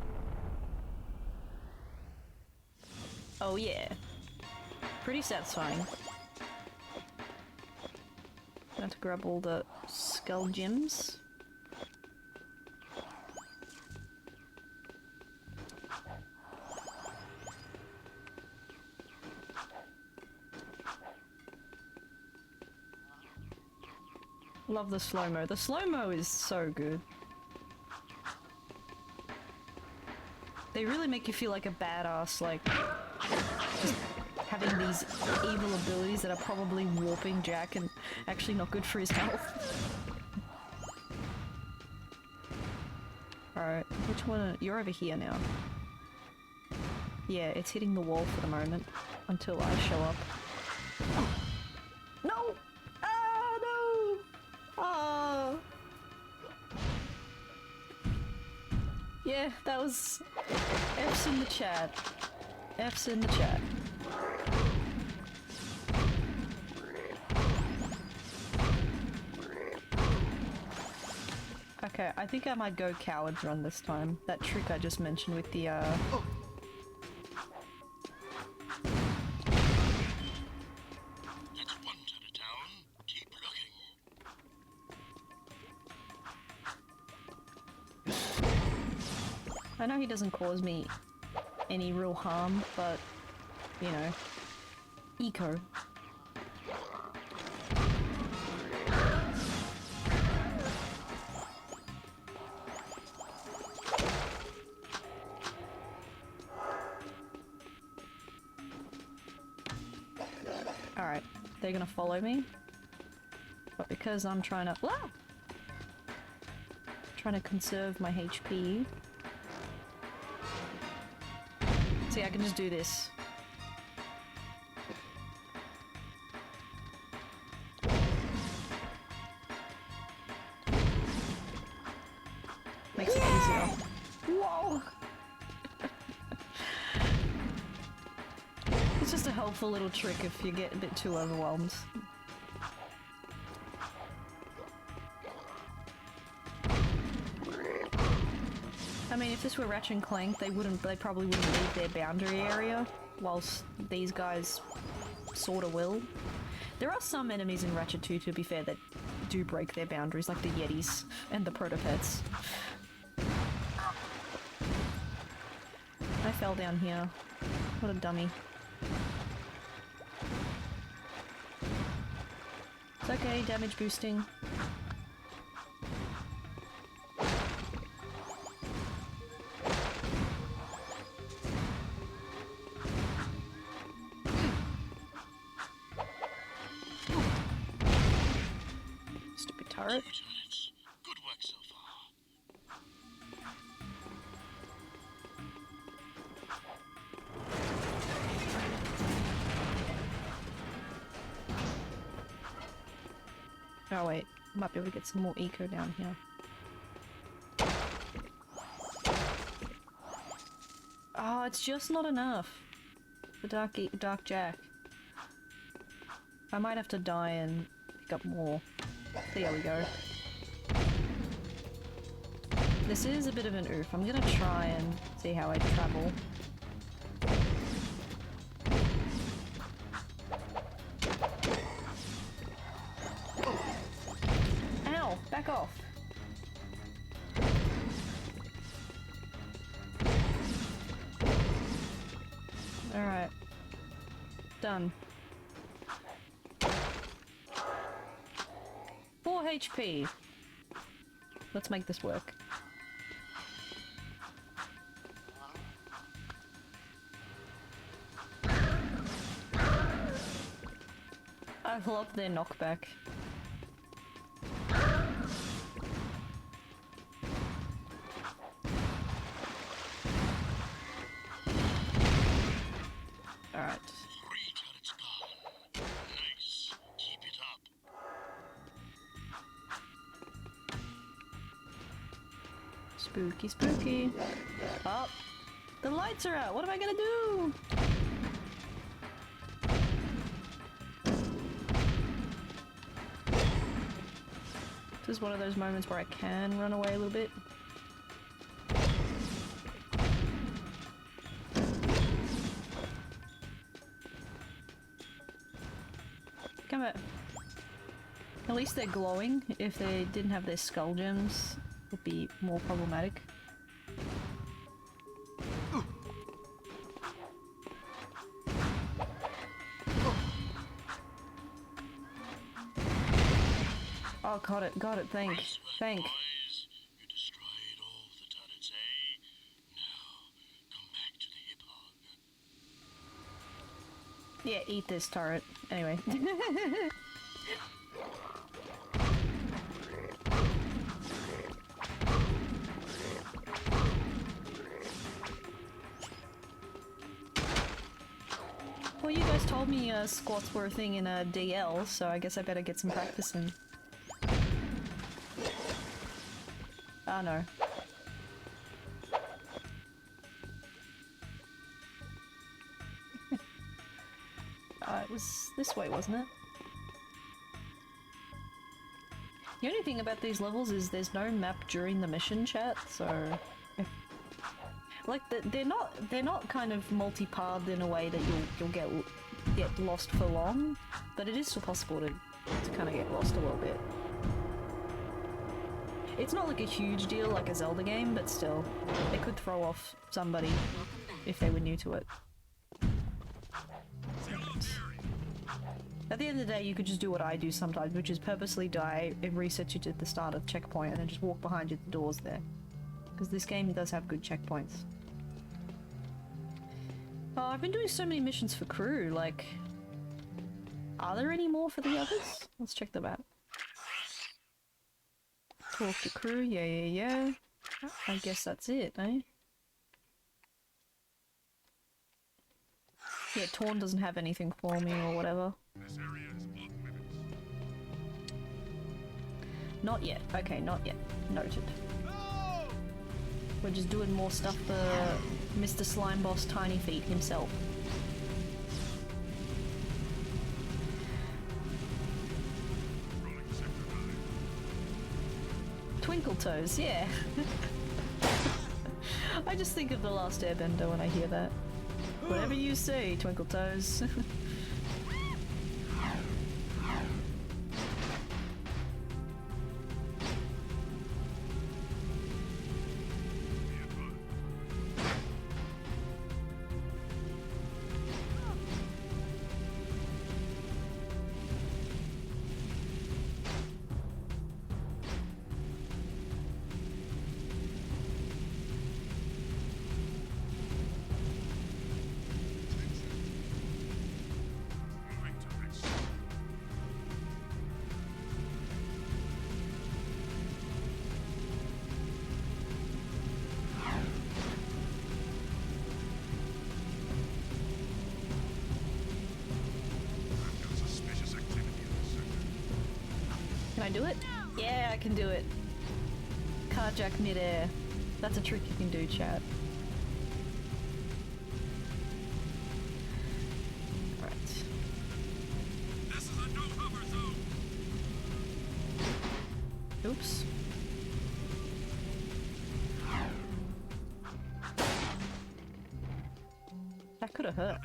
Oh yeah. Pretty satisfying. I have to grab all the skull gems. Love the slow-mo. The slow-mo is so good. They really make you feel like a badass, like, just having these evil abilities that are probably warping Jak and actually not good for his health. Alright, which one? You're over here now. Yeah, it's hitting the wall for the moment, until I show up. No! Ah, no! Ah! Yeah, that was... F's in the chat. F's in the chat. Okay, I think I might go coward's run this time. That trick I just mentioned with the, I know he doesn't cause me any real harm, but, you know, eco. Alright, they're gonna follow me. But because I'm trying to— ah! Trying to conserve my HP. See, I can just do this. Makes it easier. Whoa! It's just a helpful little trick if you get a bit too overwhelmed. I mean, if this were Ratchet and Clank, they probably wouldn't leave their boundary area, whilst these guys sorta will. There are some enemies in Ratchet 2, to be fair, that do break their boundaries, like the Yetis and the Protopets. I fell down here. What a dummy. It's okay, damage boosting. Stupid turret. Good work so Oh wait, might be able to get some more eco down here. Oh, it's just not enough. The Dark Jak. I might have to die and pick up more. There we go. This is a bit of an oof. I'm gonna try and see how I travel. Ow! Back off! Alright. Done. 4 HP. Let's make this work. I love their knockback. Alright. nice. Keep it up. Spooky, spooky. Oh, the lights are out. What am I gonna do? This is one of those moments where I can run away a little bit. Come on. At least they're glowing. If they didn't have their skull gems, it would be more problematic. Oh, got it, thank. You destroyed all the turrets, eh? Now, come back to the hip hog. Yeah, eat this turret. Anyway. Well, you guys told me squats were a thing in a DL, so I guess I better get some practice in. Oh no. It was this way, wasn't it? The only thing about these levels is there's no map during the mission, chat, so like they're not kind of multi-paths in a way that you'll get lost for long, but it is still possible to kind of get lost a little bit. It's not like a huge deal like a Zelda game, but still, it could throw off somebody if they were new to it. At the end of the day, you could just do what I do sometimes, which is purposely die and reset you to the start of checkpoint and then just walk behind you at the doors there. Because this game does have good checkpoints. Oh, I've been doing so many missions for Krew, like... Are there any more for the others? Let's check them out. Talk to Krew, yeah. I guess that's it, eh? Yeah, Torn doesn't have anything for me or whatever. This area is off limits. Not yet. Okay, not yet. Noted. We're just doing more stuff for Mr. Slime Boss Tiny Feet himself. Twinkle Toes, yeah. I just think of The Last Airbender when I hear that. Whatever you say, Twinkle Toes. Can I do it? Yeah, I can do it. Carjack midair. That's a trick you can do, chat. Alright. This is a no hover zone. Oops. That could have hurt.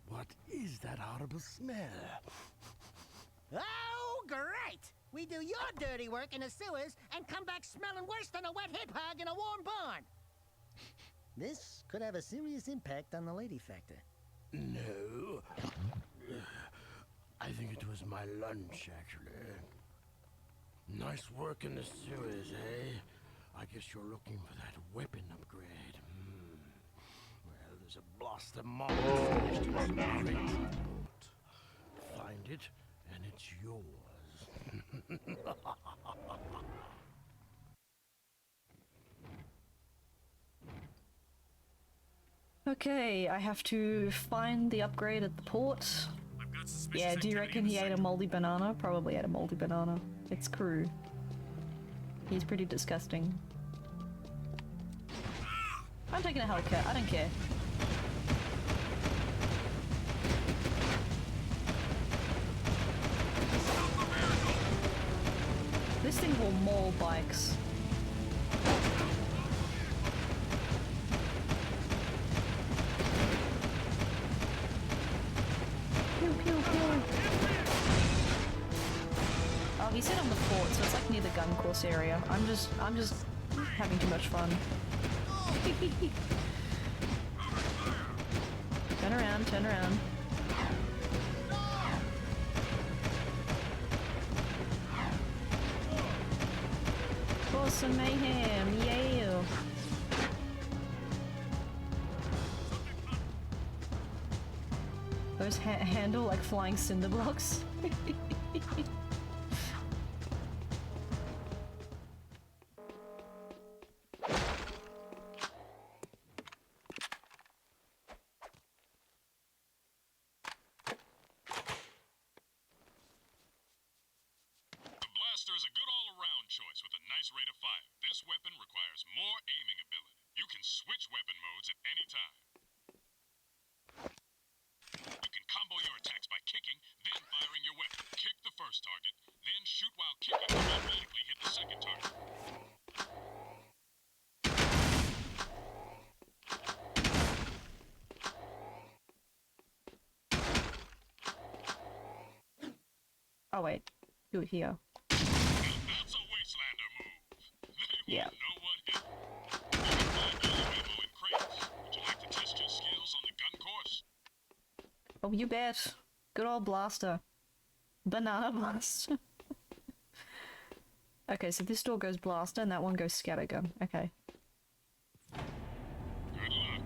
What is that horrible smell? Oh, great! We do your dirty work in the sewers and come back smelling worse than a wet hip hog in a warm barn. This could have a serious impact on the lady factor. No. I think it was my lunch, actually. Nice work in the sewers, eh? I guess you're looking for that weapon upgrade. Well, there's a blaster mod finished with some great support. Find it, and it's yours. Okay, I have to find the upgrade at the port. Yeah, do you reckon he ate a moldy banana? Probably ate a moldy banana. It's Krew. He's pretty disgusting. I'm taking a Hellcat, I don't care. This thing will maul bikes. Pew pew pew. Oh, he said on the fort, so it's like near the gun course area. I'm just having too much fun. Turn around, turn around. For some mayhem, yeah! Those handle like flying cinder blocks. Oh wait, Do it here. That's a Wastelander move. They Yeah. won't know what hit. You can find all the ammo in crates. Would you like to test your skills on the gun course? Oh, you bet. Good old blaster. Banana blaster. Okay, so this door goes blaster and that one goes scattergun. Okay. Good luck.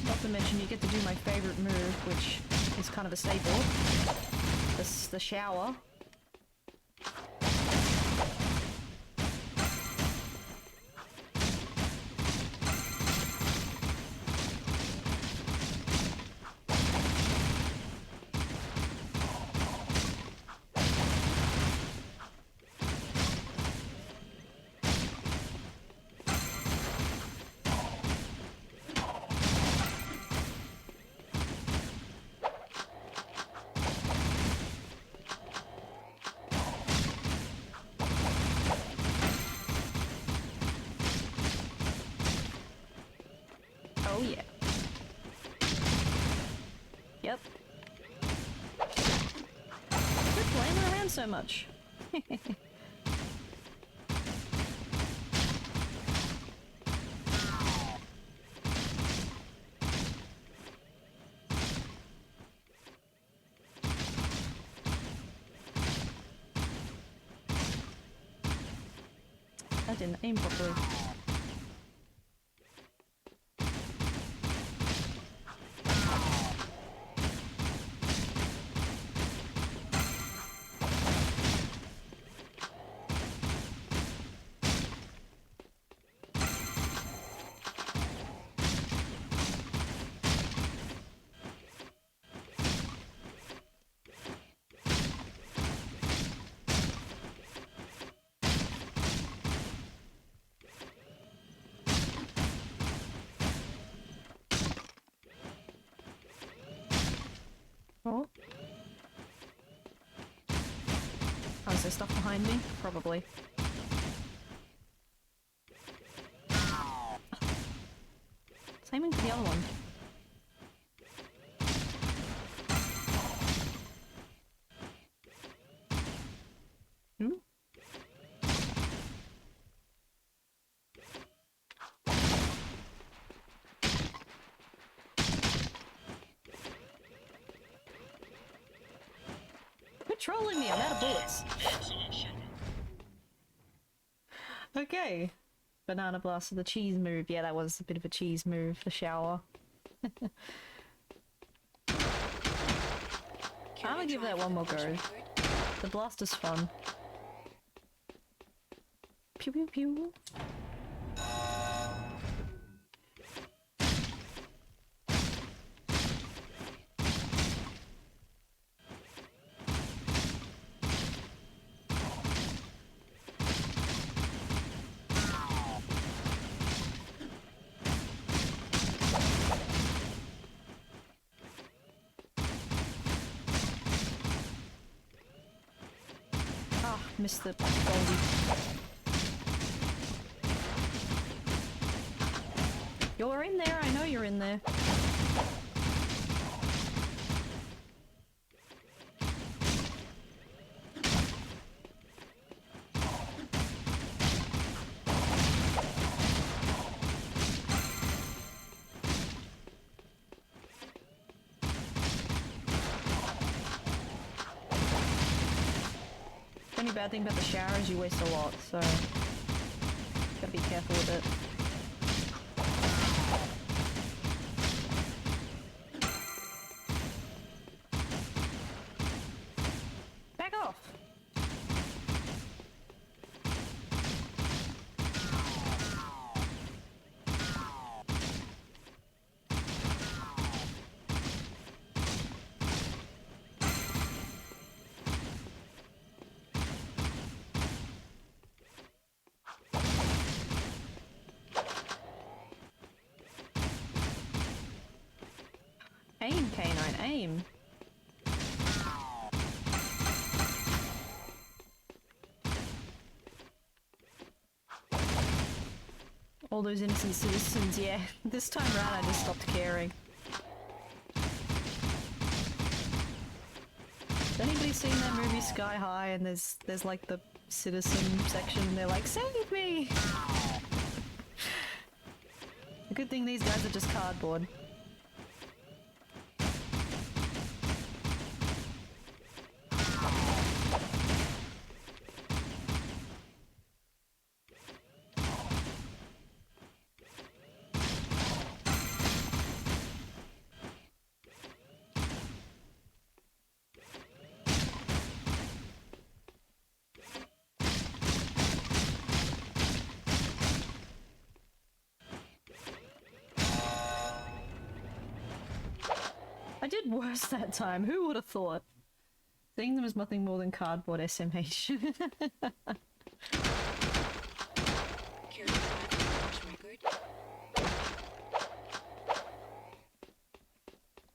Not to mention you get to do my favorite move, which is kind of a staple. The shower. Oh yeah. Yep. Quit playing around so much. I didn't aim properly. Oh. Oh, is there stuff behind me? Probably. It's aiming for the other one. Hmm? Quit trolling me, I'm out of bullets. Excellent shooting. Okay. Banana Blaster, the cheese move. Yeah, that was a bit of a cheese move, the shower. I'm gonna give that one more go. The blaster's fun. Pew pew pew. Ah, missed the goldie. You're in there, I know you're in there. The only bad thing about the shower is you waste a lot, so gotta be careful with it. Back off! Aim, canine, aim. All those innocent citizens, yeah. This time around I just stopped caring. Has anybody seen that movie Sky High and there's like the citizen section and they're like, save me! A good thing these guys are just cardboard. I did worse that time, who would have thought? Seeing them as nothing more than cardboard SMH.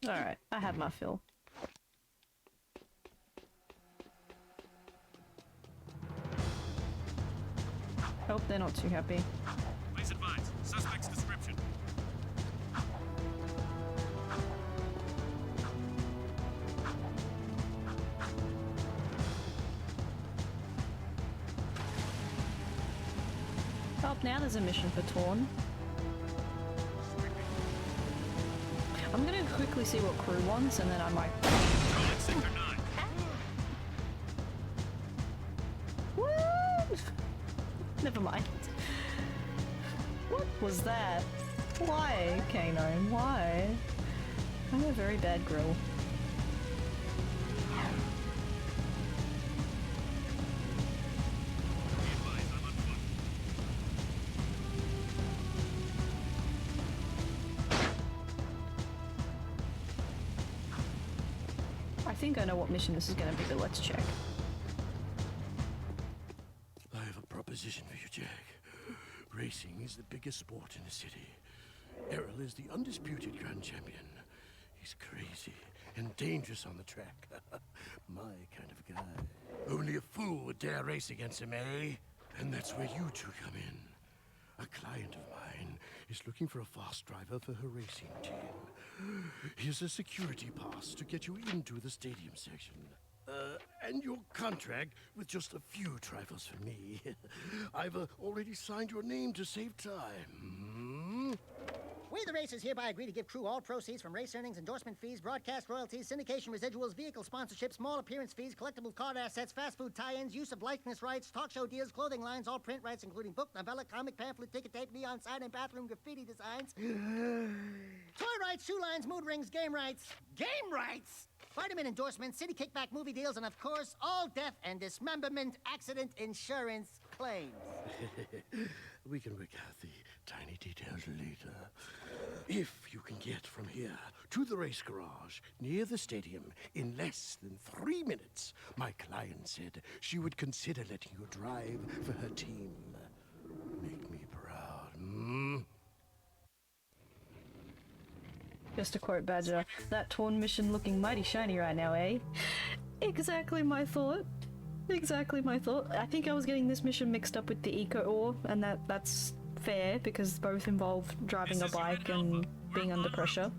Alright, I had my fill. Hope they're not too happy. Please advise. Suspect's description. Oh, now there's a mission for Torn. I'm gonna quickly see what Krew wants and then I might... What? Never mind. What was that? Why, Kano? Why? I'm a very bad grill. I think I know what mission this is going to be, but let's check. I have a proposition for you, Jak. Racing is the biggest sport in the city. Errol is the undisputed grand champion. He's crazy and dangerous on the track. My kind of guy. Only a fool would dare race against him, eh? And that's where you two come in. A client of mine is looking for a fast driver for her racing team. Here's a security pass to get you into the stadium section. And your contract with just a few trifles for me. I've already signed your name to save time. We, the racers, hereby agree to give Krew all proceeds from race earnings, endorsement fees, broadcast royalties, syndication residuals, vehicle sponsorships, small appearance fees, collectible card assets, fast food tie-ins, use of likeness rights, talk show deals, clothing lines, all print rights, including book, novella, comic, pamphlet, ticket tape, neon sign, and bathroom graffiti designs. Toy rights, shoe lines, mood rings, game rights. Game rights? Vitamin endorsements, city kickback movie deals, and of course, all death and dismemberment accident insurance claims. We can work out the tiny details later. If you can get from here to the race garage near the stadium in less than 3 minutes, my client said she would consider letting you drive for her team. Make me proud, Just to quote Badger, that Torn mission looking mighty shiny right now, eh? Exactly my thought. Exactly my thought. I think I was getting this mission mixed up with the Eco Ore, and that's fair because both involve driving a bike and being under pressure.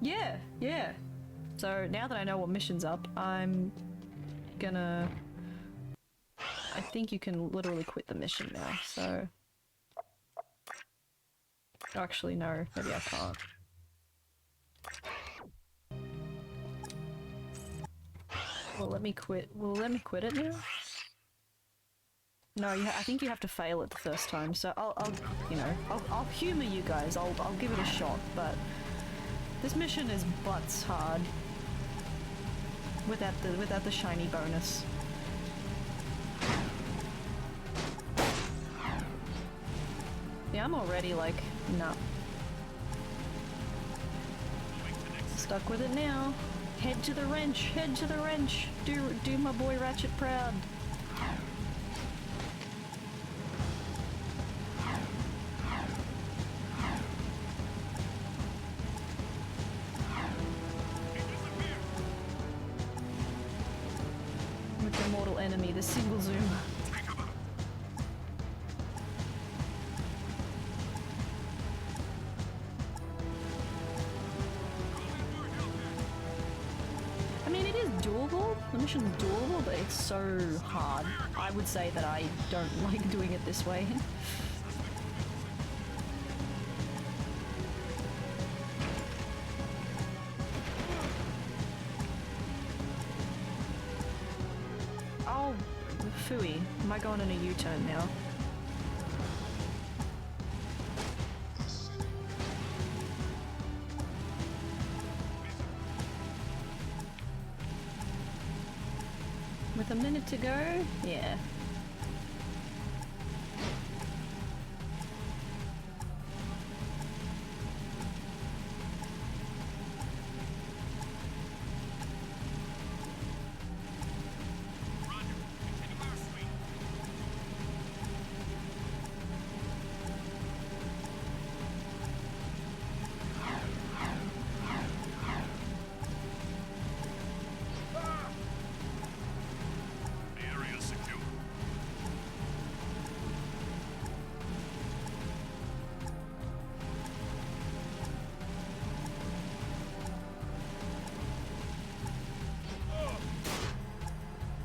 Yeah. So now that I know what mission's up, I'm gonna... I think you can literally quit the mission now, so... Actually, no, maybe I can't. Well, let me quit. Well, let me quit it now. No, I think you have to fail it the first time. So I'll humor you guys. I'll give it a shot. But this mission is butts hard without the shiny bonus. Yeah, I'm already like, nah. Stuck with it now. Head to the wrench, head to the wrench. Do my boy Ratchet proud. With the mortal enemy, the single zoom. doable. The mission's doable, but it's so hard. I would say that I don't like doing it this way. Oh, phooey. Am I going in a U-turn now? With a minute to go? Yeah.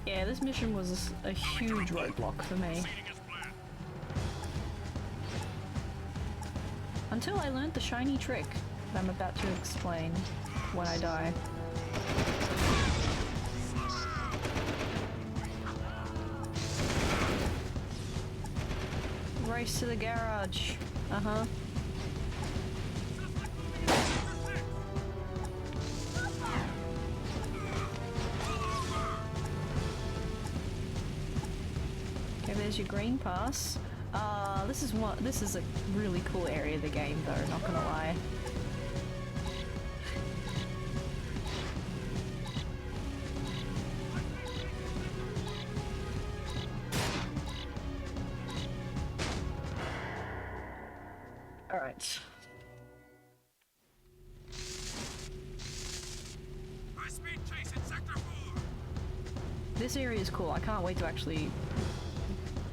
Yeah, this mission was a huge roadblock for me. Until I learned the shiny trick that I'm about to explain when I die. Race to the garage. Uh-huh. There's your green pass. This is a really cool area of the game though, not gonna lie. Alright. High-speed chase in Sector 4. This area is cool. I can't wait to actually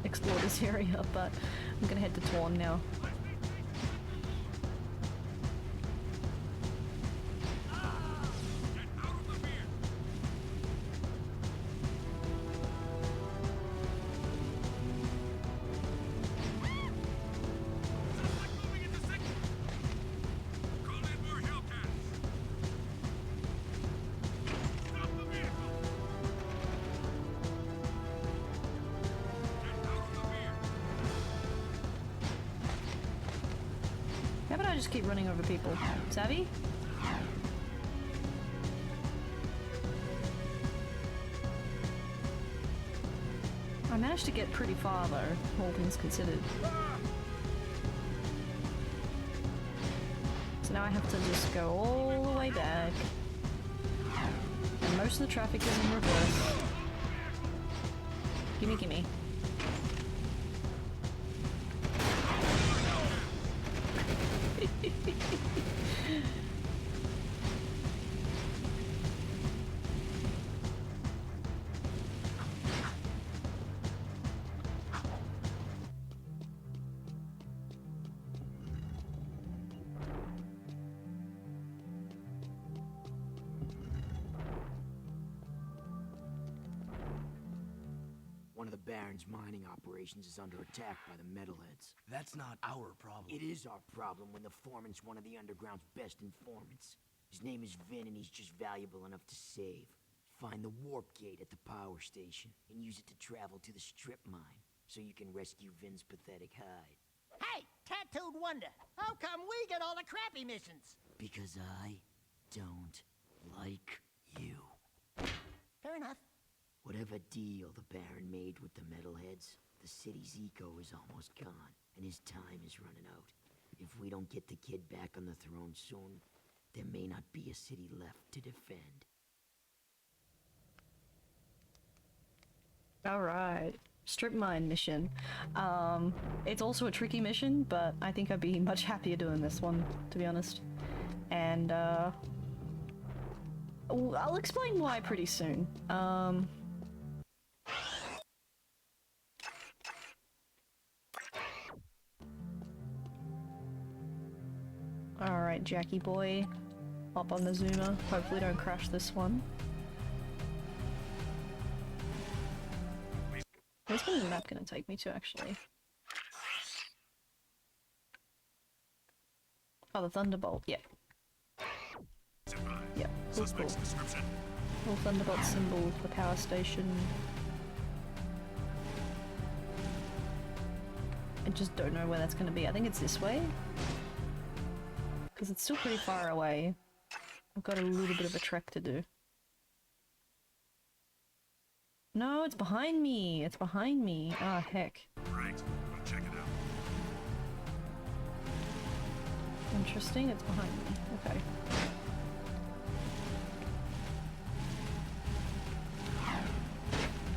explore this area, but I'm gonna head to Torn now. How about I just keep running over people? Savvy? I managed to get pretty far though, all things considered. So now I have to just go all the way back. And most of the traffic is in reverse. Gimme, gimme. One of the Baron's mining operations is under attack by the metalheads. That's not our problem. It is our problem when the foreman's one of the underground's best informants. His name is Vin and he's just valuable enough to save. Find the warp gate at the power station and use it to travel to the strip mine so you can rescue Vin's pathetic hide. Hey, tattooed wonder, how come we get all the crappy missions? Because I don't like you. Fair enough. Whatever deal the Baron made with the metalheads, the city's eco is almost gone, and his time is running out. If we don't get the kid back on the throne soon, there may not be a city left to defend. Alright. Strip mine mission. It's also a tricky mission, but I think I'd be much happier doing this one, to be honest. And, I'll explain why pretty soon. Alright, Jackie boy. Hop on the zoomer. Hopefully don't crash this one. Where's the map gonna take me to, actually? Oh, the Thunderbolt, yeah. Yeah, cool, cool. Little Thunderbolt symbol, the power station. I just don't know where that's gonna be. I think it's this way. Because it's still pretty far away. I've got a little bit of a trek to do. No, it's behind me! It's behind me! Ah, heck. Right, we'll check it out. Interesting, it's behind me. Okay.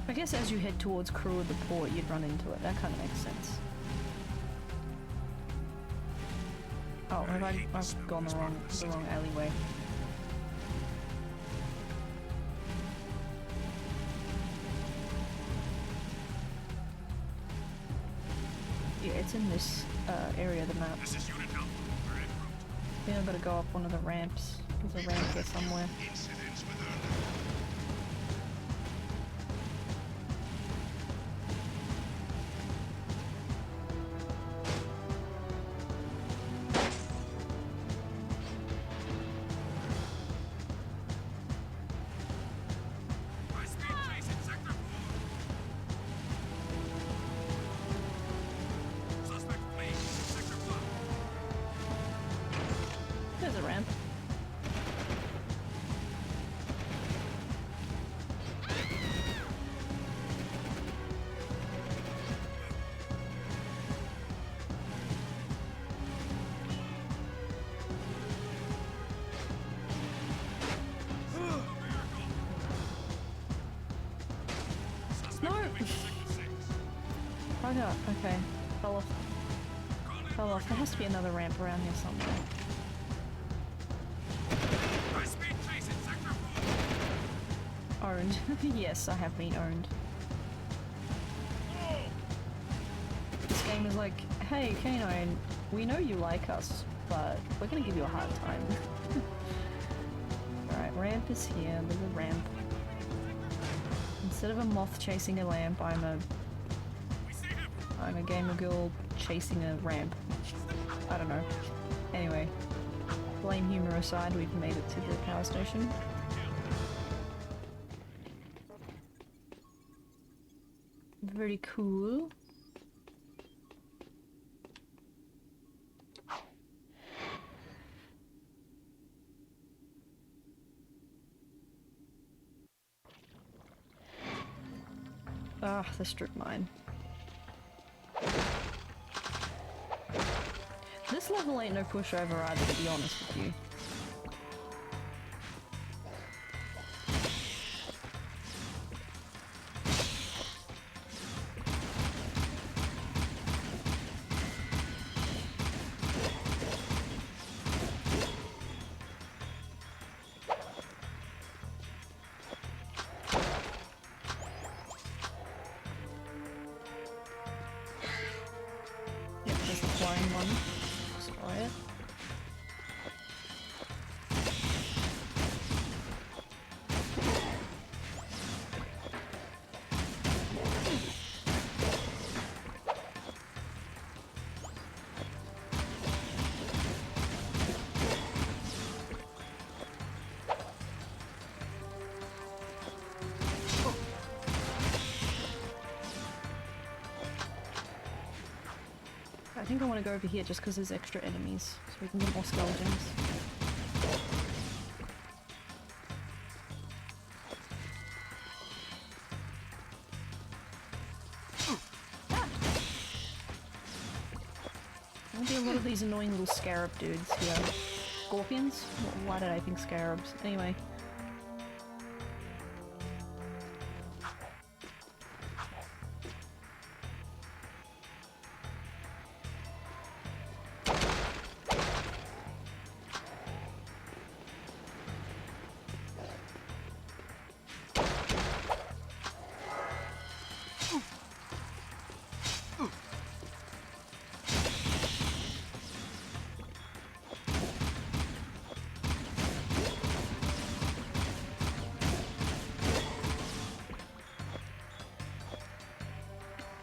I guess as you head towards Krew of the port, you'd run into it. That kind of makes sense. Oh, have I've gone the wrong alleyway. Yeah, it's in this area of the map. This is Unit Alpha. We're en route. I think I've got to go up one of the ramps. There's a ramp here somewhere. Incidents with Earth. There's a ramp. No! Bugger, okay. Fell off. Fell off. There has to be another ramp around here somewhere. Owned. Yes, I have been owned. This game is like, hey Canine, we know you like us, but we're gonna give you a hard time. Alright, ramp is here, there's a ramp. Instead of a moth chasing a lamp, I'm a gamer girl chasing a ramp. I don't know. Anyway, lame humor aside, we've made it to the power station. Very cool. Ah, the strip mine. This level ain't no pushover either, to be honest with you. I think I want to go over here just because there's extra enemies, so we can get more skeletons. Ah! There'll be a lot of these annoying little scarab dudes here. Scorpions? Why did I think scarabs? Anyway.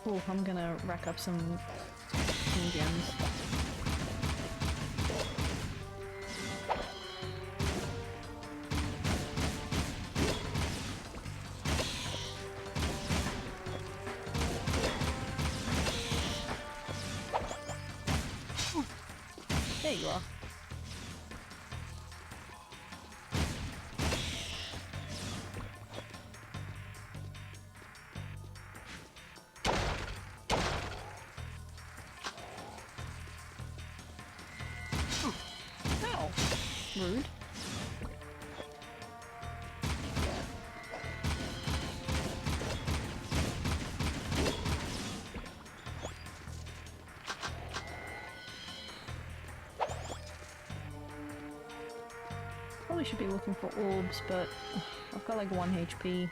Oh, I'm gonna rack up some gems. There you are. Ow. Rude. Probably should be looking for orbs, but I've got like 1 HP.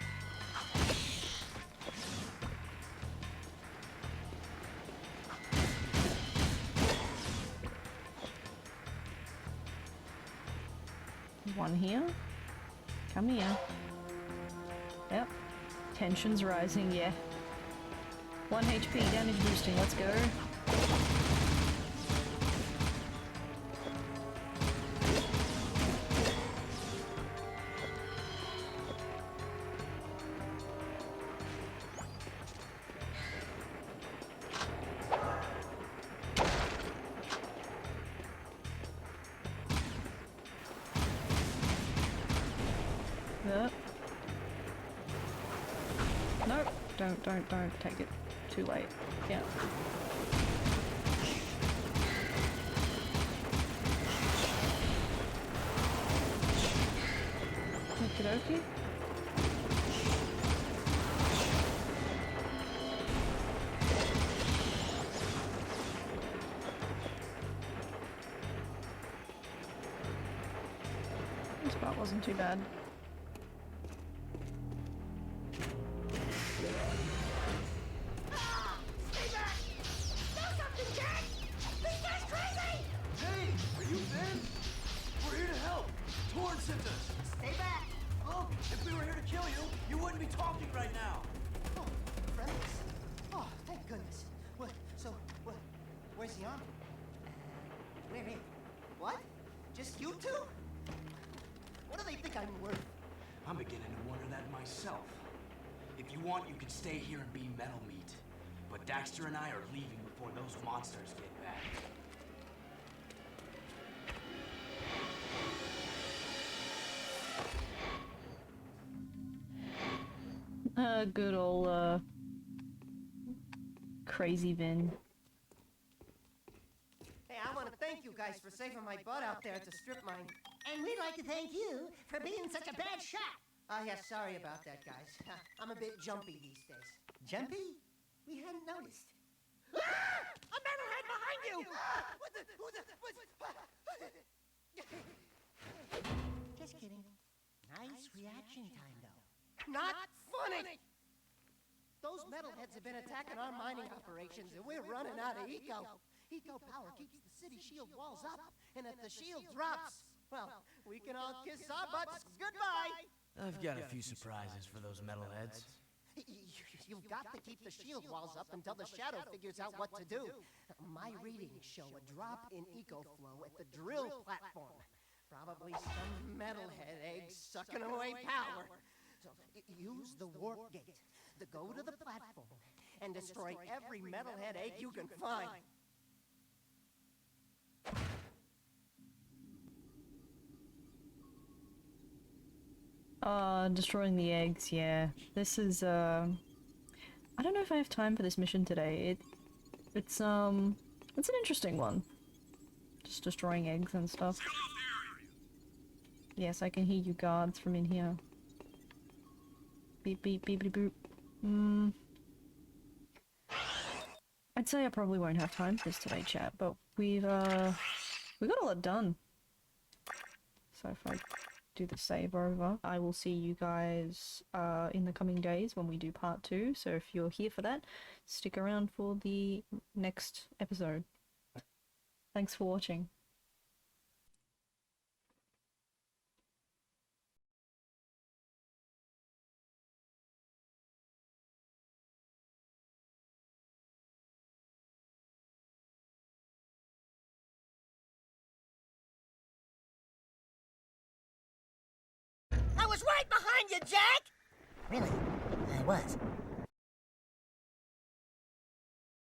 One here. Come here. Yep. Tension's rising, yeah. 1 HP, damage boosting, let's go. Yep. Nope. Don't take it. Too late. Yeah. Okie dokie. This part wasn't too bad. Where's the army? Where is? What? Just you two? What do they think I'm worth? I'm beginning to wonder that myself. If you want, you can stay here and be metal meat. But Daxter and I are leaving before those monsters get back. Good old, crazy Vin. Hey, I want to thank you guys for saving my butt out there at the strip mine. And we'd like to thank you for being such a bad shot. Yeah, sorry about that, guys. I'm a bit jumpy these days. Jumpy? We hadn't noticed. Ah! A metalhead behind you! What the? Just kidding. Nice reaction time, though. Not funny! Those metalheads have been attacking our mining operations, and we're running out of eco. Eco power keeps the city shield walls up, and if the shield drops, well, we can all kiss our butts goodbye. I've got a few surprises for those metalheads. You've got to keep the shield walls up until the shadow figures out what to do. My readings show a drop in eco flow at the drill platform. Probably some metalhead eggs sucking away power. So use the warp gate to go to the platform and destroy every metalhead egg you can find. Destroying the eggs, yeah. This is, I don't know if I have time for this mission today. It's an interesting one. Just destroying eggs and stuff. Yes, I can hear you guards from in here. Beep beep beep beep boop. I'd say I probably won't have time for this today, chat, but we got a lot done. So if I do the save over, I will see you guys in the coming days when we do part 2. So if you're here for that, stick around for the next episode. Thanks for watching. right behind you, Jak! Really, I was.